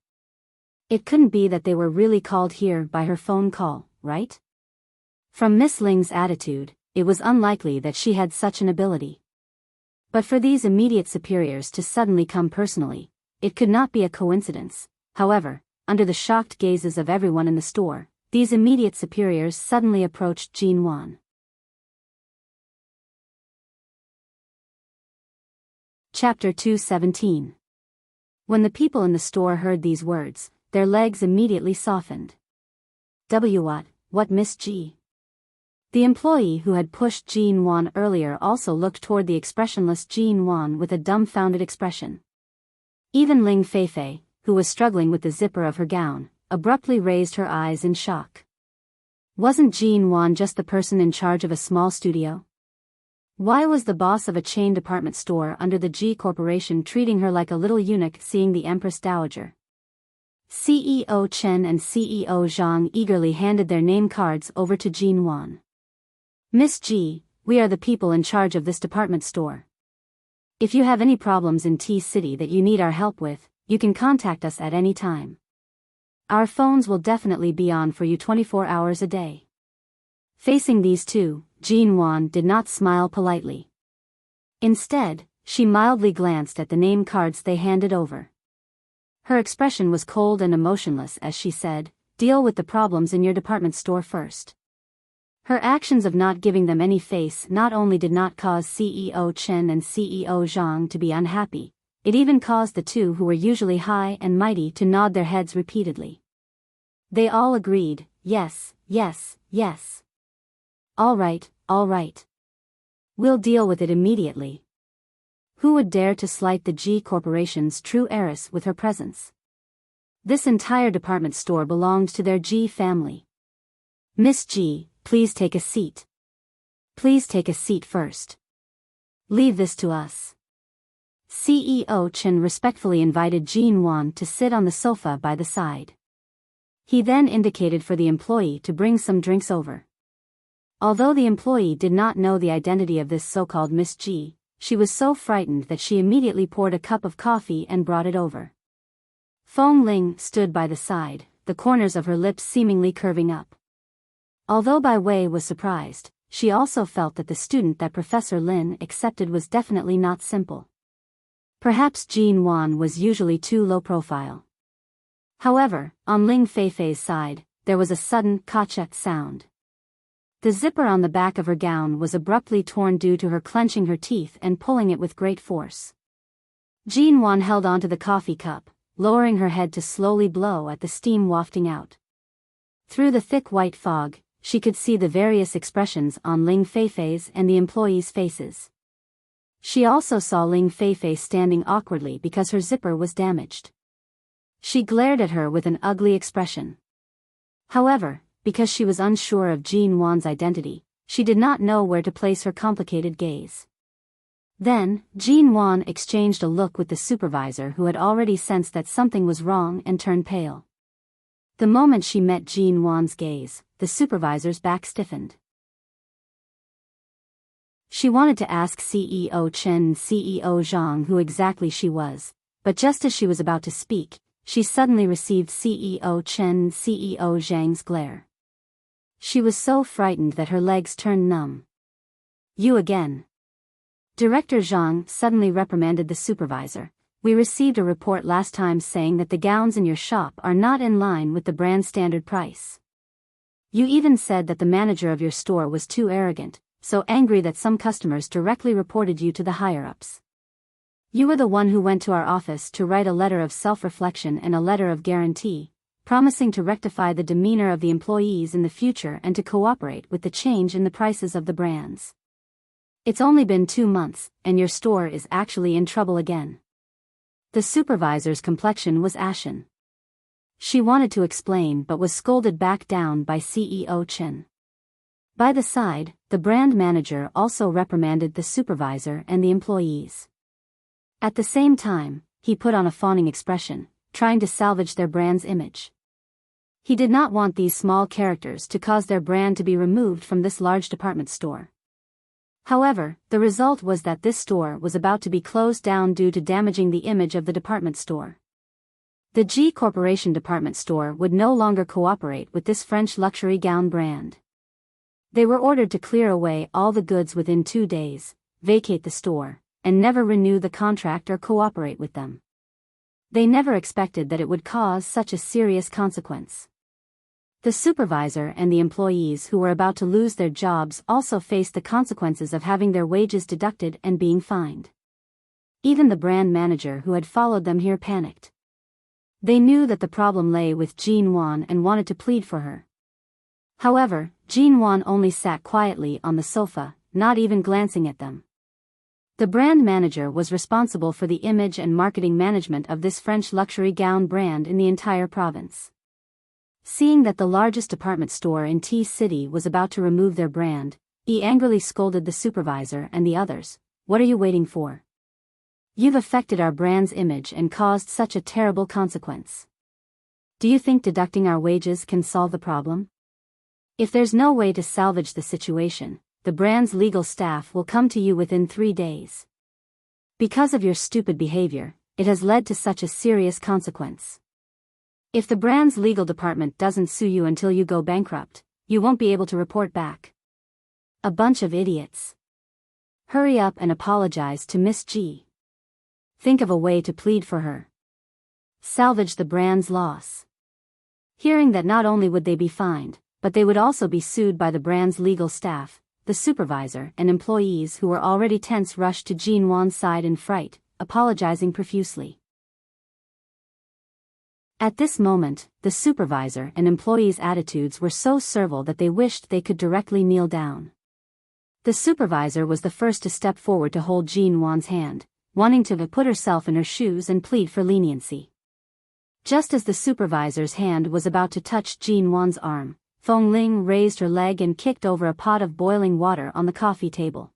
It couldn't be that they were really called here by her phone call, right? From Miss Ling's attitude, it was unlikely that she had such an ability. But for these immediate superiors to suddenly come personally, it could not be a coincidence. However, under the shocked gazes of everyone in the store, these immediate superiors suddenly approached Jean Wan. Chapter 217. When the people in the store heard these words, their legs immediately softened. What Miss G? The employee who had pushed Jean Wan earlier also looked toward the expressionless Jean Wan with a dumbfounded expression. Even Ling Feifei, who was struggling with the zipper of her gown, abruptly raised her eyes in shock. Wasn't Jean Wan just the person in charge of a small studio? Why was the boss of a chain department store under the G Corporation treating her like a little eunuch seeing the Empress Dowager? CEO Chen and CEO Zhang eagerly handed their name cards over to Jean Wan. Miss G, we are the people in charge of this department store. If you have any problems in T-City that you need our help with, you can contact us at any time. Our phones will definitely be on for you 24 hours a day. Facing these two, Jean Wan did not smile politely. Instead, she mildly glanced at the name cards they handed over. Her expression was cold and emotionless as she said, "Deal with the problems in your department store first." Her actions of not giving them any face not only did not cause CEO Chen and CEO Zhang to be unhappy, it even caused the two who were usually high and mighty to nod their heads repeatedly. They all agreed, yes, yes, yes. All right. We'll deal with it immediately. Who would dare to slight the G Corporation's true heiress with her presence? This entire department store belonged to their G family. Miss G, please take a seat. Please take a seat first. Leave this to us. CEO Chen respectfully invited Jean Wan to sit on the sofa by the side. He then indicated for the employee to bring some drinks over. Although the employee did not know the identity of this so-called Miss G, she was so frightened that she immediately poured a cup of coffee and brought it over. Feng Ling stood by the side, the corners of her lips seemingly curving up. Although Bai Wei was surprised, she also felt that the student that Professor Lin accepted was definitely not simple. Perhaps Jean Wan was usually too low profile. However, on Ling Feifei's side, there was a sudden "ka-cha" sound. The zipper on the back of her gown was abruptly torn due to her clenching her teeth and pulling it with great force. Jean Wan held onto the coffee cup, lowering her head to slowly blow at the steam wafting out. Through the thick white fog, she could see the various expressions on Ling Feifei's and the employees' faces. She also saw Ling Feifei standing awkwardly because her zipper was damaged. She glared at her with an ugly expression. However, because she was unsure of Jean Wan's identity, she did not know where to place her complicated gaze. Then, Jean Wan exchanged a look with the supervisor who had already sensed that something was wrong and turned pale. The moment she met Jean Wan's gaze, the supervisor's back stiffened. She wanted to ask CEO Chen and CEO Zhang who exactly she was, but just as she was about to speak, she suddenly received CEO Chen and CEO Zhang's glare. She was so frightened that her legs turned numb. You again. Director Zhang suddenly reprimanded the supervisor. We received a report last time saying that the gowns in your shop are not in line with the brand standard price. You even said that the manager of your store was too arrogant, so angry that some customers directly reported you to the higher-ups. You were the one who went to our office to write a letter of self-reflection and a letter of guarantee, promising to rectify the demeanor of the employees in the future and to cooperate with the change in the prices of the brands. It's only been 2 months, and your store is actually in trouble again. The supervisor's complexion was ashen. She wanted to explain but was scolded back down by CEO Chen. By the side, the brand manager also reprimanded the supervisor and the employees. At the same time, he put on a fawning expression, trying to salvage their brand's image. He did not want these small characters to cause their brand to be removed from this large department store. However, the result was that this store was about to be closed down due to damaging the image of the department store. The G Corporation department store would no longer cooperate with this French luxury gown brand. They were ordered to clear away all the goods within 2 days, vacate the store, and never renew the contract or cooperate with them. They never expected that it would cause such a serious consequence. The supervisor and the employees who were about to lose their jobs also faced the consequences of having their wages deducted and being fined. Even the brand manager who had followed them here panicked. They knew that the problem lay with Jean Wan and wanted to plead for her. However, Jean Wan only sat quietly on the sofa, not even glancing at them. The brand manager was responsible for the image and marketing management of this French luxury gown brand in the entire province. Seeing that the largest department store in T-City was about to remove their brand, he angrily scolded the supervisor and the others. What are you waiting for? You've affected our brand's image and caused such a terrible consequence. Do you think deducting our wages can solve the problem? If there's no way to salvage the situation, the brand's legal staff will come to you within 3 days. Because of your stupid behavior, it has led to such a serious consequence. If the brand's legal department doesn't sue you until you go bankrupt, you won't be able to report back. A bunch of idiots. Hurry up and apologize to Miss G. Think of a way to plead for her. Salvage the brand's loss. Hearing that not only would they be fined, but they would also be sued by the brand's legal staff, the supervisor and employees who were already tense rushed to Jean Wan's side in fright, apologizing profusely. At this moment, the supervisor and employees' attitudes were so servile that they wished they could directly kneel down. The supervisor was the first to step forward to hold Jean Wan's hand, wanting to put herself in her shoes and plead for leniency. Just as the supervisor's hand was about to touch Jean Wan's arm, Feng Ling raised her leg and kicked over a pot of boiling water on the coffee table.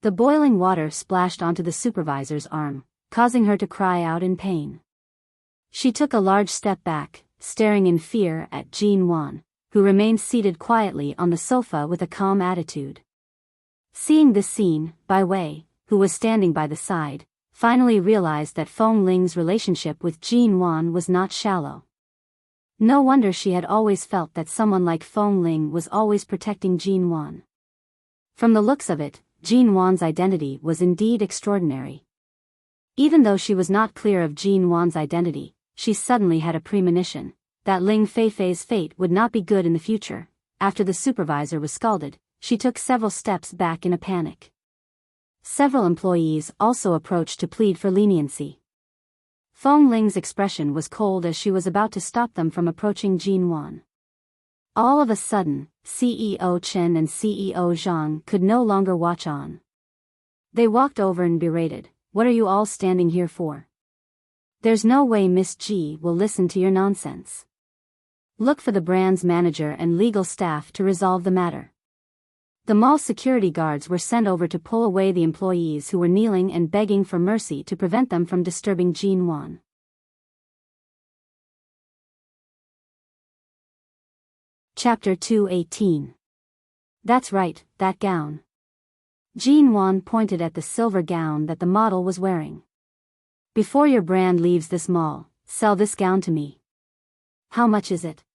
The boiling water splashed onto the supervisor's arm, causing her to cry out in pain. She took a large step back, staring in fear at Jean Wan, who remained seated quietly on the sofa with a calm attitude. Seeing this scene, Bai Wei, who was standing by the side, finally realized that Feng Ling's relationship with Jean Wan was not shallow. No wonder she had always felt that someone like Feng Ling was always protecting Jean Wan. From the looks of it, Jean Wan's identity was indeed extraordinary. Even though she was not clear of Jean Wan's identity, she suddenly had a premonition that Ling Feifei's fate would not be good in the future. After the supervisor was scalded, she took several steps back in a panic. Several employees also approached to plead for leniency. Feng Ling's expression was cold as she was about to stop them from approaching Jean Wan. All of a sudden, CEO Chen and CEO Zhang could no longer watch on. They walked over and berated, "What are you all standing here for? There's no way Miss G will listen to your nonsense. Look for the brand's manager and legal staff to resolve the matter." The mall security guards were sent over to pull away the employees who were kneeling and begging for mercy to prevent them from disturbing Jean Wan. Chapter 218. That's right, that gown. Jean Wan pointed at the silver gown that the model was wearing. Before your brand leaves this mall, sell this gown to me. How much is it?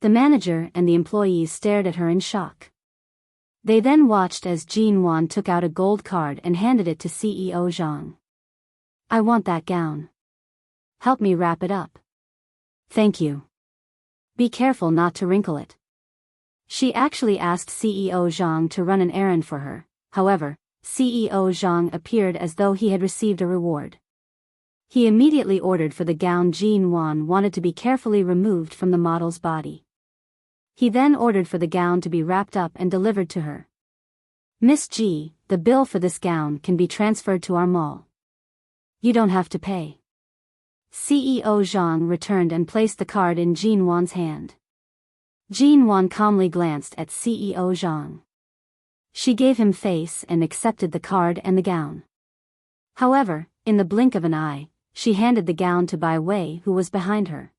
The manager and the employees stared at her in shock. They then watched as Jean Wan took out a gold card and handed it to CEO Zhang. I want that gown. Help me wrap it up. Thank you. Be careful not to wrinkle it. She actually asked CEO Zhang to run an errand for her. However, CEO Zhang appeared as though he had received a reward. He immediately ordered for the gown Jean Wan wanted to be carefully removed from the model's body. He then ordered for the gown to be wrapped up and delivered to her. Miss G, the bill for this gown can be transferred to our mall. You don't have to pay. CEO Zhang returned and placed the card in Jean Wan's hand. Jean Wan calmly glanced at CEO Zhang. She gave him face and accepted the card and the gown. However, in the blink of an eye, she handed the gown to Bai Wei, who was behind her.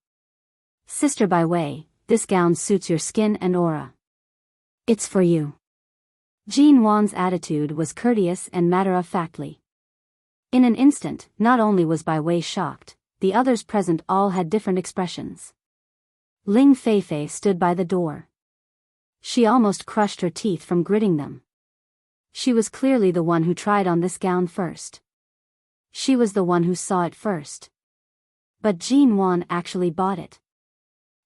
Sister Bai Wei, this gown suits your skin and aura. It's for you. Jean Wan's attitude was courteous and matter-of-factly. In an instant, not only was Bai Wei shocked, the others present all had different expressions. Ling Feifei stood by the door. She almost crushed her teeth from gritting them. She was clearly the one who tried on this gown first. She was the one who saw it first. But Jean Wan actually bought it.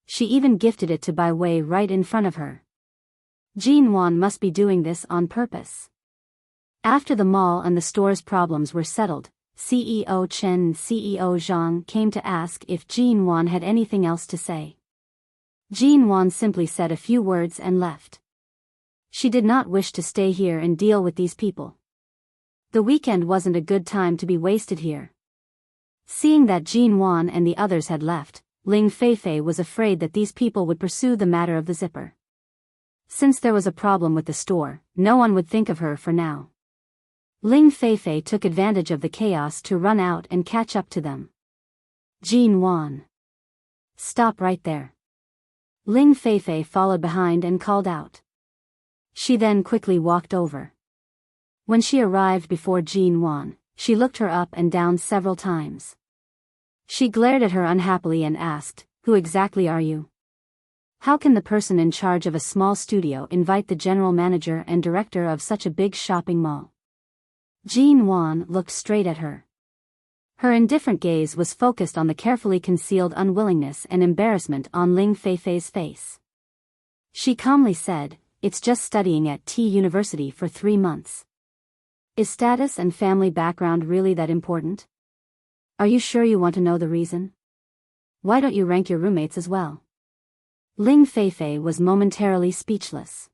She even gifted it to Bai Wei right in front of her. Jean Wan must be doing this on purpose. After the mall and the store's problems were settled, CEO Chen and CEO Zhang came to ask if Jean Wan had anything else to say. Jean Wan simply said a few words and left. She did not wish to stay here and deal with these people. The weekend wasn't a good time to be wasted here. Seeing that Jean Wan and the others had left, Ling Feifei was afraid that these people would pursue the matter of the zipper. Since there was a problem with the store, no one would think of her for now. Ling Feifei took advantage of the chaos to run out and catch up to them. Jean Wan. Stop right there. Ling Feifei followed behind and called out. She then quickly walked over. When she arrived before Jean Wan, she looked her up and down several times. She glared at her unhappily and asked, "Who exactly are you? How can the person in charge of a small studio invite the general manager and director of such a big shopping mall?" Jean Wan looked straight at her. Her indifferent gaze was focused on the carefully concealed unwillingness and embarrassment on Ling Feifei's face. She calmly said, "It's just studying at T University for 3 months. Is status and family background really that important? Are you sure you want to know the reason? Why don't you rank your roommates as well?" Ling Feifei was momentarily speechless.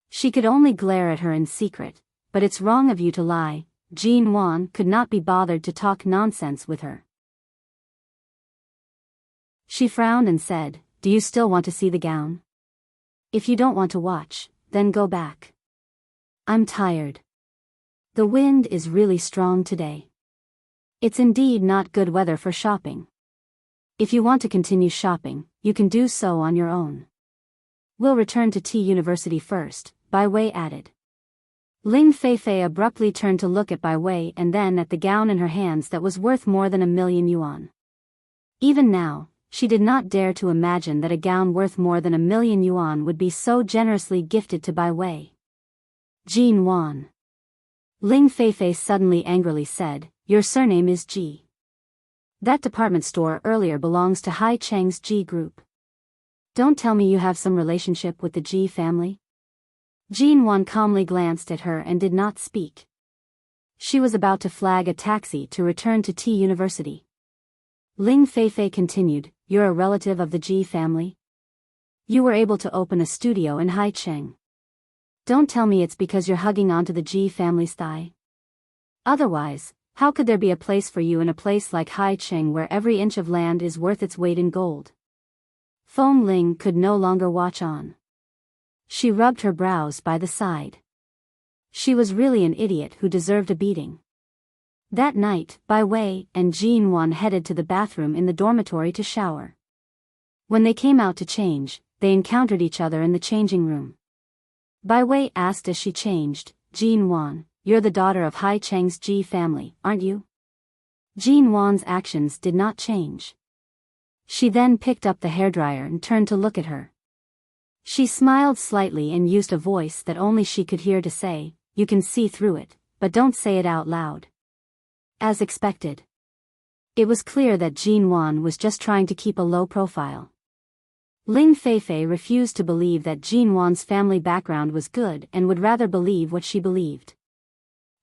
She could only glare at her in secret, but it's wrong of you to lie. Jean Wan could not be bothered to talk nonsense with her. She frowned and said, "Do you still want to see the gown? If you don't want to watch, then go back. I'm tired. The wind is really strong today. It's indeed not good weather for shopping. If you want to continue shopping, you can do so on your own. We'll return to T University first," Bai Wei added. Ling Feifei abruptly turned to look at Bai Wei and then at the gown in her hands that was worth more than 1,000,000 yuan. Even now, she did not dare to imagine that a gown worth more than 1,000,000 yuan would be so generously gifted to Bai Wei. Jean Wan. Ling Feifei suddenly angrily said, "Your surname is Ji. That department store earlier belongs to Hai Cheng's Ji Group. Don't tell me you have some relationship with the Ji family?" Jean Wan calmly glanced at her and did not speak. She was about to flag a taxi to return to T University. Ling Feifei continued, "You're a relative of the Ji family? You were able to open a studio in Hai Cheng. Don't tell me it's because you're hugging onto the Ji family's thigh. Otherwise, how could there be a place for you in a place like Hai Cheng where every inch of land is worth its weight in gold?" Feng Ling could no longer watch on. She rubbed her brows by the side. She was really an idiot who deserved a beating. That night, Bai Wei and Jean Wan headed to the bathroom in the dormitory to shower. When they came out to change, they encountered each other in the changing room. Bai Wei asked as she changed, Jean Wan, you're the daughter of Hai Cheng's Ji family, aren't you?" Jean Wan's actions did not change. She then picked up the hairdryer and turned to look at her. She smiled slightly and used a voice that only she could hear to say, "You can see through it, but don't say it out loud." As expected. It was clear that Jean Wan was just trying to keep a low profile. Ling Feifei refused to believe that Jean Wan's family background was good and would rather believe what she believed.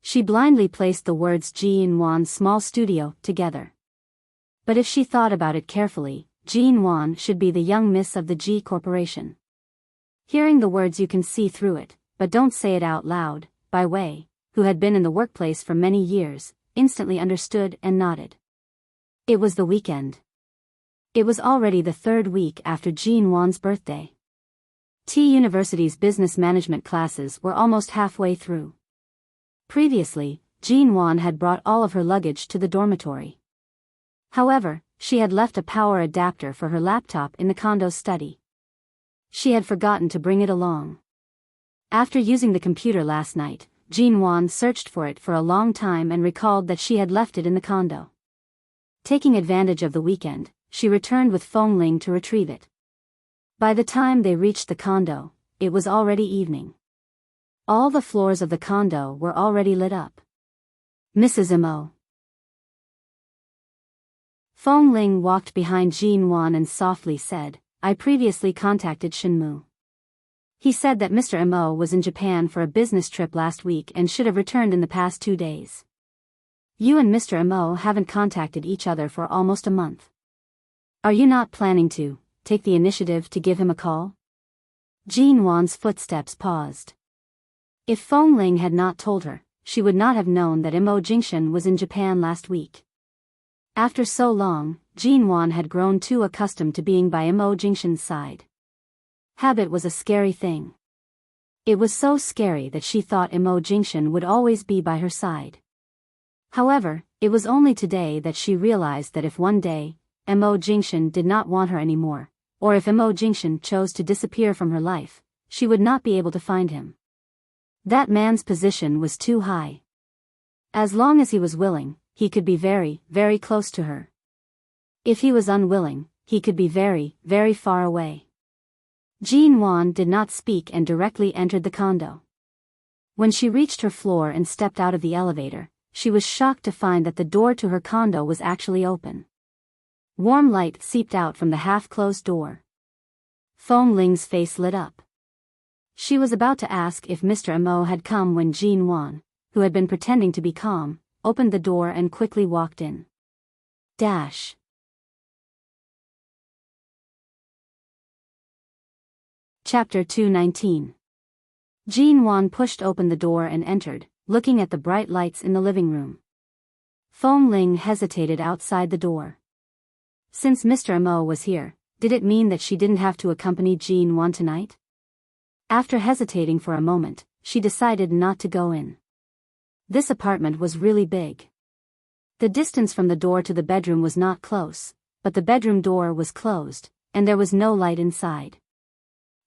She blindly placed the words Jean Wan's small studio together. But if she thought about it carefully, Jean Wan should be the young miss of the Ji Corporation. Hearing the words "you can see through it, but don't say it out loud," Bai Wei, who had been in the workplace for many years, instantly understood and nodded. It was the weekend. It was already the third week after Jean Wan's birthday. T University's business management classes were almost halfway through. Previously, Jean Wan had brought all of her luggage to the dormitory. However, she had left a power adapter for her laptop in the condo's study. She had forgotten to bring it along. After using the computer last night, Jean Wan searched for it for a long time and recalled that she had left it in the condo. Taking advantage of the weekend, she returned with Feng Ling to retrieve it. By the time they reached the condo, it was already evening. All the floors of the condo were already lit up. "Mrs. Mo." Feng Ling walked behind Jean Wan and softly said, "I previously contacted Shenmu. He said that Mr. Mo was in Japan for a business trip last week and should have returned in the past 2 days. You and Mr. Mo haven't contacted each other for almost a month. Are you not planning to take the initiative to give him a call?" Jean Wan's footsteps paused. If Feng Ling had not told her, she would not have known that Imo Jingshan was in Japan last week. After so long, Jean Wan had grown too accustomed to being by Imo Jingshan's side. Habit was a scary thing. It was so scary that she thought Imo Jingshan would always be by her side. However, it was only today that she realized that if one day, Imo Jingshan did not want her anymore, or if Imo Jingshan chose to disappear from her life, she would not be able to find him. That man's position was too high. As long as he was willing, he could be very, very close to her. If he was unwilling, he could be very, very far away. Jean Wan did not speak and directly entered the condo. When she reached her floor and stepped out of the elevator, she was shocked to find that the door to her condo was actually open. Warm light seeped out from the half-closed door. Feng Ling's face lit up. She was about to ask if Mr. Mo had come when Jean Wan, who had been pretending to be calm, opened the door and quickly walked in. Chapter 219. Jean Wan pushed open the door and entered, looking at the bright lights in the living room. Feng Ling hesitated outside the door. Since Mr. Mo was here, did it mean that she didn't have to accompany Jean Wan tonight? After hesitating for a moment, she decided not to go in. This apartment was really big. The distance from the door to the bedroom was not close, but the bedroom door was closed, and there was no light inside.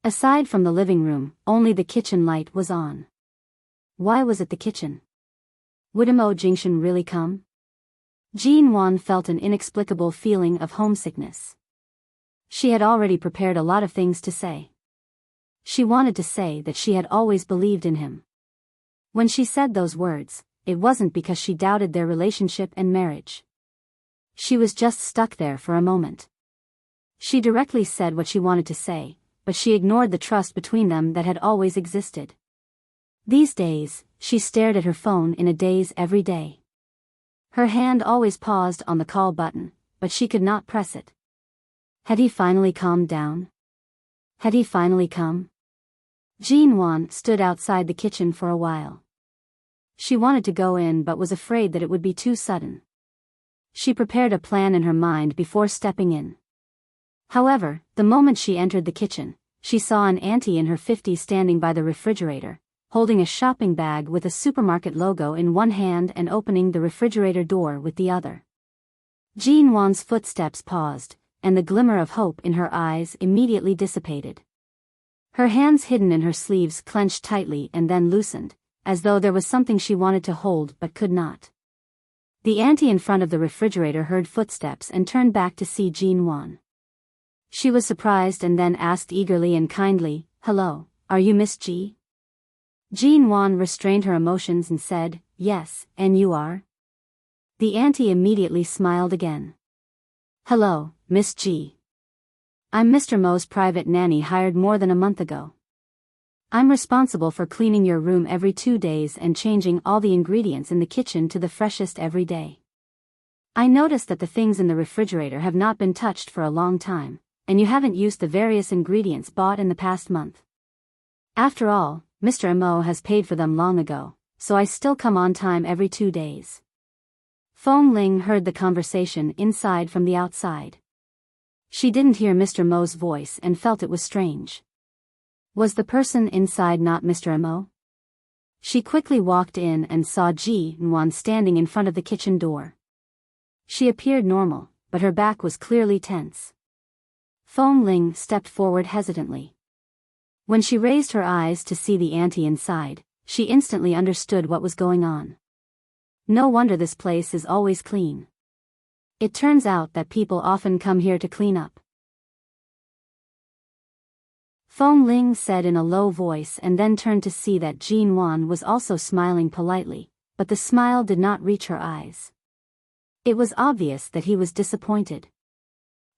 Aside from the living room, only the kitchen light was on. Why was it the kitchen? Would Imo Jingshan really come? Jean Wan felt an inexplicable feeling of homesickness. She had already prepared a lot of things to say. She wanted to say that she had always believed in him. When she said those words, it wasn't because she doubted their relationship and marriage. She was just stuck there for a moment. She directly said what she wanted to say, but she ignored the trust between them that had always existed. These days, she stared at her phone in a daze every day. Her hand always paused on the call button, but she could not press it. Had he finally calmed down? Had he finally come? Jean Wan stood outside the kitchen for a while. She wanted to go in but was afraid that it would be too sudden. She prepared a plan in her mind before stepping in. However, the moment she entered the kitchen, she saw an auntie in her 50s standing by the refrigerator, holding a shopping bag with a supermarket logo in one hand and opening the refrigerator door with the other. Jean Wan's footsteps paused, and the glimmer of hope in her eyes immediately dissipated. Her hands hidden in her sleeves clenched tightly and then loosened, as though there was something she wanted to hold but could not. The auntie in front of the refrigerator heard footsteps and turned back to see Jean Wan. She was surprised and then asked eagerly and kindly, "Hello, are you Miss G?" Jean Wan restrained her emotions and said, "Yes, and you are?" The auntie immediately smiled again. "Hello, Miss G. I'm Mr. Mo's private nanny hired more than a month ago. I'm responsible for cleaning your room every 2 days and changing all the ingredients in the kitchen to the freshest every day. I noticed that the things in the refrigerator have not been touched for a long time, and you haven't used the various ingredients bought in the past month. After all, Mr. Mo has paid for them long ago, so I still come on time every 2 days." Fong Ling heard the conversation inside from the outside. She didn't hear Mr. Mo's voice and felt it was strange. Was the person inside not Mr. Mo? She quickly walked in and saw Ji Nguyen standing in front of the kitchen door. She appeared normal, but her back was clearly tense. Fong Ling stepped forward hesitantly. When she raised her eyes to see the auntie inside, she instantly understood what was going on. No wonder this place is always clean. It turns out that people often come here to clean up. Fong Ling said in a low voice and then turned to see that Jean Wan was also smiling politely, but the smile did not reach her eyes. It was obvious that he was disappointed.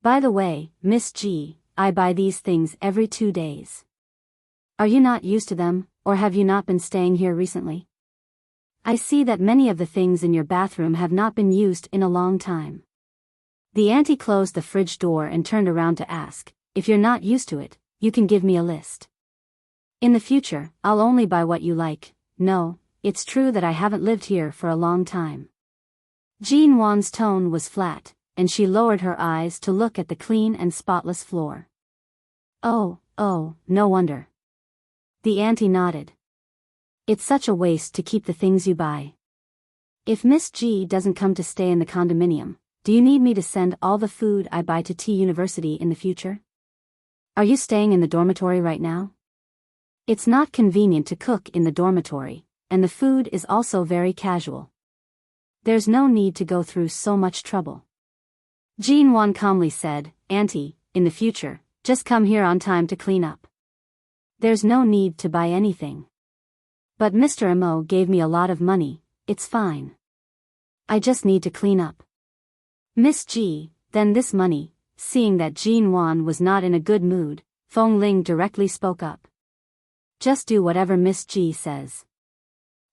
"By the way, Miss G, I buy these things every 2 days. Are you not used to them, or have you not been staying here recently? I see that many of the things in your bathroom have not been used in a long time." The auntie closed the fridge door and turned around to ask, "If you're not used to it, you can give me a list. In the future, I'll only buy what you like." "No, it's true that I haven't lived here for a long time." Jean Wan's tone was flat, and she lowered her eyes to look at the clean and spotless floor. Oh, no wonder." The auntie nodded. "It's such a waste to keep the things you buy. If Miss G doesn't come to stay in the condominium, do you need me to send all the food I buy to T University in the future? Are you staying in the dormitory right now? It's not convenient to cook in the dormitory, and the food is also very casual. There's no need to go through so much trouble." Jean Wan calmly said, "Auntie, in the future, just come here on time to clean up. There's no need to buy anything. But Mr. Mo gave me a lot of money, it's fine. I just need to clean up." "Miss G, then this money." Seeing that Jean Wan was not in a good mood, Fong Ling directly spoke up. "Just do whatever Miss G says.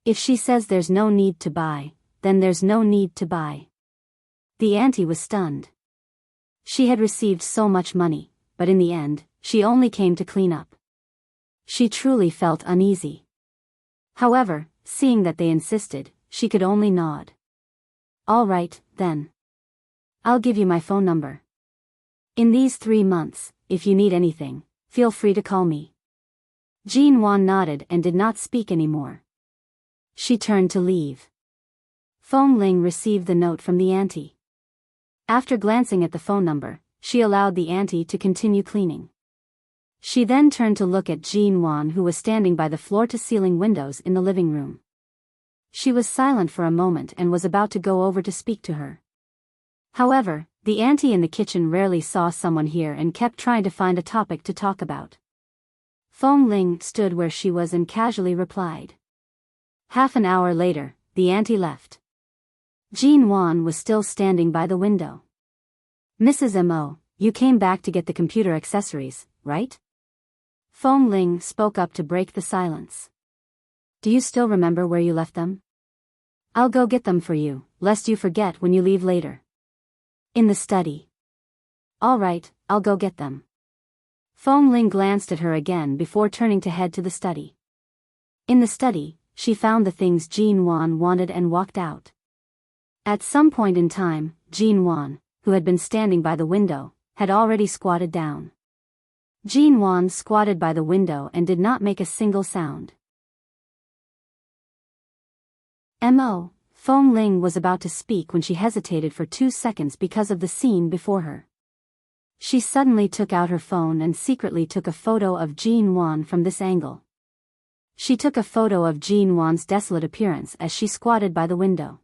If she says there's no need to buy, then there's no need to buy." The auntie was stunned. She had received so much money, but in the end, she only came to clean up. She truly felt uneasy. However, seeing that they insisted, she could only nod. "All right, then. I'll give you my phone number. In these 3 months, if you need anything, feel free to call me." Jean Wan nodded and did not speak anymore. She turned to leave. Fong Ling received the note from the auntie. After glancing at the phone number, she allowed the auntie to continue cleaning. She then turned to look at Jean Wan, who was standing by the floor-to-ceiling windows in the living room. She was silent for a moment and was about to go over to speak to her. However, the auntie in the kitchen rarely saw someone here and kept trying to find a topic to talk about. Fong Ling stood where she was and casually replied. Half an hour later, the auntie left. Jean Wan was still standing by the window. "Mrs. Mo, you came back to get the computer accessories, right?" Fong Ling spoke up to break the silence. "Do you still remember where you left them? I'll go get them for you, lest you forget when you leave later." "In the study." "All right, I'll go get them." Fong Ling glanced at her again before turning to head to the study. In the study, she found the things Jean Wan wanted and walked out. At some point in time, Jean Wan, who had been standing by the window, had already squatted down. Jean Wan squatted by the window and did not make a single sound. "Mo," Fong Ling was about to speak when she hesitated for 2 seconds because of the scene before her. She suddenly took out her phone and secretly took a photo of Jean Wan from this angle. She took a photo of Jean Wan's desolate appearance as she squatted by the window.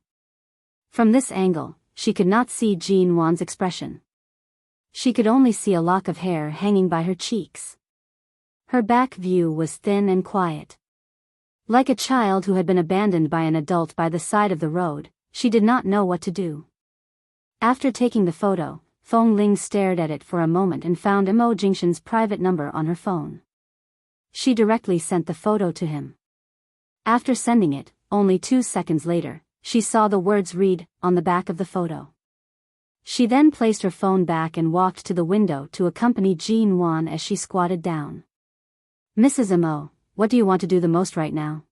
From this angle, she could not see Jean Wan's expression. She could only see a lock of hair hanging by her cheeks. Her back view was thin and quiet. Like a child who had been abandoned by an adult by the side of the road, she did not know what to do. After taking the photo, Feng Ling stared at it for a moment and found Mo Jingshan's private number on her phone. She directly sent the photo to him. After sending it, only 2 seconds later, she saw the words read on the back of the photo. She then placed her phone back and walked to the window to accompany Jean Wan as she squatted down. "Mrs. Mo, what do you want to do the most right now?"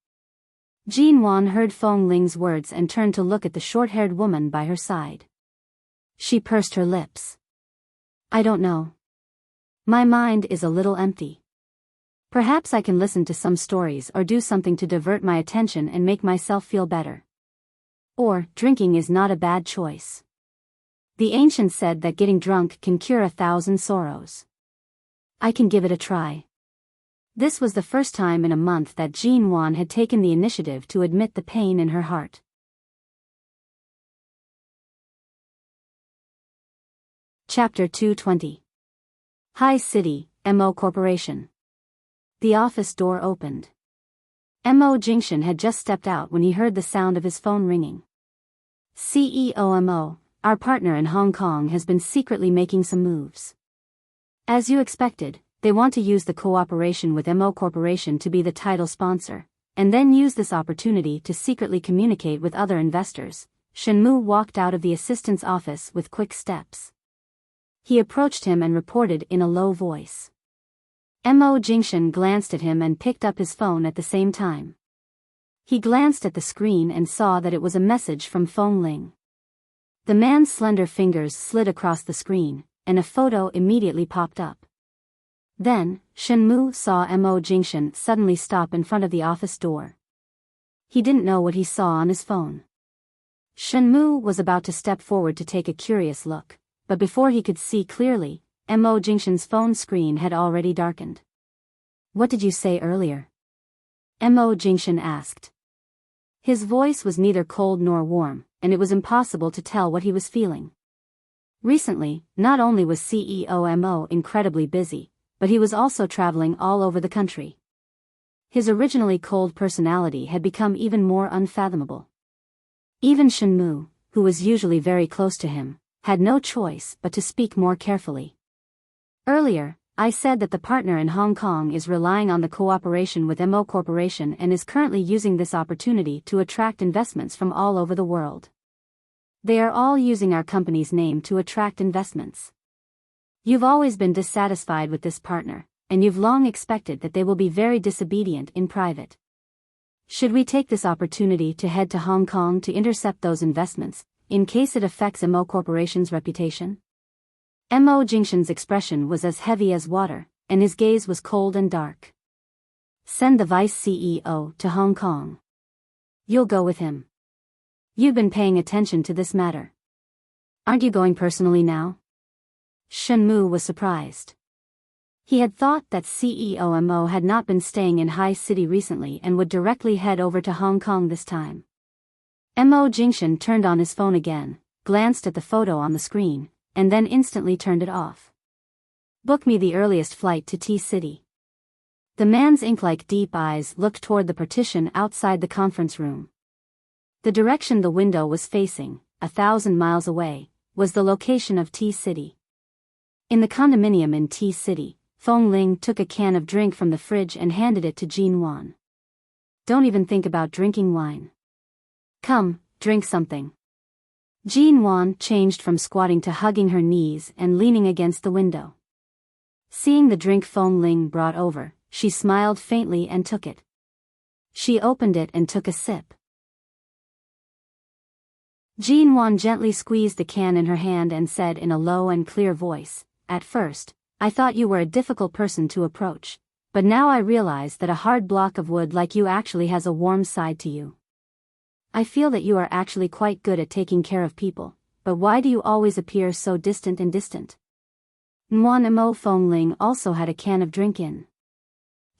Jean Wan heard Feng Ling's words and turned to look at the short-haired woman by her side. She pursed her lips. "I don't know. My mind is a little empty. Perhaps I can listen to some stories or do something to divert my attention and make myself feel better. Or, drinking is not a bad choice. The ancients said that getting drunk can cure 1,000 sorrows. I can give it a try." This was the first time in a month that Jean Wan had taken the initiative to admit the pain in her heart. Chapter 220. High City, Mo Corporation. The office door opened. Mo Jingshan had just stepped out when he heard the sound of his phone ringing. "CEO Mo, our partner in Hong Kong has been secretly making some moves. As you expected, they want to use the cooperation with Mo Corporation to be the title sponsor, and then use this opportunity to secretly communicate with other investors." Shenmu walked out of the assistant's office with quick steps. He approached him and reported in a low voice. Mo Jingshan glanced at him and picked up his phone at the same time. He glanced at the screen and saw that it was a message from Feng Ling. The man's slender fingers slid across the screen, and a photo immediately popped up. Then, Shenmu saw Mo Jingshan suddenly stop in front of the office door. He didn't know what he saw on his phone. Shenmu was about to step forward to take a curious look, but before he could see clearly, Mo Jingshan's phone screen had already darkened. "What did you say earlier?" Mo Jingshan asked. His voice was neither cold nor warm, and it was impossible to tell what he was feeling. Recently, not only was CEO Mo incredibly busy, but he was also traveling all over the country. His originally cold personality had become even more unfathomable. Even Shenmu, who was usually very close to him, had no choice but to speak more carefully. "Earlier, I said that the partner in Hong Kong is relying on the cooperation with Mo Corporation and is currently using this opportunity to attract investments from all over the world. They are all using our company's name to attract investments. You've always been dissatisfied with this partner, and you've long expected that they will be very disobedient in private. Should we take this opportunity to head to Hong Kong to intercept those investments, in case it affects Mo Corporation's reputation?" Mo Jingshan's expression was as heavy as water, and his gaze was cold and dark. "Send the vice CEO to Hong Kong. You'll go with him. You've been paying attention to this matter. Aren't you going personally now?" Shenmu was surprised. He had thought that CEO Mo had not been staying in High City recently and would directly head over to Hong Kong this time. Mo Jingshan turned on his phone again, glanced at the photo on the screen, and then instantly turned it off. "Book me the earliest flight to T-City." The man's ink-like deep eyes looked toward the partition outside the conference room. The direction the window was facing, 1,000 miles away, was the location of T-City. In the condominium in T-City, Feng Ling took a can of drink from the fridge and handed it to Jean Wan. "Don't even think about drinking wine. Come, drink something." Jean Wan changed from squatting to hugging her knees and leaning against the window. Seeing the drink Feng Ling brought over, she smiled faintly and took it. She opened it and took a sip. Jean Wan gently squeezed the can in her hand and said in a low and clear voice, "At first, I thought you were a difficult person to approach, but now I realize that a hard block of wood like you actually has a warm side to you. I feel that you are actually quite good at taking care of people, but why do you always appear so distant and distant?" Mo Feng Ling also had a can of drink in.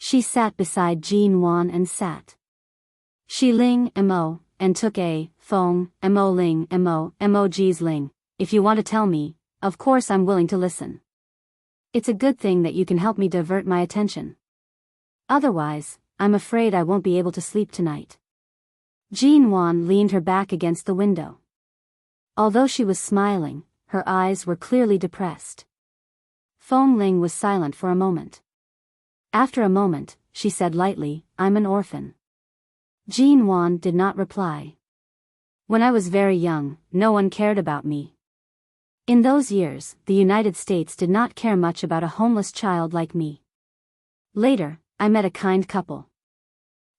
She sat beside Jean Wan and sat. Shi Ling mo, and took a, Fong, mo Ling mo, G's Ling, if you want to tell me, of course I'm willing to listen. It's a good thing that you can help me divert my attention. Otherwise, I'm afraid I won't be able to sleep tonight. Jean Wan leaned her back against the window. Although she was smiling, her eyes were clearly depressed. Fong Ling was silent for a moment. After a moment, she said lightly, I'm an orphan. Jean Wan did not reply. When I was very young, no one cared about me. In those years, the United States did not care much about a homeless child like me. Later, I met a kind couple.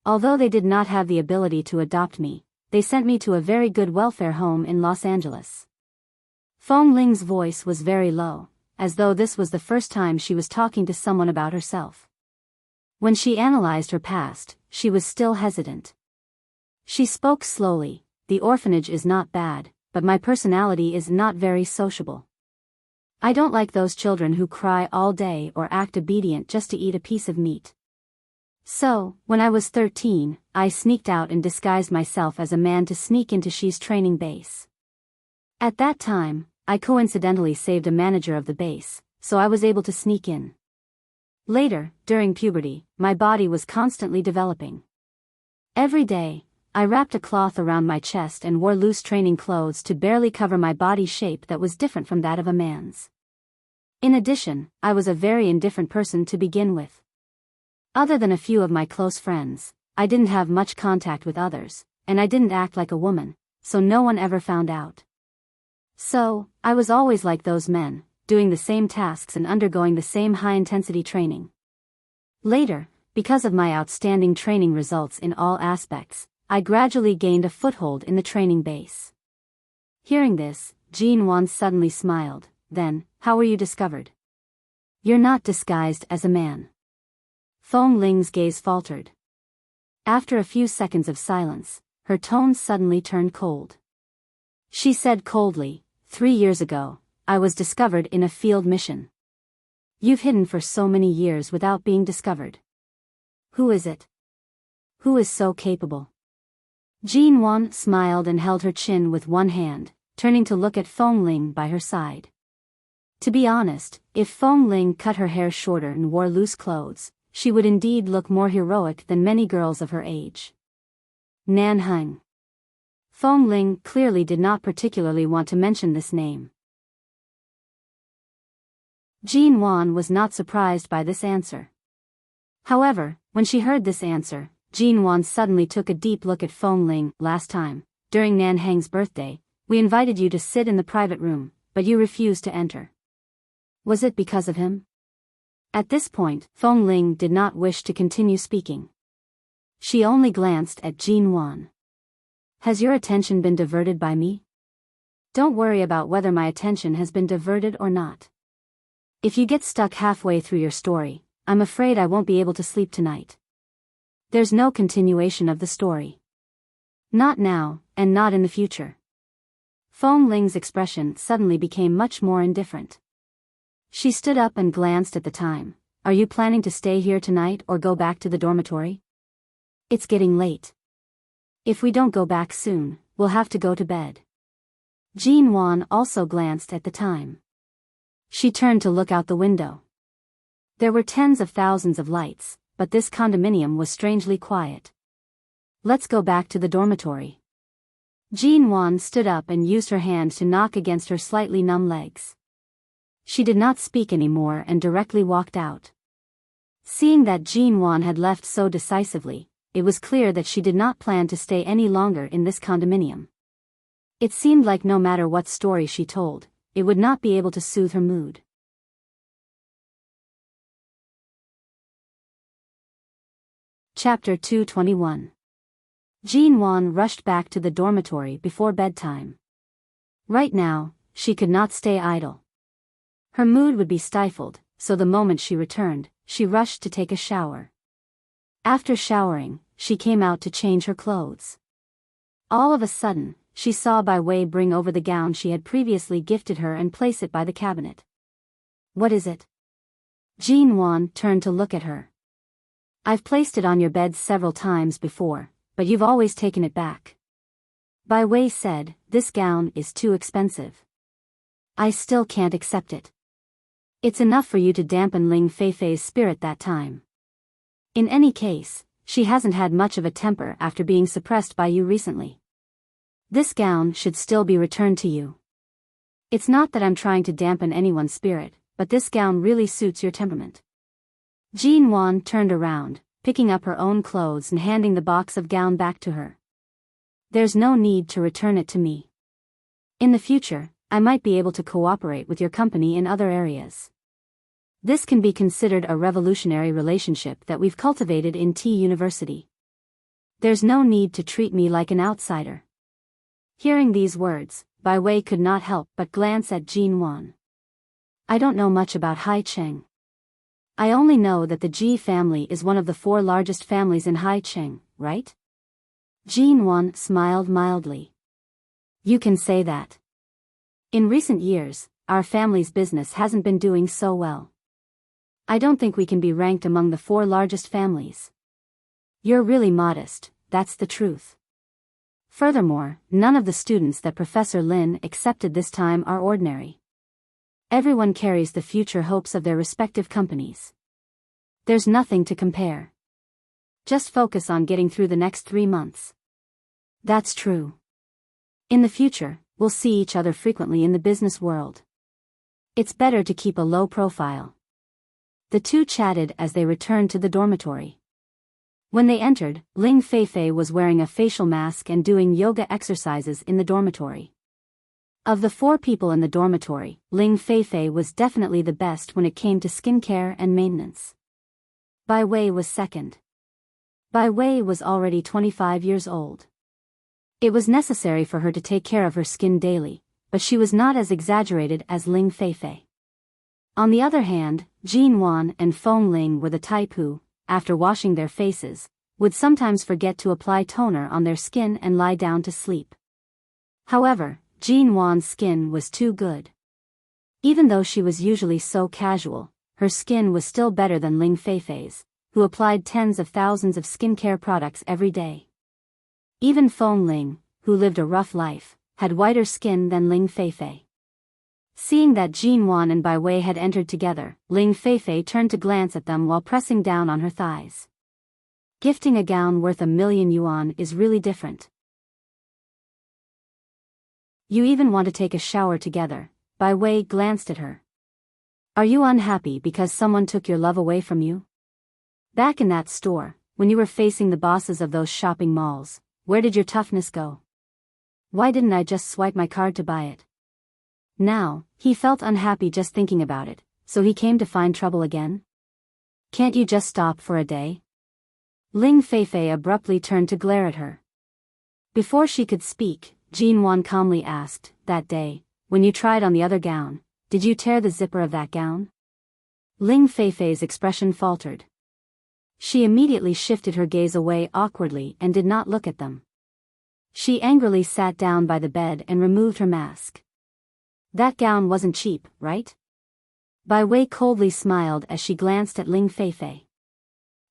Although they did not have the ability to adopt me, they sent me to a very good welfare home in Los Angeles. Fong Ling's voice was very low, as though this was the first time she was talking to someone about herself. When she analyzed her past, she was still hesitant. She spoke slowly, the orphanage is not bad, but my personality is not very sociable. I don't like those children who cry all day or act obedient just to eat a piece of meat. So, when I was 13, I sneaked out and disguised myself as a man to sneak into Xi's training base. At that time, I coincidentally saved a manager of the base, so I was able to sneak in. Later, during puberty, my body was constantly developing. Every day, I wrapped a cloth around my chest and wore loose training clothes to barely cover my body shape that was different from that of a man's. In addition, I was a very indifferent person to begin with. Other than a few of my close friends, I didn't have much contact with others, and I didn't act like a woman, so no one ever found out. So, I was always like those men, doing the same tasks and undergoing the same high-intensity training. Later, because of my outstanding training results in all aspects, I gradually gained a foothold in the training base. Hearing this, Jean Wan suddenly smiled. Then, how were you discovered? You're not disguised as a man. Fong Ling's gaze faltered. After a few seconds of silence, her tone suddenly turned cold. She said coldly, 3 years ago, I was discovered in a field mission. You've hidden for so many years without being discovered. Who is it? Who is so capable? Jean Wan smiled and held her chin with one hand, turning to look at Fong Ling by her side. To be honest, if Fong Ling cut her hair shorter and wore loose clothes, she would indeed look more heroic than many girls of her age. Nan Heng. Fong Ling clearly did not particularly want to mention this name. Jean Wan was not surprised by this answer. However, when she heard this answer, Jean Wan suddenly took a deep look at Fong Ling. Last time, during Nan Heng's birthday, we invited you to sit in the private room, but you refused to enter. Was it because of him? At this point, Fong Ling did not wish to continue speaking. She only glanced at Jean Wan. Has your attention been diverted by me? Don't worry about whether my attention has been diverted or not. If you get stuck halfway through your story, I'm afraid I won't be able to sleep tonight. There's no continuation of the story. Not now, and not in the future. Fong Ling's expression suddenly became much more indifferent. She stood up and glanced at the time. Are you planning to stay here tonight or go back to the dormitory? It's getting late. If we don't go back soon, we'll have to go to bed. Jean Wan also glanced at the time. She turned to look out the window. There were tens of thousands of lights, but this condominium was strangely quiet. Let's go back to the dormitory. Jean Wan stood up and used her hand to knock against her slightly numb legs. She did not speak anymore and directly walked out. Seeing that Jean Wan had left so decisively, it was clear that she did not plan to stay any longer in this condominium. It seemed like no matter what story she told, it would not be able to soothe her mood. Chapter 221. Jean Wan rushed back to the dormitory before bedtime. Right now, she could not stay idle. Her mood would be stifled, so the moment she returned, she rushed to take a shower. After showering, she came out to change her clothes. All of a sudden, she saw Bai Wei bring over the gown she had previously gifted her and place it by the cabinet. What is it? Jean Wan turned to look at her. I've placed it on your bed several times before, but you've always taken it back. Bai Wei said, this gown is too expensive. I still can't accept it. It's enough for you to dampen Ling Feifei's spirit that time. In any case, she hasn't had much of a temper after being suppressed by you recently. This gown should still be returned to you. It's not that I'm trying to dampen anyone's spirit, but this gown really suits your temperament. Jean Wan turned around, picking up her own clothes and handing the box of gown back to her. There's no need to return it to me. In the future, I might be able to cooperate with your company in other areas. This can be considered a revolutionary relationship that we've cultivated in T University. There's no need to treat me like an outsider. Hearing these words, Bai Wei could not help but glance at Jean Wan. I don't know much about Haicheng. I only know that the Ji family is one of the 4 largest families in Haicheng, right? Jean Wan smiled mildly. You can say that. In recent years, our family's business hasn't been doing so well. I don't think we can be ranked among the 4 largest families. You're really modest, that's the truth. Furthermore, none of the students that Professor Lin accepted this time are ordinary. Everyone carries the future hopes of their respective companies. There's nothing to compare. Just focus on getting through the next 3 months. That's true. In the future, we'll see each other frequently in the business world. It's better to keep a low profile. The two chatted as they returned to the dormitory. When they entered, Ling Feifei was wearing a facial mask and doing yoga exercises in the dormitory. Of the 4 people in the dormitory, Ling Feifei was definitely the best when it came to skincare and maintenance. Bai Wei was second. Bai Wei was already 25 years old. It was necessary for her to take care of her skin daily, but she was not as exaggerated as Ling Feifei. On the other hand, Jean Wan and Feng Ling were the type who, after washing their faces, would sometimes forget to apply toner on their skin and lie down to sleep. However, Jean Wan's skin was too good. Even though she was usually so casual, her skin was still better than Ling Feifei's, who applied tens of thousands of skincare products every day. Even Feng Ling, who lived a rough life, had whiter skin than Ling Feifei. Seeing that Jean Wan and Bai Wei had entered together, Ling Feifei turned to glance at them while pressing down on her thighs. Gifting a gown worth 1,000,000 yuan is really different. You even want to take a shower together. Bai Wei glanced at her. Are you unhappy because someone took your love away from you? Back in that store, when you were facing the bosses of those shopping malls, where did your toughness go? Why didn't I just swipe my card to buy it? Now, he felt unhappy just thinking about it, so he came to find trouble again? Can't you just stop for a day? Ling Feifei abruptly turned to glare at her. Before she could speak, Jean Wan calmly asked, that day, when you tried on the other gown, did you tear the zipper of that gown? Ling Feifei's expression faltered. She immediately shifted her gaze away awkwardly and did not look at them. She angrily sat down by the bed and removed her mask. That gown wasn't cheap, right? Bai Wei coldly smiled as she glanced at Ling Feifei.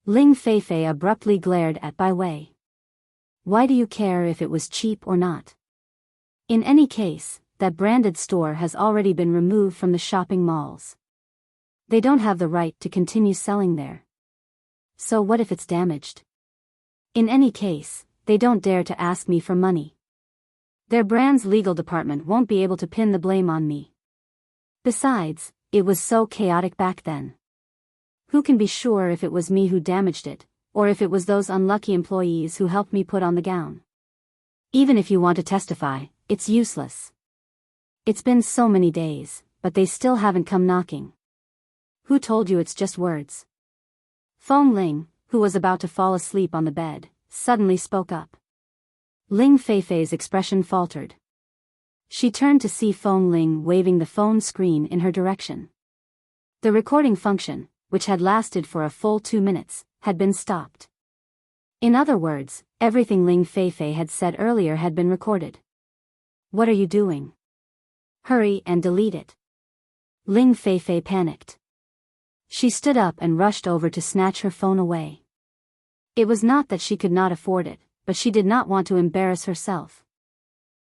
Ling Feifei abruptly glared at Bai Wei. Why do you care if it was cheap or not? In any case, that branded store has already been removed from the shopping malls. They don't have the right to continue selling there. So what if it's damaged? In any case, they don't dare to ask me for money. Their brand's legal department won't be able to pin the blame on me. Besides, it was so chaotic back then. Who can be sure if it was me who damaged it, or if it was those unlucky employees who helped me put on the gown? Even if you want to testify, it's useless. It's been so many days, but they still haven't come knocking. Who told you it's just words? Feng Ling, who was about to fall asleep on the bed, suddenly spoke up. Ling Feifei's expression faltered. She turned to see Feng Ling waving the phone screen in her direction. The recording function, which had lasted for a full 2 minutes, had been stopped. In other words, everything Ling Feifei had said earlier had been recorded. What are you doing? Hurry and delete it. Ling Feifei panicked. She stood up and rushed over to snatch her phone away. It was not that she could not afford it, but she did not want to embarrass herself.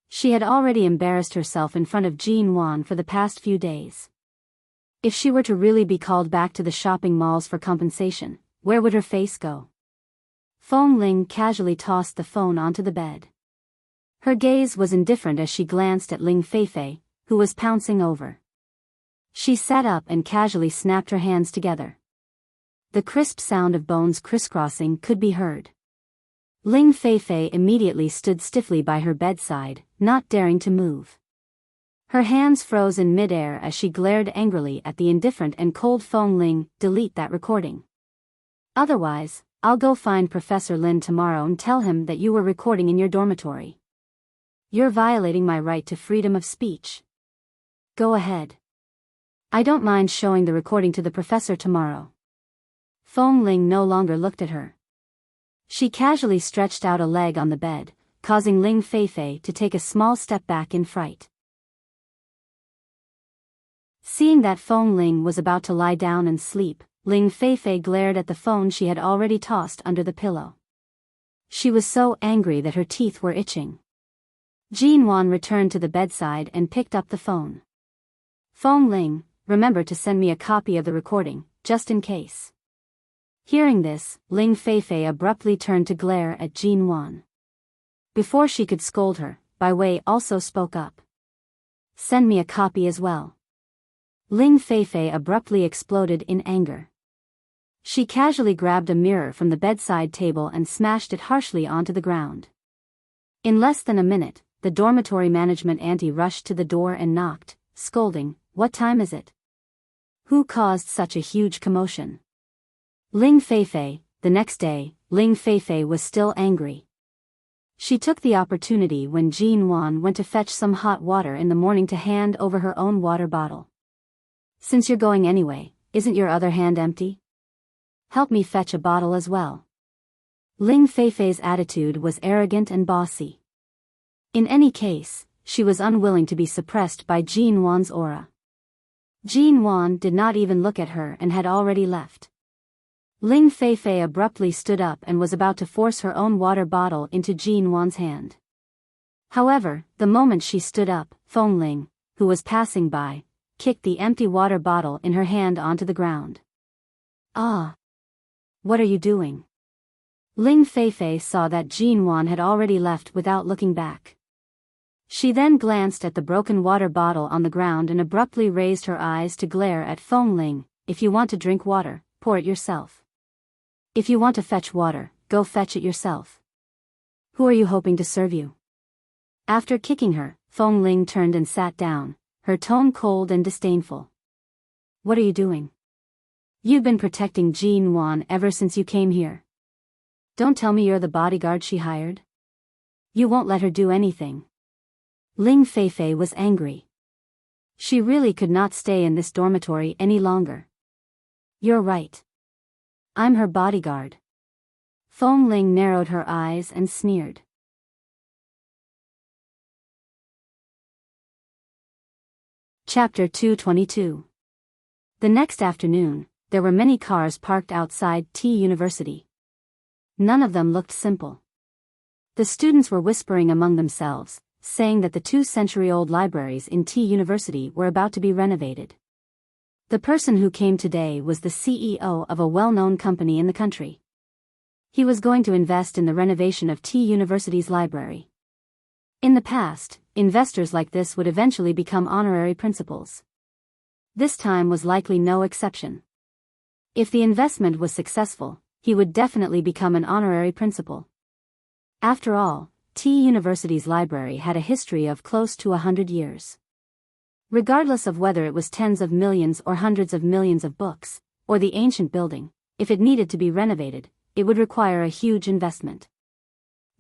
She had already embarrassed herself in front of Jean Wan for the past few days. If she were to really be called back to the shopping malls for compensation, where would her face go? Fong Ling casually tossed the phone onto the bed. Her gaze was indifferent as she glanced at Ling Feifei, who was pouncing over. She sat up and casually snapped her hands together. The crisp sound of bones crisscrossing could be heard. Ling Feifei immediately stood stiffly by her bedside, not daring to move. Her hands froze in midair as she glared angrily at the indifferent and cold Fong Ling. Delete that recording. Otherwise, I'll go find Professor Lin tomorrow and tell him that you were recording in your dormitory. You're violating my right to freedom of speech. Go ahead. I don't mind showing the recording to the professor tomorrow. Fong Ling no longer looked at her. She casually stretched out a leg on the bed, causing Ling Feifei to take a small step back in fright. Seeing that Fong Ling was about to lie down and sleep, Ling Feifei glared at the phone she had already tossed under the pillow. She was so angry that her teeth were itching. Jean Wan returned to the bedside and picked up the phone. Fong Ling, remember to send me a copy of the recording, just in case. Hearing this, Ling Feifei abruptly turned to glare at Jean Wan. Before she could scold her, Bai Wei also spoke up. Send me a copy as well. Ling Feifei abruptly exploded in anger. She casually grabbed a mirror from the bedside table and smashed it harshly onto the ground. In less than a minute, the dormitory management auntie rushed to the door and knocked, scolding, "What time is it? Who caused such a huge commotion?" Ling Feifei. The next day, Ling Feifei was still angry. She took the opportunity when Jean Wan went to fetch some hot water in the morning to hand over her own water bottle. Since you're going anyway, isn't your other hand empty? Help me fetch a bottle as well. Ling Feifei's attitude was arrogant and bossy. In any case, she was unwilling to be suppressed by Jean Wan's aura. Jean Wan did not even look at her and had already left. Ling Feifei abruptly stood up and was about to force her own water bottle into Jean Wan's hand. However, the moment she stood up, Fong Ling, who was passing by, kicked the empty water bottle in her hand onto the ground. Ah! What are you doing? Ling Feifei saw that Jean Wan had already left without looking back. She then glanced at the broken water bottle on the ground and abruptly raised her eyes to glare at Fong Ling. If you want to drink water, pour it yourself. If you want to fetch water, go fetch it yourself. Who are you hoping to serve you? After kicking her, Fong Ling turned and sat down, her tone cold and disdainful. What are you doing? You've been protecting Jean Wan ever since you came here. Don't tell me you're the bodyguard she hired. You won't let her do anything. Ling Feifei was angry. She really could not stay in this dormitory any longer. You're right. I'm her bodyguard. Fong Ling narrowed her eyes and sneered. Chapter 222. The next afternoon, there were many cars parked outside T University. None of them looked simple. The students were whispering among themselves, saying that the 2-century-old libraries in T University were about to be renovated. The person who came today was the CEO of a well-known company in the country. He was going to invest in the renovation of T University's library. In the past, investors like this would eventually become honorary principals. This time was likely no exception. If the investment was successful, he would definitely become an honorary principal. After all, T University's library had a history of close to 100 years. Regardless of whether it was tens of millions or hundreds of millions of books, or the ancient building, if it needed to be renovated, it would require a huge investment.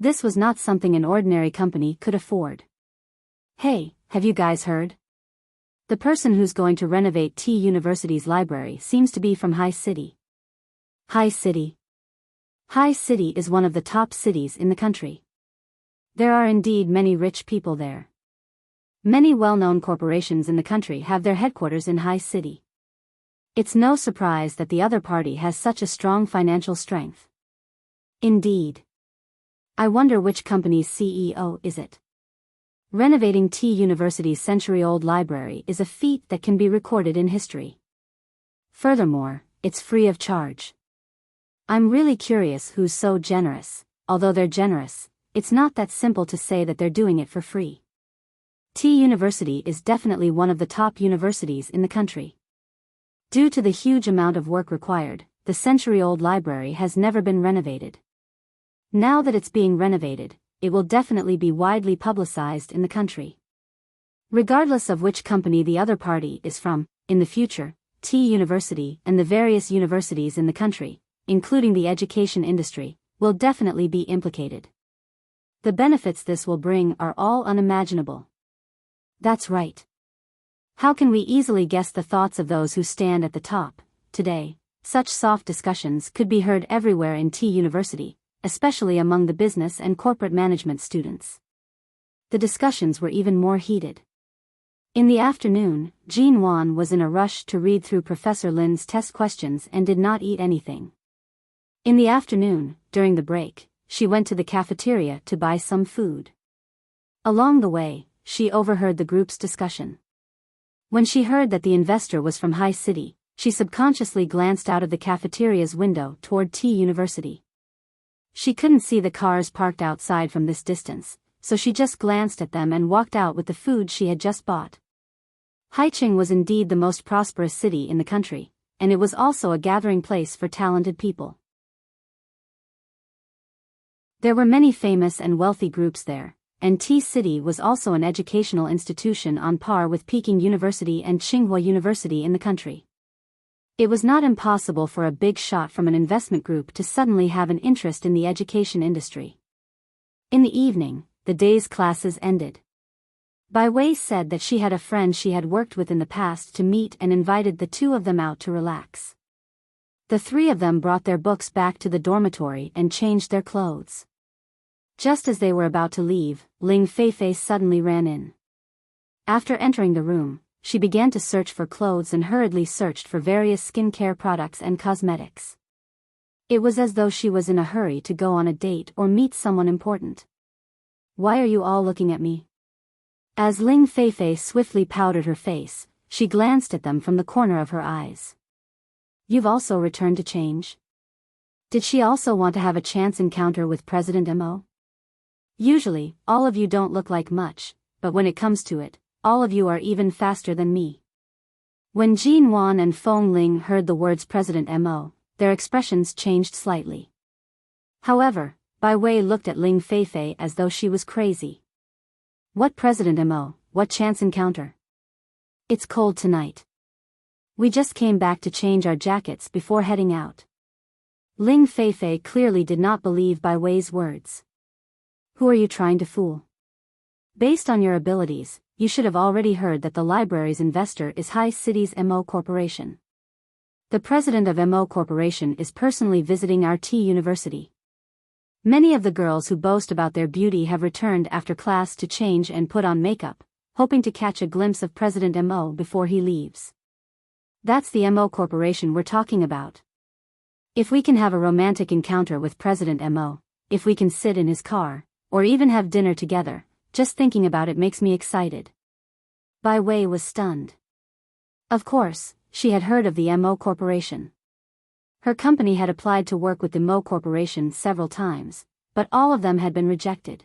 This was not something an ordinary company could afford. Hey, have you guys heard? The person who's going to renovate T University's library seems to be from High City. High City. High City is one of the top cities in the country. There are indeed many rich people there. Many well-known corporations in the country have their headquarters in High City. It's no surprise that the other party has such a strong financial strength. Indeed. I wonder which company's CEO is it. Renovating T University's century-old library is a feat that can be recorded in history. Furthermore, it's free of charge. I'm really curious who's so generous. Although they're generous, it's not that simple to say that they're doing it for free. T University is definitely one of the top universities in the country. Due to the huge amount of work required, the century-old library has never been renovated. Now that it's being renovated, it will definitely be widely publicized in the country. Regardless of which company the other party is from, in the future, T University and the various universities in the country, including the education industry, will definitely be implicated. The benefits this will bring are all unimaginable. That's right. How can we easily guess the thoughts of those who stand at the top? Today, such soft discussions could be heard everywhere in T University, especially among the business and corporate management students. The discussions were even more heated. In the afternoon, Jean Wan was in a rush to read through Professor Lin's test questions and did not eat anything. In the afternoon, during the break, she went to the cafeteria to buy some food. Along the way, she overheard the group's discussion. When she heard that the investor was from High City, she subconsciously glanced out of the cafeteria's window toward T University. She couldn't see the cars parked outside from this distance, so she just glanced at them and walked out with the food she had just bought. Haicheng was indeed the most prosperous city in the country, and it was also a gathering place for talented people. There were many famous and wealthy groups there, and T City was also an educational institution on par with Peking University and Tsinghua University in the country. It was not impossible for a big shot from an investment group to suddenly have an interest in the education industry. In the evening, the day's classes ended. Bai Wei said that she had a friend she had worked with in the past to meet and invited the two of them out to relax. The three of them brought their books back to the dormitory and changed their clothes. Just as they were about to leave, Ling Feifei suddenly ran in. After entering the room, she began to search for clothes and hurriedly searched for various skincare products and cosmetics. It was as though she was in a hurry to go on a date or meet someone important. "Why are you all looking at me?" As Ling Feifei swiftly powdered her face, she glanced at them from the corner of her eyes. "You've also returned to change?" Did she also want to have a chance encounter with President Mo? "Usually, all of you don't look like much, but when it comes to it, all of you are even faster than me." When Jean Wan and Feng Ling heard the words President Mo, their expressions changed slightly. However, Bai Wei looked at Ling Feifei as though she was crazy. "What President Mo, what chance encounter? It's cold tonight. We just came back to change our jackets before heading out." Ling Feifei clearly did not believe Bai Wei's words. "Who are you trying to fool? Based on your abilities, you should have already heard that the library's investor is High City's Mo Corporation. The president of Mo Corporation is personally visiting our T University. Many of the girls who boast about their beauty have returned after class to change and put on makeup, hoping to catch a glimpse of President Mo before he leaves. That's the Mo Corporation we're talking about. If we can have a romantic encounter with President Mo, if we can sit in his car, or even have dinner together, just thinking about it makes me excited." Bai Wei was stunned. Of course, she had heard of the Mo Corporation. Her company had applied to work with the Mo Corporation several times, but all of them had been rejected.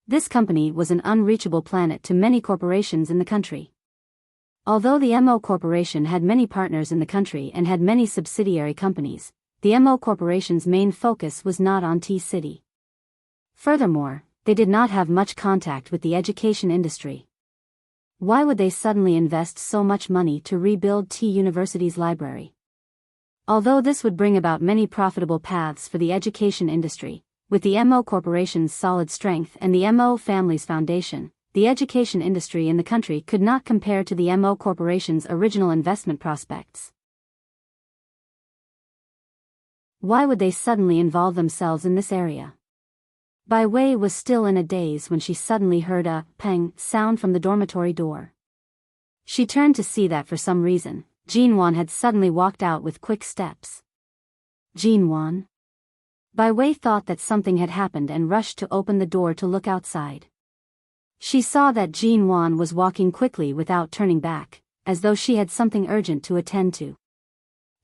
This company was an unreachable planet to many corporations in the country. Although the Mo Corporation had many partners in the country and had many subsidiary companies, the Mo Corporation's main focus was not on T City. Furthermore, they did not have much contact with the education industry. Why would they suddenly invest so much money to rebuild T University's library? Although this would bring about many profitable paths for the education industry, with the Mo Corporation's solid strength and the Mo family's foundation, the education industry in the country could not compare to the Mo Corporation's original investment prospects. Why would they suddenly involve themselves in this area? Bai Wei was still in a daze when she suddenly heard a pang sound from the dormitory door. She turned to see that for some reason, Jean Wan had suddenly walked out with quick steps. "Jean Wan? Bai Wei thought that something had happened and rushed to open the door to look outside. She saw that Jean Wan was walking quickly without turning back, as though she had something urgent to attend to.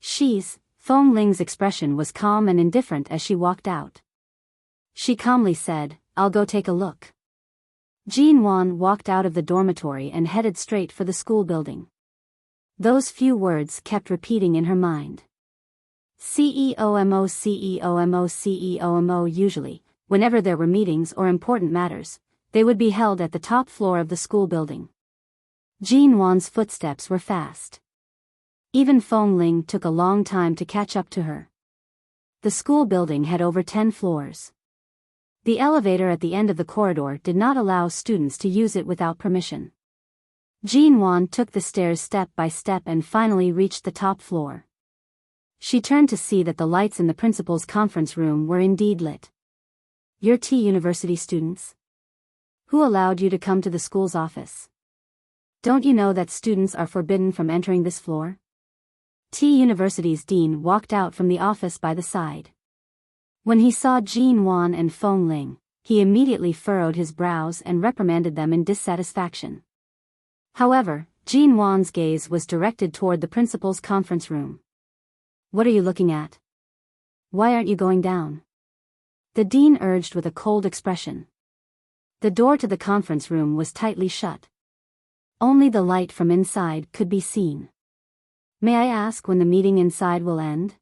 Feng Ling's expression was calm and indifferent as she walked out. She calmly said, "I'll go take a look." Jean Wan walked out of the dormitory and headed straight for the school building. Those few words kept repeating in her mind. CEO-MO. Usually, whenever there were meetings or important matters, they would be held at the top floor of the school building. Jean Wan's footsteps were fast. Even Feng Ling took a long time to catch up to her. The school building had over 10 floors. The elevator at the end of the corridor did not allow students to use it without permission. Jean Wan took the stairs step by step and finally reached the top floor. She turned to see that the lights in the principal's conference room were indeed lit. "You're T University students? Who allowed you to come to the school's office? Don't you know that students are forbidden from entering this floor?" T University's dean walked out from the office by the side. When he saw Jean Wan and Feng Ling, he immediately furrowed his brows and reprimanded them in dissatisfaction. However, Jean Wan's gaze was directed toward the principal's conference room. "What are you looking at? Why aren't you going down?" the dean urged with a cold expression. The door to the conference room was tightly shut. Only the light from inside could be seen. "May I ask when the meeting inside will end?"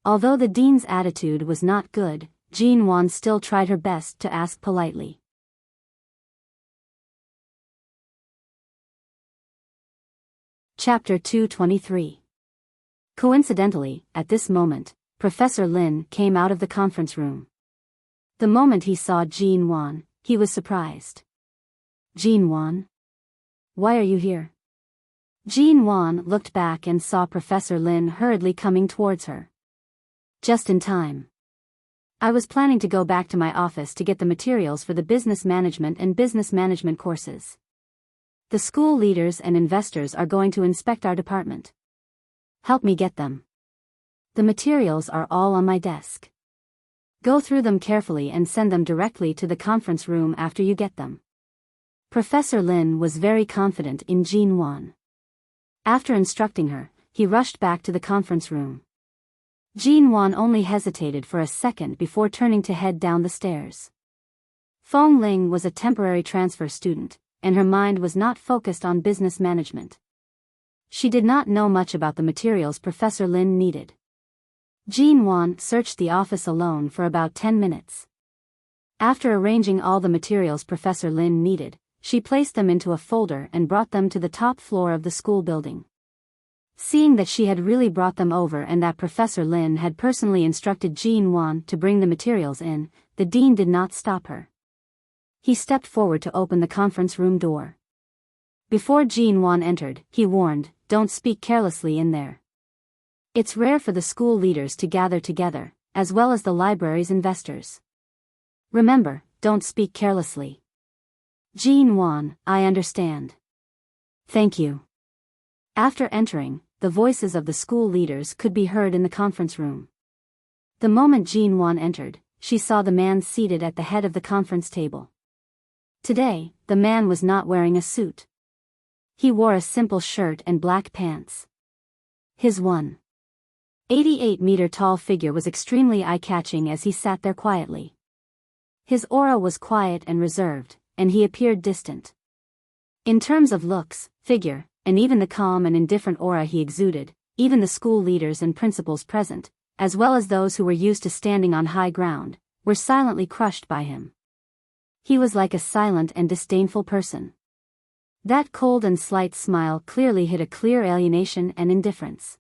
Although the dean's attitude was not good, Jean Wan still tried her best to ask politely. Chapter 223. Coincidentally, at this moment, Professor Lin came out of the conference room. The moment he saw Jean Wan, he was surprised. "Jean Wan? Why are you here?" Jean Wan looked back and saw Professor Lin hurriedly coming towards her. "Just in time. I was planning to go back to my office to get the materials for the business management and business management courses. The school leaders and investors are going to inspect our department. Help me get them. The materials are all on my desk. Go through them carefully and send them directly to the conference room after you get them." Professor Lin was very confident in Jean Wan. After instructing her, he rushed back to the conference room. Jean Wan only hesitated for a second before turning to head down the stairs. Feng Ling was a temporary transfer student, and her mind was not focused on business management. She did not know much about the materials Professor Lin needed. Jean Wan searched the office alone for about 10 minutes. After arranging all the materials Professor Lin needed, she placed them into a folder and brought them to the top floor of the school building. Seeing that she had really brought them over and that Professor Lin had personally instructed Jean Wan to bring the materials in, the dean did not stop her. He stepped forward to open the conference room door. Before Jean Wan entered, he warned, "Don't speak carelessly in there. It's rare for the school leaders to gather together, as well as the library's investors. Remember, don't speak carelessly." Jean Wan, "I understand. Thank you." After entering, the voices of the school leaders could be heard in the conference room. The moment Jean Wan entered, she saw the man seated at the head of the conference table. Today, the man was not wearing a suit. He wore a simple shirt and black pants. His 1.88-meter tall figure was extremely eye-catching as he sat there quietly. His aura was quiet and reserved, and he appeared distant. In terms of looks, figure, and even the calm and indifferent aura he exuded, even the school leaders and principals present, as well as those who were used to standing on high ground, were silently crushed by him. He was like a silent and disdainful person. That cold and slight smile clearly hid a clear alienation and indifference.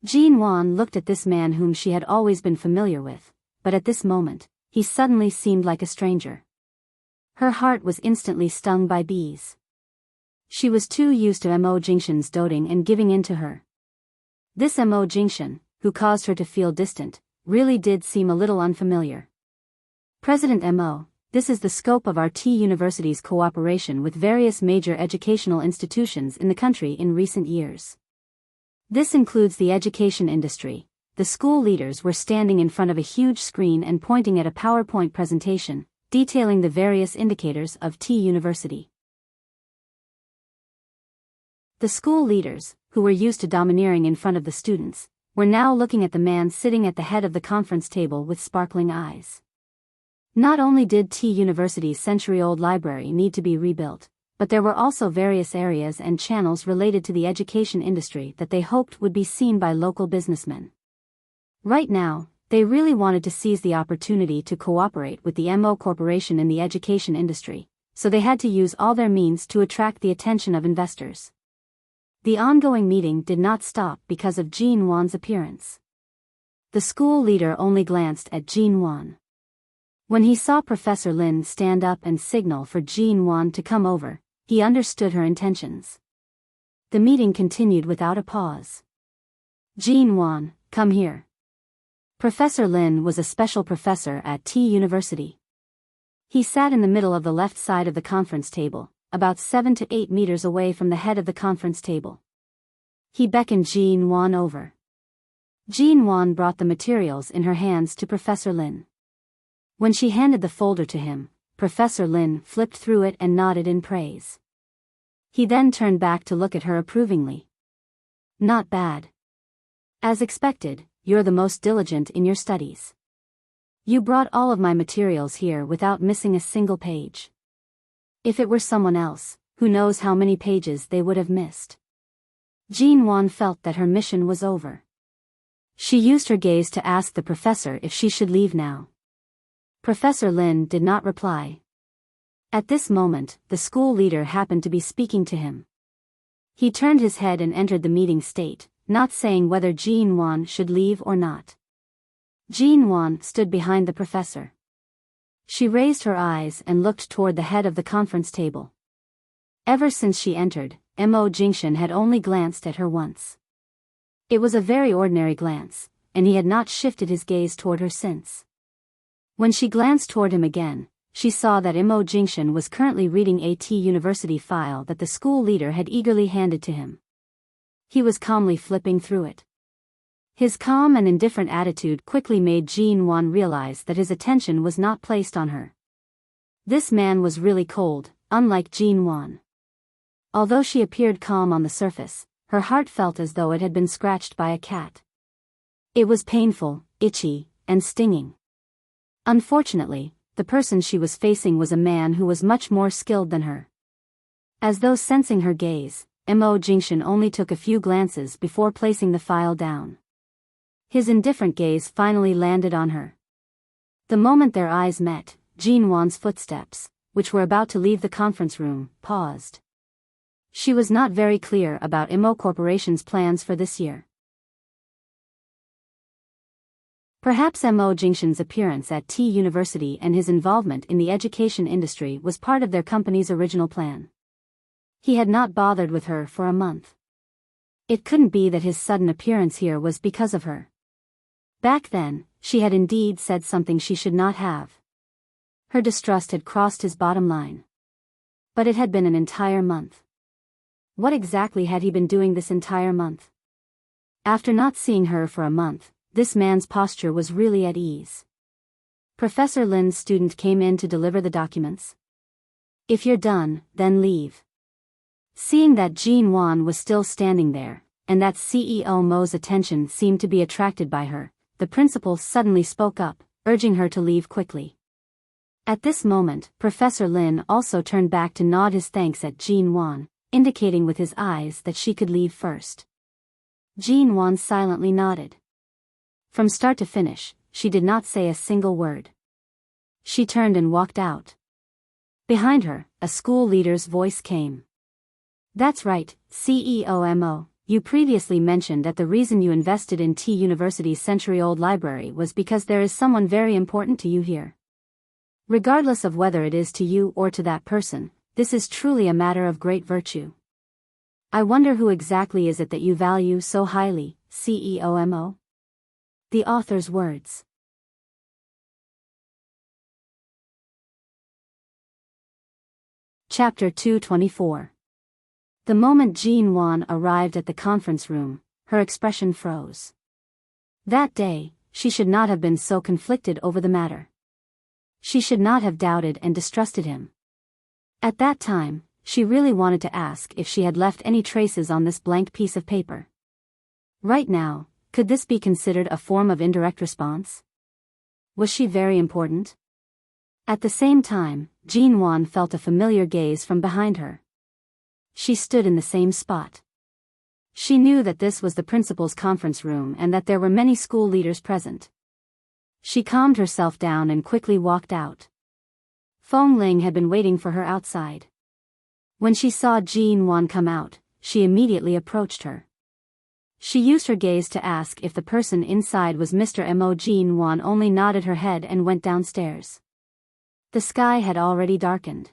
Jean Wan looked at this man whom she had always been familiar with, but at this moment, he suddenly seemed like a stranger. Her heart was instantly stung by bees. She was too used to Mo Jingshan's doting and giving in to her. This Mo Jingshan, who caused her to feel distant, really did seem a little unfamiliar. "President Mo, this is the scope of our T University's cooperation with various major educational institutions in the country in recent years. This includes the education industry, the school leaders were standing in front of a huge screen and pointing at a PowerPoint presentation, detailing the various indicators of T University. The school leaders, who were used to domineering in front of the students, were now looking at the man sitting at the head of the conference table with sparkling eyes. Not only did T University's century-old library need to be rebuilt, but there were also various areas and channels related to the education industry that they hoped would be seen by local businessmen. Right now, they really wanted to seize the opportunity to cooperate with the MO Corporation in the education industry, so they had to use all their means to attract the attention of investors. The ongoing meeting did not stop because of Jean Wan's appearance. The school leader only glanced at Jean Wan. When he saw Professor Lin stand up and signal for Jean Wan to come over, he understood her intentions. The meeting continued without a pause. Jean Wan, come here. Professor Lin was a special professor at T University. He sat in the middle of the left side of the conference table, about 7 to 8 meters away from the head of the conference table. He beckoned Jean Wan over. Jean Wan brought the materials in her hands to Professor Lin. When she handed the folder to him, Professor Lin flipped through it and nodded in praise. He then turned back to look at her approvingly. Not bad. As expected, you're the most diligent in your studies. You brought all of my materials here without missing a single page. If it were someone else, who knows how many pages they would have missed. Jean Wan felt that her mission was over. She used her gaze to ask the professor if she should leave now. Professor Lin did not reply. At this moment, the school leader happened to be speaking to him. He turned his head and entered the meeting state, not saying whether Jean Wan should leave or not. Jean Wan stood behind the professor. She raised her eyes and looked toward the head of the conference table. Ever since she entered, Mo Jingshan had only glanced at her once. It was a very ordinary glance, and he had not shifted his gaze toward her since. When she glanced toward him again, she saw that Mo Jingshan was currently reading a T University file that the school leader had eagerly handed to him. He was calmly flipping through it. His calm and indifferent attitude quickly made Jean Wan realize that his attention was not placed on her. This man was really cold, unlike Jean Wan. Although she appeared calm on the surface, her heart felt as though it had been scratched by a cat. It was painful, itchy, and stinging. Unfortunately, the person she was facing was a man who was much more skilled than her. As though sensing her gaze, Mo Jingshan only took a few glances before placing the file down. His indifferent gaze finally landed on her. The moment their eyes met, Jean Wan's footsteps, which were about to leave the conference room, paused. She was not very clear about Mo Corporation's plans for this year. Perhaps Mo Jingshan's appearance at T University and his involvement in the education industry was part of their company's original plan. He had not bothered with her for a month. It couldn't be that his sudden appearance here was because of her. Back then, she had indeed said something she should not have. Her distrust had crossed his bottom line. But it had been an entire month. What exactly had he been doing this entire month? After not seeing her for a month, this man's posture was really at ease. Professor Lin's student came in to deliver the documents. If you're done, then leave. Seeing that Jean Wan was still standing there, and that CEO Mo's attention seemed to be attracted by her, the principal suddenly spoke up, urging her to leave quickly. At this moment, Professor Lin also turned back to nod his thanks at Jean Wan, indicating with his eyes that she could leave first. Jean Wan silently nodded. From start to finish, she did not say a single word. She turned and walked out. Behind her, a school leader's voice came. That's right, CEO Mo, you previously mentioned that the reason you invested in T University's century-old library was because there is someone very important to you here. Regardless of whether it is to you or to that person, this is truly a matter of great virtue. I wonder who exactly is it that you value so highly, CEO Mo? The author's words. Chapter 224. The moment Jean Wan arrived at the conference room, her expression froze. That day, she should not have been so conflicted over the matter. She should not have doubted and distrusted him. At that time, she really wanted to ask if she had left any traces on this blank piece of paper. Right now, could this be considered a form of indirect response? Was she very important? At the same time, Jean Wan felt a familiar gaze from behind her. She stood in the same spot. She knew that this was the principal's conference room and that there were many school leaders present. She calmed herself down and quickly walked out. Fong Ling had been waiting for her outside. When she saw Jean Wan come out, she immediately approached her. She used her gaze to ask if the person inside was Mr. Mo. Jean Wan only nodded her head and went downstairs. The sky had already darkened.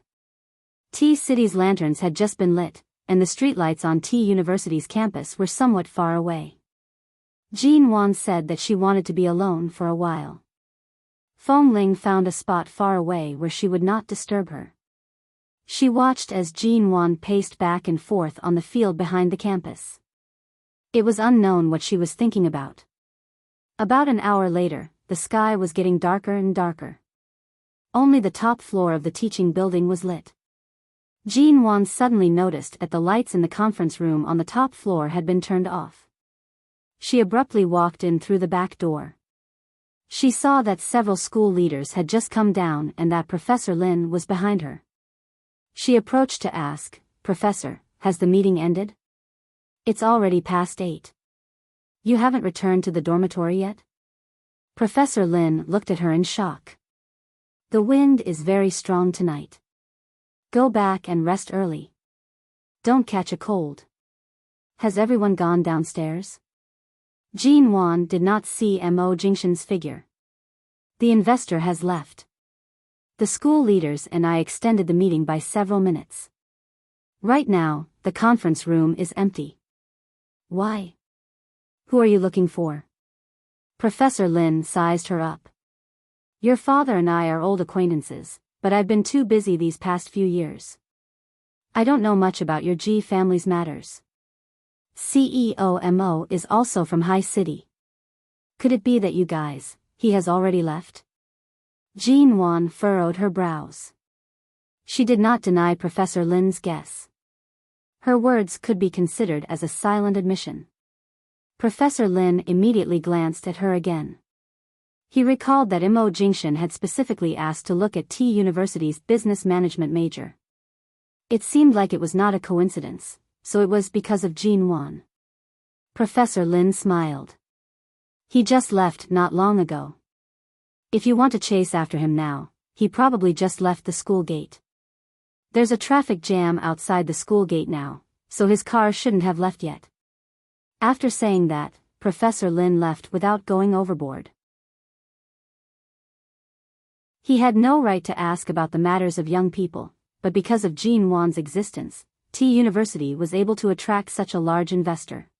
T-City's lanterns had just been lit, and the streetlights on T-University's campus were somewhat far away. Jean Wan said that she wanted to be alone for a while. Fong Ling found a spot far away where she would not disturb her. She watched as Jean Wan paced back and forth on the field behind the campus. It was unknown what she was thinking about. About an hour later, the sky was getting darker and darker. Only the top floor of the teaching building was lit. Jean Wan suddenly noticed that the lights in the conference room on the top floor had been turned off. She abruptly walked in through the back door. She saw that several school leaders had just come down and that Professor Lin was behind her. She approached to ask, "Professor, has the meeting ended? It's already past 8. You haven't returned to the dormitory yet?" Professor Lin looked at her in shock. "The wind is very strong tonight. Go back and rest early. Don't catch a cold. Has everyone gone downstairs?" Jean Wan did not see Mo Jingshan's figure. "The investor has left. The school leaders and I extended the meeting by several minutes. Right now, the conference room is empty." "Why? Who are you looking for?" Professor Lin sized her up. "Your father and I are old acquaintances, but I've been too busy these past few years. I don't know much about your G family's matters. CEO Mo is also from High City. Could it be that you guys, he has already left?" Jean Wan furrowed her brows. She did not deny Professor Lin's guess. Her words could be considered as a silent admission. Professor Lin immediately glanced at her again. He recalled that Mo Jingshan had specifically asked to look at T-University's business management major. It seemed like it was not a coincidence, so it was because of Jean Wan. Professor Lin smiled. "He just left not long ago. If you want to chase after him now, he probably just left the school gate. There's a traffic jam outside the school gate now, so his car shouldn't have left yet." After saying that, Professor Lin left without going overboard. He had no right to ask about the matters of young people, but because of Jean Wan's existence, T-University was able to attract such a large investor.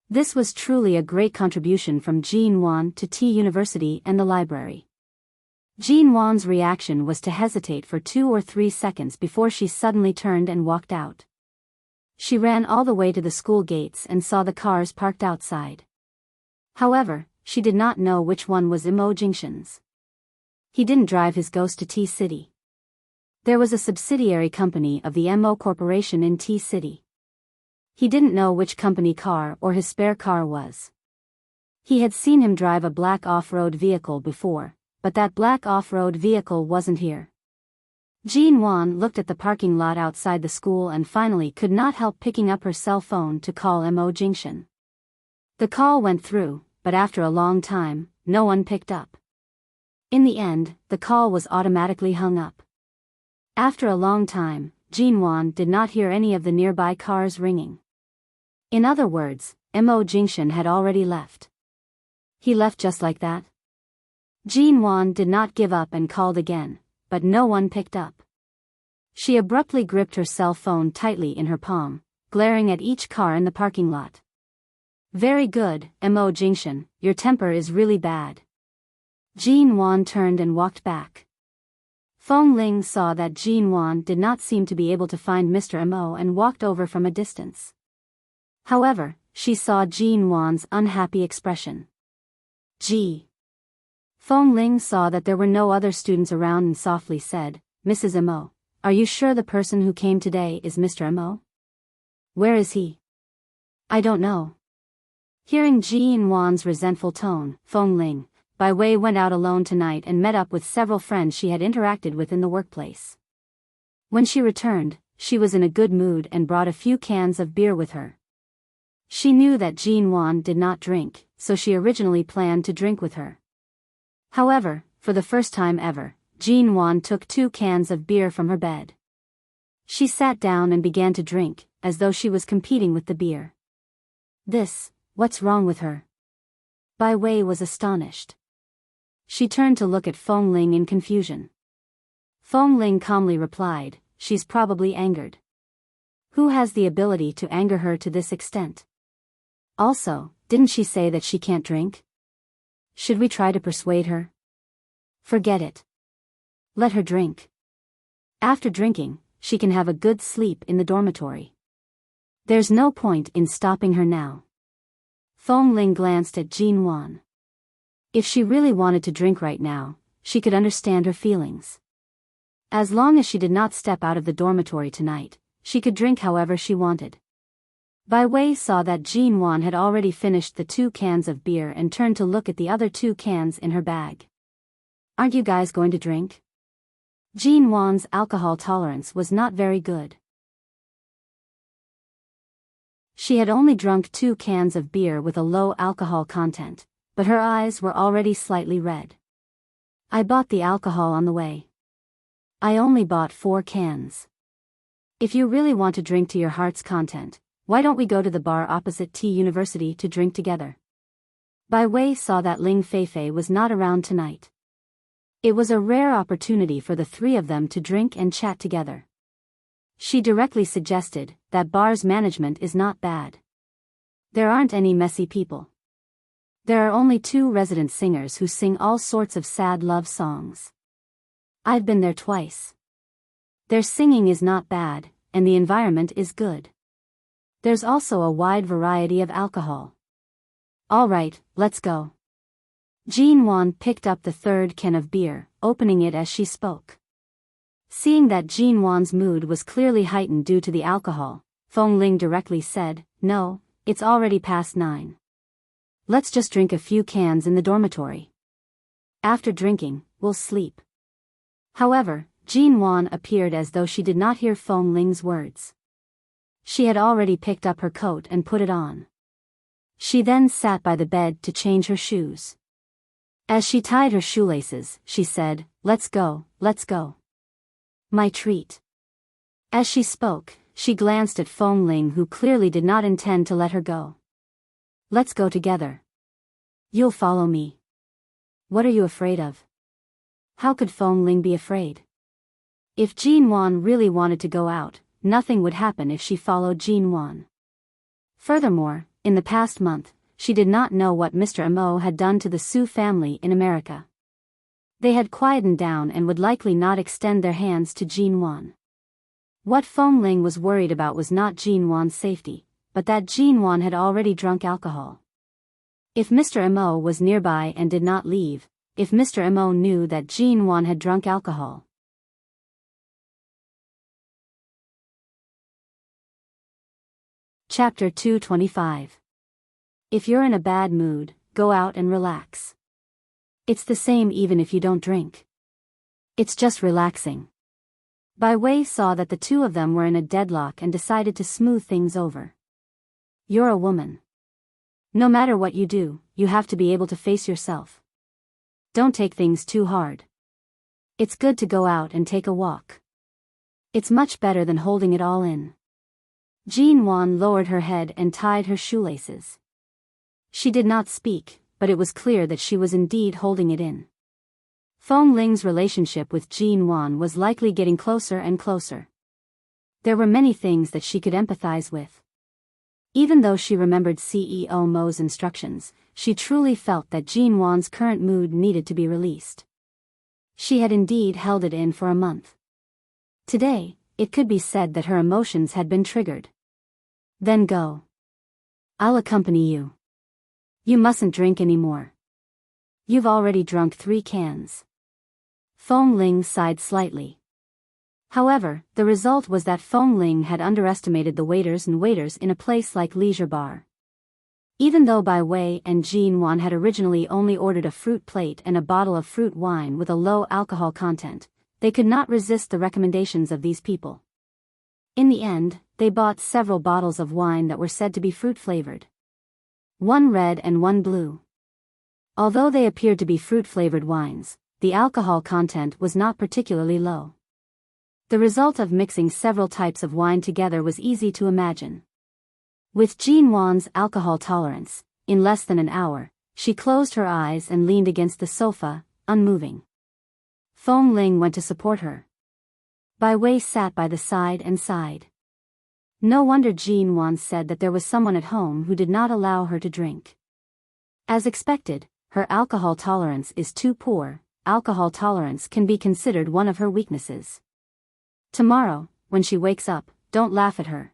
This was truly a great contribution from Jean Wan to T-University and the library. Jean Wan's reaction was to hesitate for 2 or 3 seconds before she suddenly turned and walked out. She ran all the way to the school gates and saw the cars parked outside. However, she did not know which one was Mo Jingshan's. He didn't drive his ghost to T-City. There was a subsidiary company of the Mo Corporation in T-City. He didn't know which company car or his spare car was. He had seen him drive a black off-road vehicle before, but that black off-road vehicle wasn't here. Jean Wan looked at the parking lot outside the school and finally could not help picking up her cell phone to call Mo Jingshan. The call went through, but after a long time, no one picked up. In the end, the call was automatically hung up. After a long time, Jean Wan did not hear any of the nearby cars ringing. In other words, Mo Jingshan had already left. He left just like that? Jean Wan did not give up and called again, but no one picked up. She abruptly gripped her cell phone tightly in her palm, glaring at each car in the parking lot. "Very good, Mo Jingshan, your temper is really bad." Jean Wan turned and walked back. Fong Ling saw that Jean Wan did not seem to be able to find Mr. Mo and walked over from a distance. However, she saw Jean Wan's unhappy expression. G. Feng Ling saw that there were no other students around and softly said, Mrs. Mo, are you sure the person who came today is Mr. Mo? Where is he? I don't know. Hearing Jean Wan's resentful tone, Feng Ling, by Wei went out alone tonight and met up with several friends she had interacted with in the workplace. When she returned, she was in a good mood and brought a few cans of beer with her. She knew that Jean Wan did not drink, so she originally planned to drink with her. However, for the first time ever, Jean Wan took 2 cans of beer from her bed. She sat down and began to drink, as though she was competing with the beer. What's wrong with her? Bai Wei was astonished. She turned to look at Feng Ling in confusion. Feng Ling calmly replied, she's probably angered. Who has the ability to anger her to this extent? Also, didn't she say that she can't drink? Should we try to persuade her? Forget it. Let her drink. After drinking, she can have a good sleep in the dormitory. There's no point in stopping her now. Feng Ling glanced at Jean Wan. If she really wanted to drink right now, she could understand her feelings. As long as she did not step out of the dormitory tonight, she could drink however she wanted. Bai Wei saw that Jean Wan had already finished the 2 cans of beer and turned to look at the other 2 cans in her bag. Aren't you guys going to drink? Jean Wan's alcohol tolerance was not very good. She had only drunk 2 cans of beer with a low alcohol content, but her eyes were already slightly red. I bought the alcohol on the way. I only bought 4 cans. If you really want to drink to your heart's content, why don't we go to the bar opposite T University to drink together? Bai Wei saw that Ling Feifei was not around tonight. It was a rare opportunity for the 3 of them to drink and chat together. She directly suggested that bar's management is not bad. There aren't any messy people. There are only 2 resident singers who sing all sorts of sad love songs. I've been there twice. Their singing is not bad, and the environment is good. There's also a wide variety of alcohol. All right, let's go. Jean Wan picked up the 3rd can of beer, opening it as she spoke. Seeing that Jean Wan's mood was clearly heightened due to the alcohol, Feng Ling directly said, no, it's already past 9. Let's just drink a few cans in the dormitory. After drinking, we'll sleep. However, Jean Wan appeared as though she did not hear Feng Ling's words. She had already picked up her coat and put it on. She then sat by the bed to change her shoes. As she tied her shoelaces, she said, let's go, let's go. My treat. As she spoke, she glanced at Feng Ling, who clearly did not intend to let her go. Let's go together. You'll follow me. What are you afraid of? How could Feng Ling be afraid? If Jean Wan really wanted to go out, nothing would happen if she followed Jean Wan. Furthermore, in the past month, she did not know what Mr. Mo had done to the Su family in America. They had quietened down and would likely not extend their hands to Jean Wan. What Feng Ling was worried about was not Jean Wan's safety, but that Jean Wan had already drunk alcohol. If Mr. Mo was nearby and did not leave, if Mr. Mo knew that Jean Wan had drunk alcohol. Chapter 225. If you're in a bad mood, go out and relax. It's the same even if you don't drink. It's just relaxing. Bai Wei saw that the 2 of them were in a deadlock and decided to smooth things over. You're a woman. No matter what you do, you have to be able to face yourself. Don't take things too hard. It's good to go out and take a walk. It's much better than holding it all in. Jean Wan lowered her head and tied her shoelaces. She did not speak, but it was clear that she was indeed holding it in. Feng Ling's relationship with Jean Wan was likely getting closer and closer. There were many things that she could empathize with. Even though she remembered CEO Mo's instructions, she truly felt that Jean Wan's current mood needed to be released. She had indeed held it in for a month. Today, it could be said that her emotions had been triggered. Then go. I'll accompany you. You mustn't drink anymore. You've already drunk 3 cans. Feng Ling sighed slightly. However, the result was that Feng Ling had underestimated the waiters in a place like Leisure Bar. Even though Bai Wei and Jin Wan had originally only ordered a fruit plate and a bottle of fruit wine with a low alcohol content, they could not resist the recommendations of these people. In the end, they bought several bottles of wine that were said to be fruit-flavored. 1 red and 1 blue. Although they appeared to be fruit-flavored wines, the alcohol content was not particularly low. The result of mixing several types of wine together was easy to imagine. With Jin Wan's alcohol tolerance, in less than an hour, she closed her eyes and leaned against the sofa, unmoving. Feng Ling went to support her. Bai Wei sat by the side and sighed. No wonder Jin Wan said that there was someone at home who did not allow her to drink. As expected, her alcohol tolerance is too poor. Alcohol tolerance can be considered one of her weaknesses. Tomorrow, when she wakes up, don't laugh at her.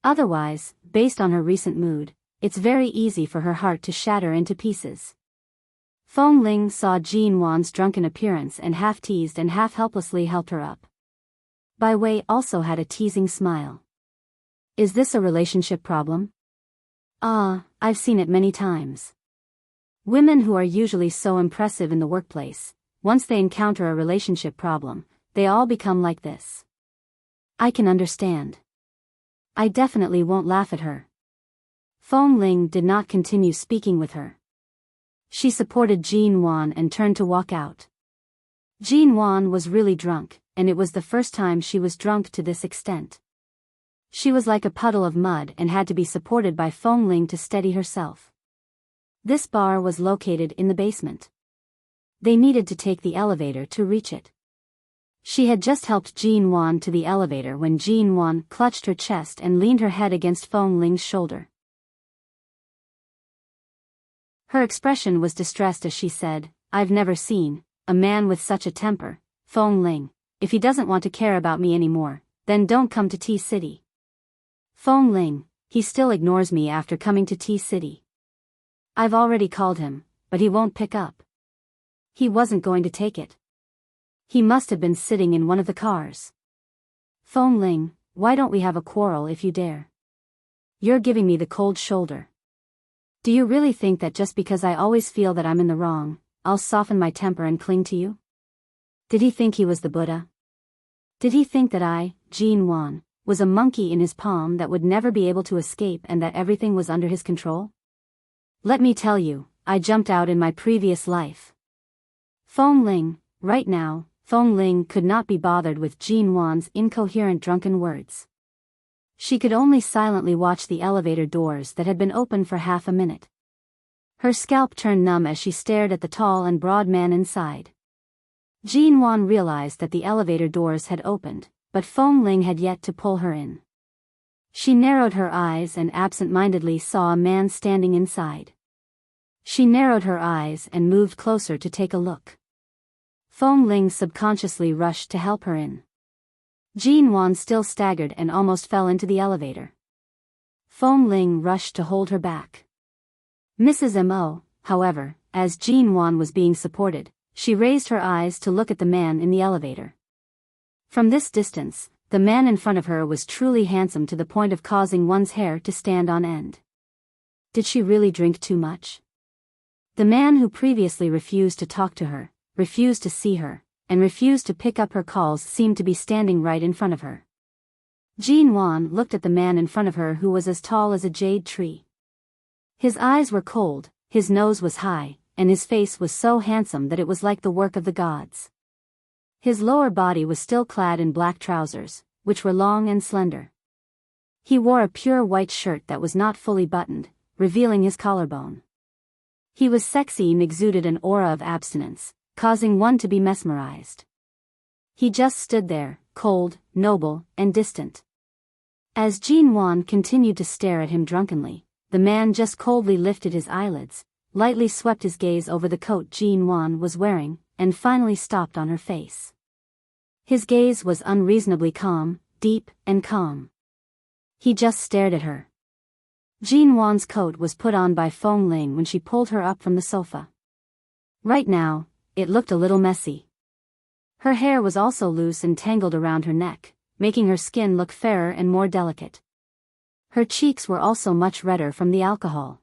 Otherwise, based on her recent mood, it's very easy for her heart to shatter into pieces. Feng Ling saw Jin Wan's drunken appearance and half teased and half helplessly helped her up. Bai Wei also had a teasing smile. Is this a relationship problem? I've seen it many times. Women who are usually so impressive in the workplace, once they encounter a relationship problem, they all become like this. I can understand. I definitely won't laugh at her. Feng Ling did not continue speaking with her. She supported Jin Wan and turned to walk out. Jin Wan was really drunk, and it was the first time she was drunk to this extent. She was like a puddle of mud and had to be supported by Feng Ling to steady herself. This bar was located in the basement. They needed to take the elevator to reach it. She had just helped Jin Wan to the elevator when Jin Wan clutched her chest and leaned her head against Feng Ling's shoulder. Her expression was distressed as she said, I've never seen a man with such a temper. Feng Ling, if he doesn't want to care about me anymore, then don't come to T-City. Feng Ling, he still ignores me after coming to T-City. I've already called him, but he won't pick up. He wasn't going to take it. He must have been sitting in one of the cars. Feng Ling, why don't we have a quarrel if you dare? You're giving me the cold shoulder. Do you really think that just because I always feel that I'm in the wrong, I'll soften my temper and cling to you? Did he think he was the Buddha? Did he think that I, Jin Wan, was a monkey in his palm that would never be able to escape and that everything was under his control? Let me tell you, I jumped out in my previous life. Feng Ling, right now, Feng Ling could not be bothered with Jin Wan's incoherent drunken words. She could only silently watch the elevator doors that had been open for half a minute. Her scalp turned numb as she stared at the tall and broad man inside. Jin Wan realized that the elevator doors had opened, but Feng Ling had yet to pull her in. She narrowed her eyes and absent-mindedly saw a man standing inside. She narrowed her eyes and moved closer to take a look. Feng Ling subconsciously rushed to help her in. Jin Wan still staggered and almost fell into the elevator. Feng Ling rushed to hold her back. Mrs. Mo, however, as Jin Wan was being supported, she raised her eyes to look at the man in the elevator. From this distance, the man in front of her was truly handsome to the point of causing one's hair to stand on end. Did she really drink too much? The man who previously refused to talk to her, refused to see her, and refused to pick up her calls seemed to be standing right in front of her. Jin Wan looked at the man in front of her who was as tall as a jade tree. His eyes were cold, his nose was high, and his face was so handsome that it was like the work of the gods. His lower body was still clad in black trousers, which were long and slender. He wore a pure white shirt that was not fully buttoned, revealing his collarbone. He was sexy and exuded an aura of abstinence, causing one to be mesmerized. He just stood there, cold, noble, and distant. As Jin Wan continued to stare at him drunkenly, the man just coldly lifted his eyelids, lightly swept his gaze over the coat Jin Wan was wearing, and finally stopped on her face. His gaze was unreasonably calm, deep, and calm. He just stared at her. Jin Wan's coat was put on by Feng Ling when she pulled her up from the sofa. Right now, it looked a little messy. Her hair was also loose and tangled around her neck, making her skin look fairer and more delicate. Her cheeks were also much redder from the alcohol.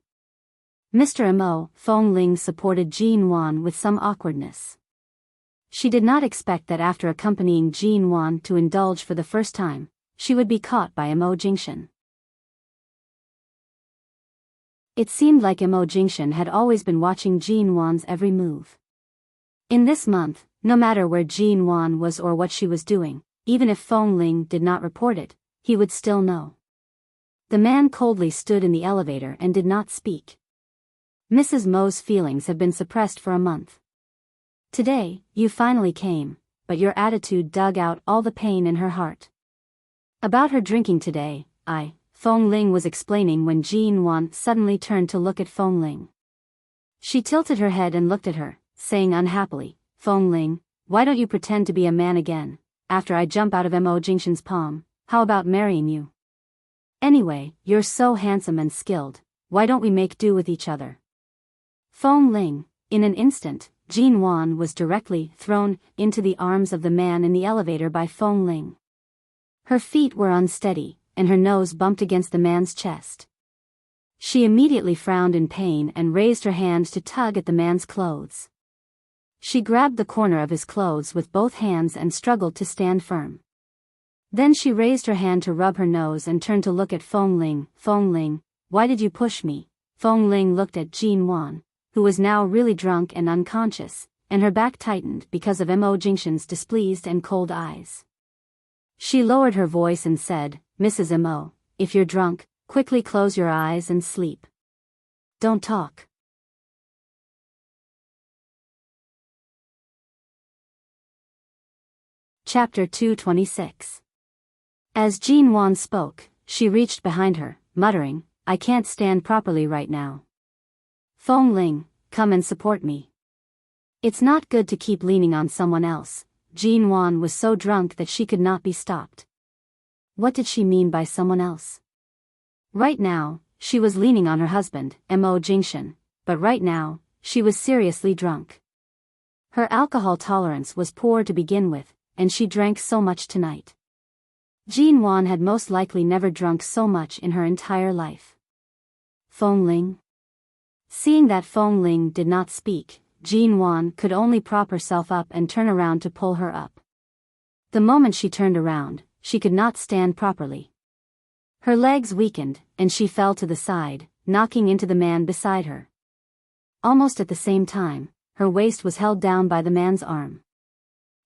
Mr. Mo, Fong Ling supported Jean Wan with some awkwardness. She did not expect that after accompanying Jean Wan to indulge for the first time, she would be caught by Mo Jingshan. It seemed like Mo Jingshan had always been watching Jean Wan's every move. In this month, no matter where Jean Wan was or what she was doing, even if Fong Ling did not report it, he would still know. The man coldly stood in the elevator and did not speak. Mrs. Mo's feelings have been suppressed for a month. Today, you finally came, but your attitude dug out all the pain in her heart. About her drinking today, Fong Ling was explaining when Jean Wan suddenly turned to look at Fong Ling. She tilted her head and looked at her, saying unhappily, Fong Ling, why don't you pretend to be a man again? After I jump out of Mo Jingshan's palm, how about marrying you? Anyway, you're so handsome and skilled, why don't we make do with each other? Fong Ling, in an instant, Jean Wan was directly thrown into the arms of the man in the elevator by Fong Ling. Her feet were unsteady, and her nose bumped against the man's chest. She immediately frowned in pain and raised her hand to tug at the man's clothes. She grabbed the corner of his clothes with both hands and struggled to stand firm. Then she raised her hand to rub her nose and turned to look at Fong Ling. Fong Ling, why did you push me? Fong Ling looked at Jean Wan, who was now really drunk and unconscious, and her back tightened because of Mo Jingshan's displeased and cold eyes. She lowered her voice and said, Mrs. Mo, if you're drunk, quickly close your eyes and sleep. Don't talk. Chapter 226. As Jean Wan spoke, she reached behind her, muttering, I can't stand properly right now. Fong Ling, come and support me. It's not good to keep leaning on someone else. Jean Wan was so drunk that she could not be stopped. What did she mean by someone else? Right now, she was leaning on her husband, Mo Jingshan, but right now, she was seriously drunk. Her alcohol tolerance was poor to begin with, and she drank so much tonight. Jean Wan had most likely never drunk so much in her entire life. Fong Ling? Seeing that Fong Ling did not speak, Jean Wan could only prop herself up and turn around to pull her up. The moment she turned around, she could not stand properly. Her legs weakened, and she fell to the side, knocking into the man beside her. Almost at the same time, her waist was held down by the man's arm.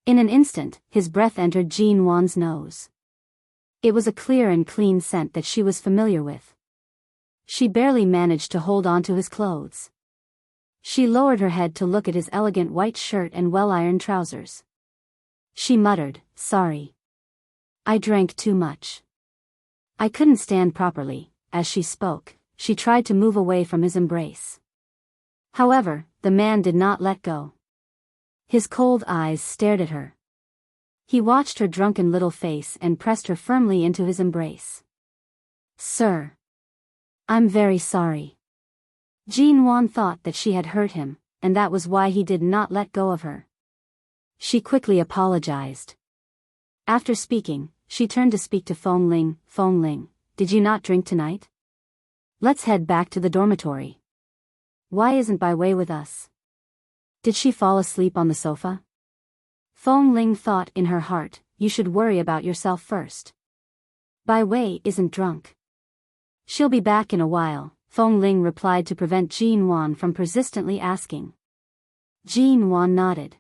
In an instant, his breath entered Jean Wan's nose. It was a clear and clean scent that she was familiar with. She barely managed to hold on to his clothes. She lowered her head to look at his elegant white shirt and well-ironed trousers. She muttered, sorry. I drank too much. I couldn't stand properly. As she spoke, she tried to move away from his embrace. However, the man did not let go. His cold eyes stared at her. He watched her drunken little face and pressed her firmly into his embrace. Sir. I'm very sorry. Jean Wan thought that she had hurt him, and that was why he did not let go of her. She quickly apologized. After speaking, she turned to speak to Fong Ling. Fong Ling, did you not drink tonight? Let's head back to the dormitory. Why isn't Bai Wei with us? Did she fall asleep on the sofa? Fong Ling thought in her heart, you should worry about yourself first. Bai Wei isn't drunk. She'll be back in a while, Fong Ling replied to prevent Jean Wan from persistently asking. Jean Wan nodded.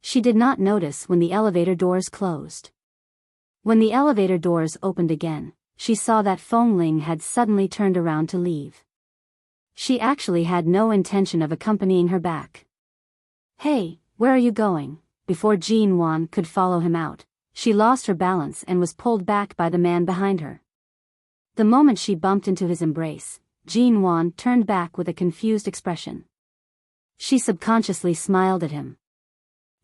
She did not notice when the elevator doors closed. When the elevator doors opened again, she saw that Fong Ling had suddenly turned around to leave. She actually had no intention of accompanying her back. Hey, where are you going? Before Jean Wan could follow him out, she lost her balance and was pulled back by the man behind her. The moment she bumped into his embrace, Jean Wan turned back with a confused expression. She subconsciously smiled at him.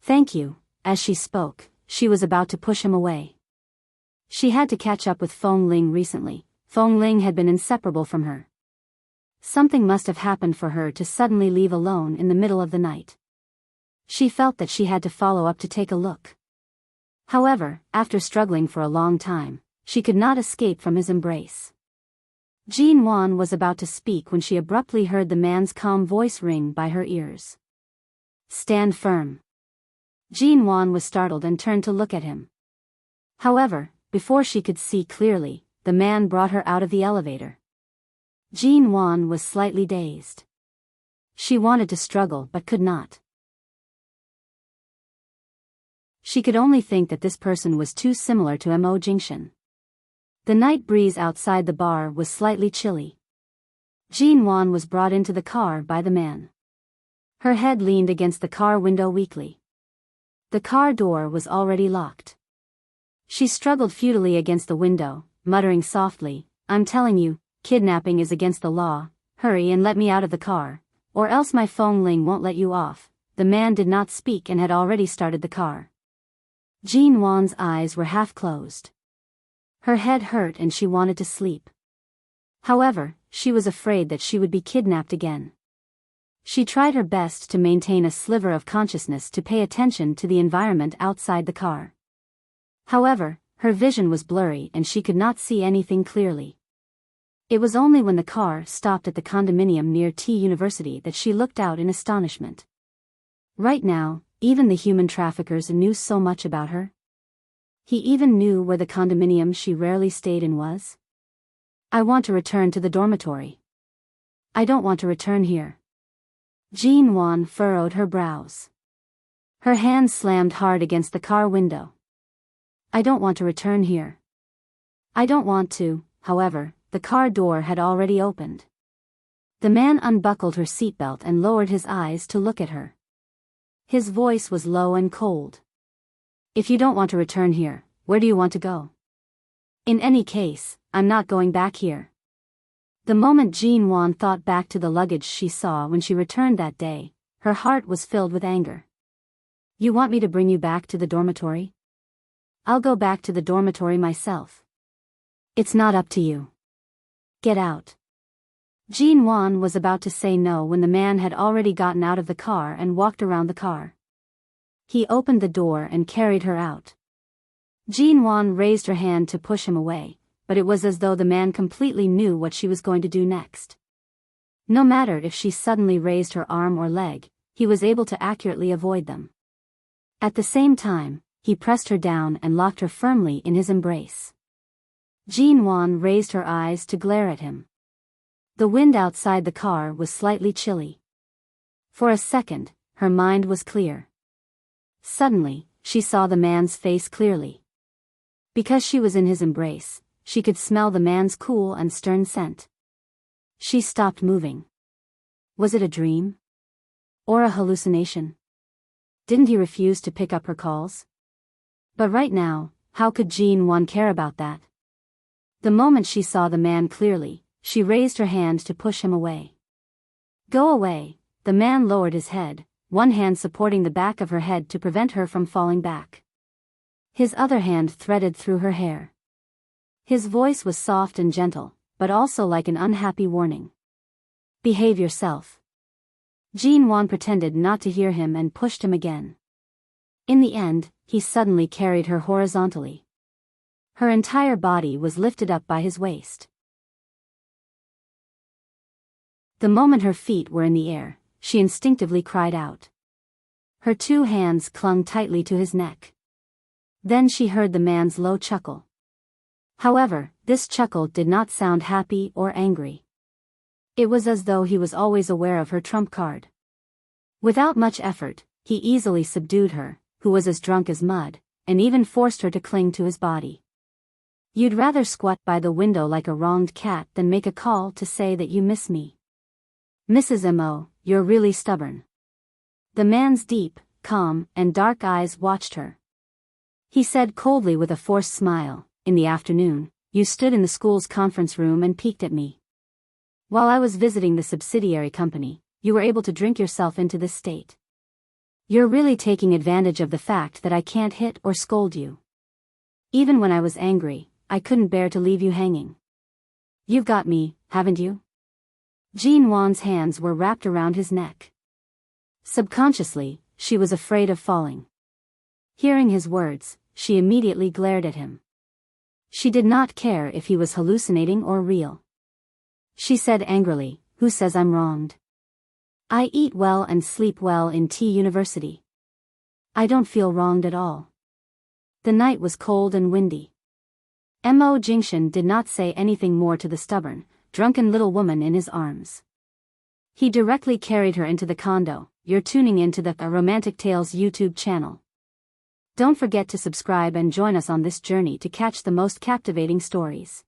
Thank you. As she spoke, she was about to push him away. She had to catch up with Fong Ling recently. Fong Ling had been inseparable from her. Something must have happened for her to suddenly leave alone in the middle of the night. She felt that she had to follow up to take a look. However, after struggling for a long time, she could not escape from his embrace. Jean Wan was about to speak when she abruptly heard the man's calm voice ring by her ears. "Stand firm." Jean Wan was startled and turned to look at him. However, before she could see clearly, the man brought her out of the elevator. Jean Wan was slightly dazed. She wanted to struggle but could not. She could only think that this person was too similar to Mo Jingshan. The night breeze outside the bar was slightly chilly. Jean Wan was brought into the car by the man. Her head leaned against the car window weakly. The car door was already locked. She struggled futilely against the window, muttering softly, "I'm telling you, kidnapping is against the law. Hurry and let me out of the car, or else my phone ling won't let you off." The man did not speak and had already started the car. Jean Wan's eyes were half closed. Her head hurt and she wanted to sleep. However, she was afraid that she would be kidnapped again. She tried her best to maintain a sliver of consciousness to pay attention to the environment outside the car. However, her vision was blurry and she could not see anything clearly. It was only when the car stopped at the condominium near T University that she looked out in astonishment. Right now, even the human traffickers knew so much about her. He even knew where the condominium she rarely stayed in was. "I want to return to the dormitory. I don't want to return here." Jean Wan furrowed her brows. Her hand slammed hard against the car window. "I don't want to return here. I don't want to." However, the car door had already opened. The man unbuckled her seatbelt and lowered his eyes to look at her. His voice was low and cold. "If you don't want to return here, where do you want to go? In any case, I'm not going back here." The moment Jean Wan thought back to the luggage she saw when she returned that day, her heart was filled with anger. "You want me to bring you back to the dormitory? I'll go back to the dormitory myself. It's not up to you. Get out." Jean Wan was about to say no when the man had already gotten out of the car and walked around the car. He opened the door and carried her out. Jean Wan raised her hand to push him away, but it was as though the man completely knew what she was going to do next. No matter if she suddenly raised her arm or leg, he was able to accurately avoid them. At the same time, he pressed her down and locked her firmly in his embrace. Jean Wan raised her eyes to glare at him. The wind outside the car was slightly chilly. For a second, her mind was clear. Suddenly, she saw the man's face clearly. Because she was in his embrace, she could smell the man's cool and stern scent. She stopped moving. Was it a dream? Or a hallucination? Didn't he refuse to pick up her calls? But right now, how could Jean Wan care about that? The moment she saw the man clearly, she raised her hand to push him away. "Go away." The man lowered his head, one hand supporting the back of her head to prevent her from falling back. His other hand threaded through her hair. His voice was soft and gentle, but also like an unhappy warning. "Behave yourself." Jean Wan pretended not to hear him and pushed him again. In the end, he suddenly carried her horizontally. Her entire body was lifted up by his waist. The moment her feet were in the air, she instinctively cried out. Her two hands clung tightly to his neck. Then she heard the man's low chuckle. However, this chuckle did not sound happy or angry. It was as though he was always aware of her trump card. Without much effort, he easily subdued her, who was as drunk as mud, and even forced her to cling to his body. "You'd rather squat by the window like a wronged cat than make a call to say that you miss me. Mrs. Mo, you're really stubborn." The man's deep, calm, and dark eyes watched her. He said coldly with a forced smile, "In the afternoon, you stood in the school's conference room and peeked at me. While I was visiting the subsidiary company, you were able to drink yourself into this state. You're really taking advantage of the fact that I can't hit or scold you. Even when I was angry, I couldn't bear to leave you hanging. You've got me, haven't you?" Jean Wan's hands were wrapped around his neck. Subconsciously, she was afraid of falling. Hearing his words, she immediately glared at him. She did not care if he was hallucinating or real. She said angrily, "Who says I'm wronged? I eat well and sleep well in T University. I don't feel wronged at all." The night was cold and windy. Mo Jingshan did not say anything more to the stubborn, drunken little woman in his arms. He directly carried her into the condo. You're tuning into the Romantic Tales YouTube channel. Don't forget to subscribe and join us on this journey to catch the most captivating stories.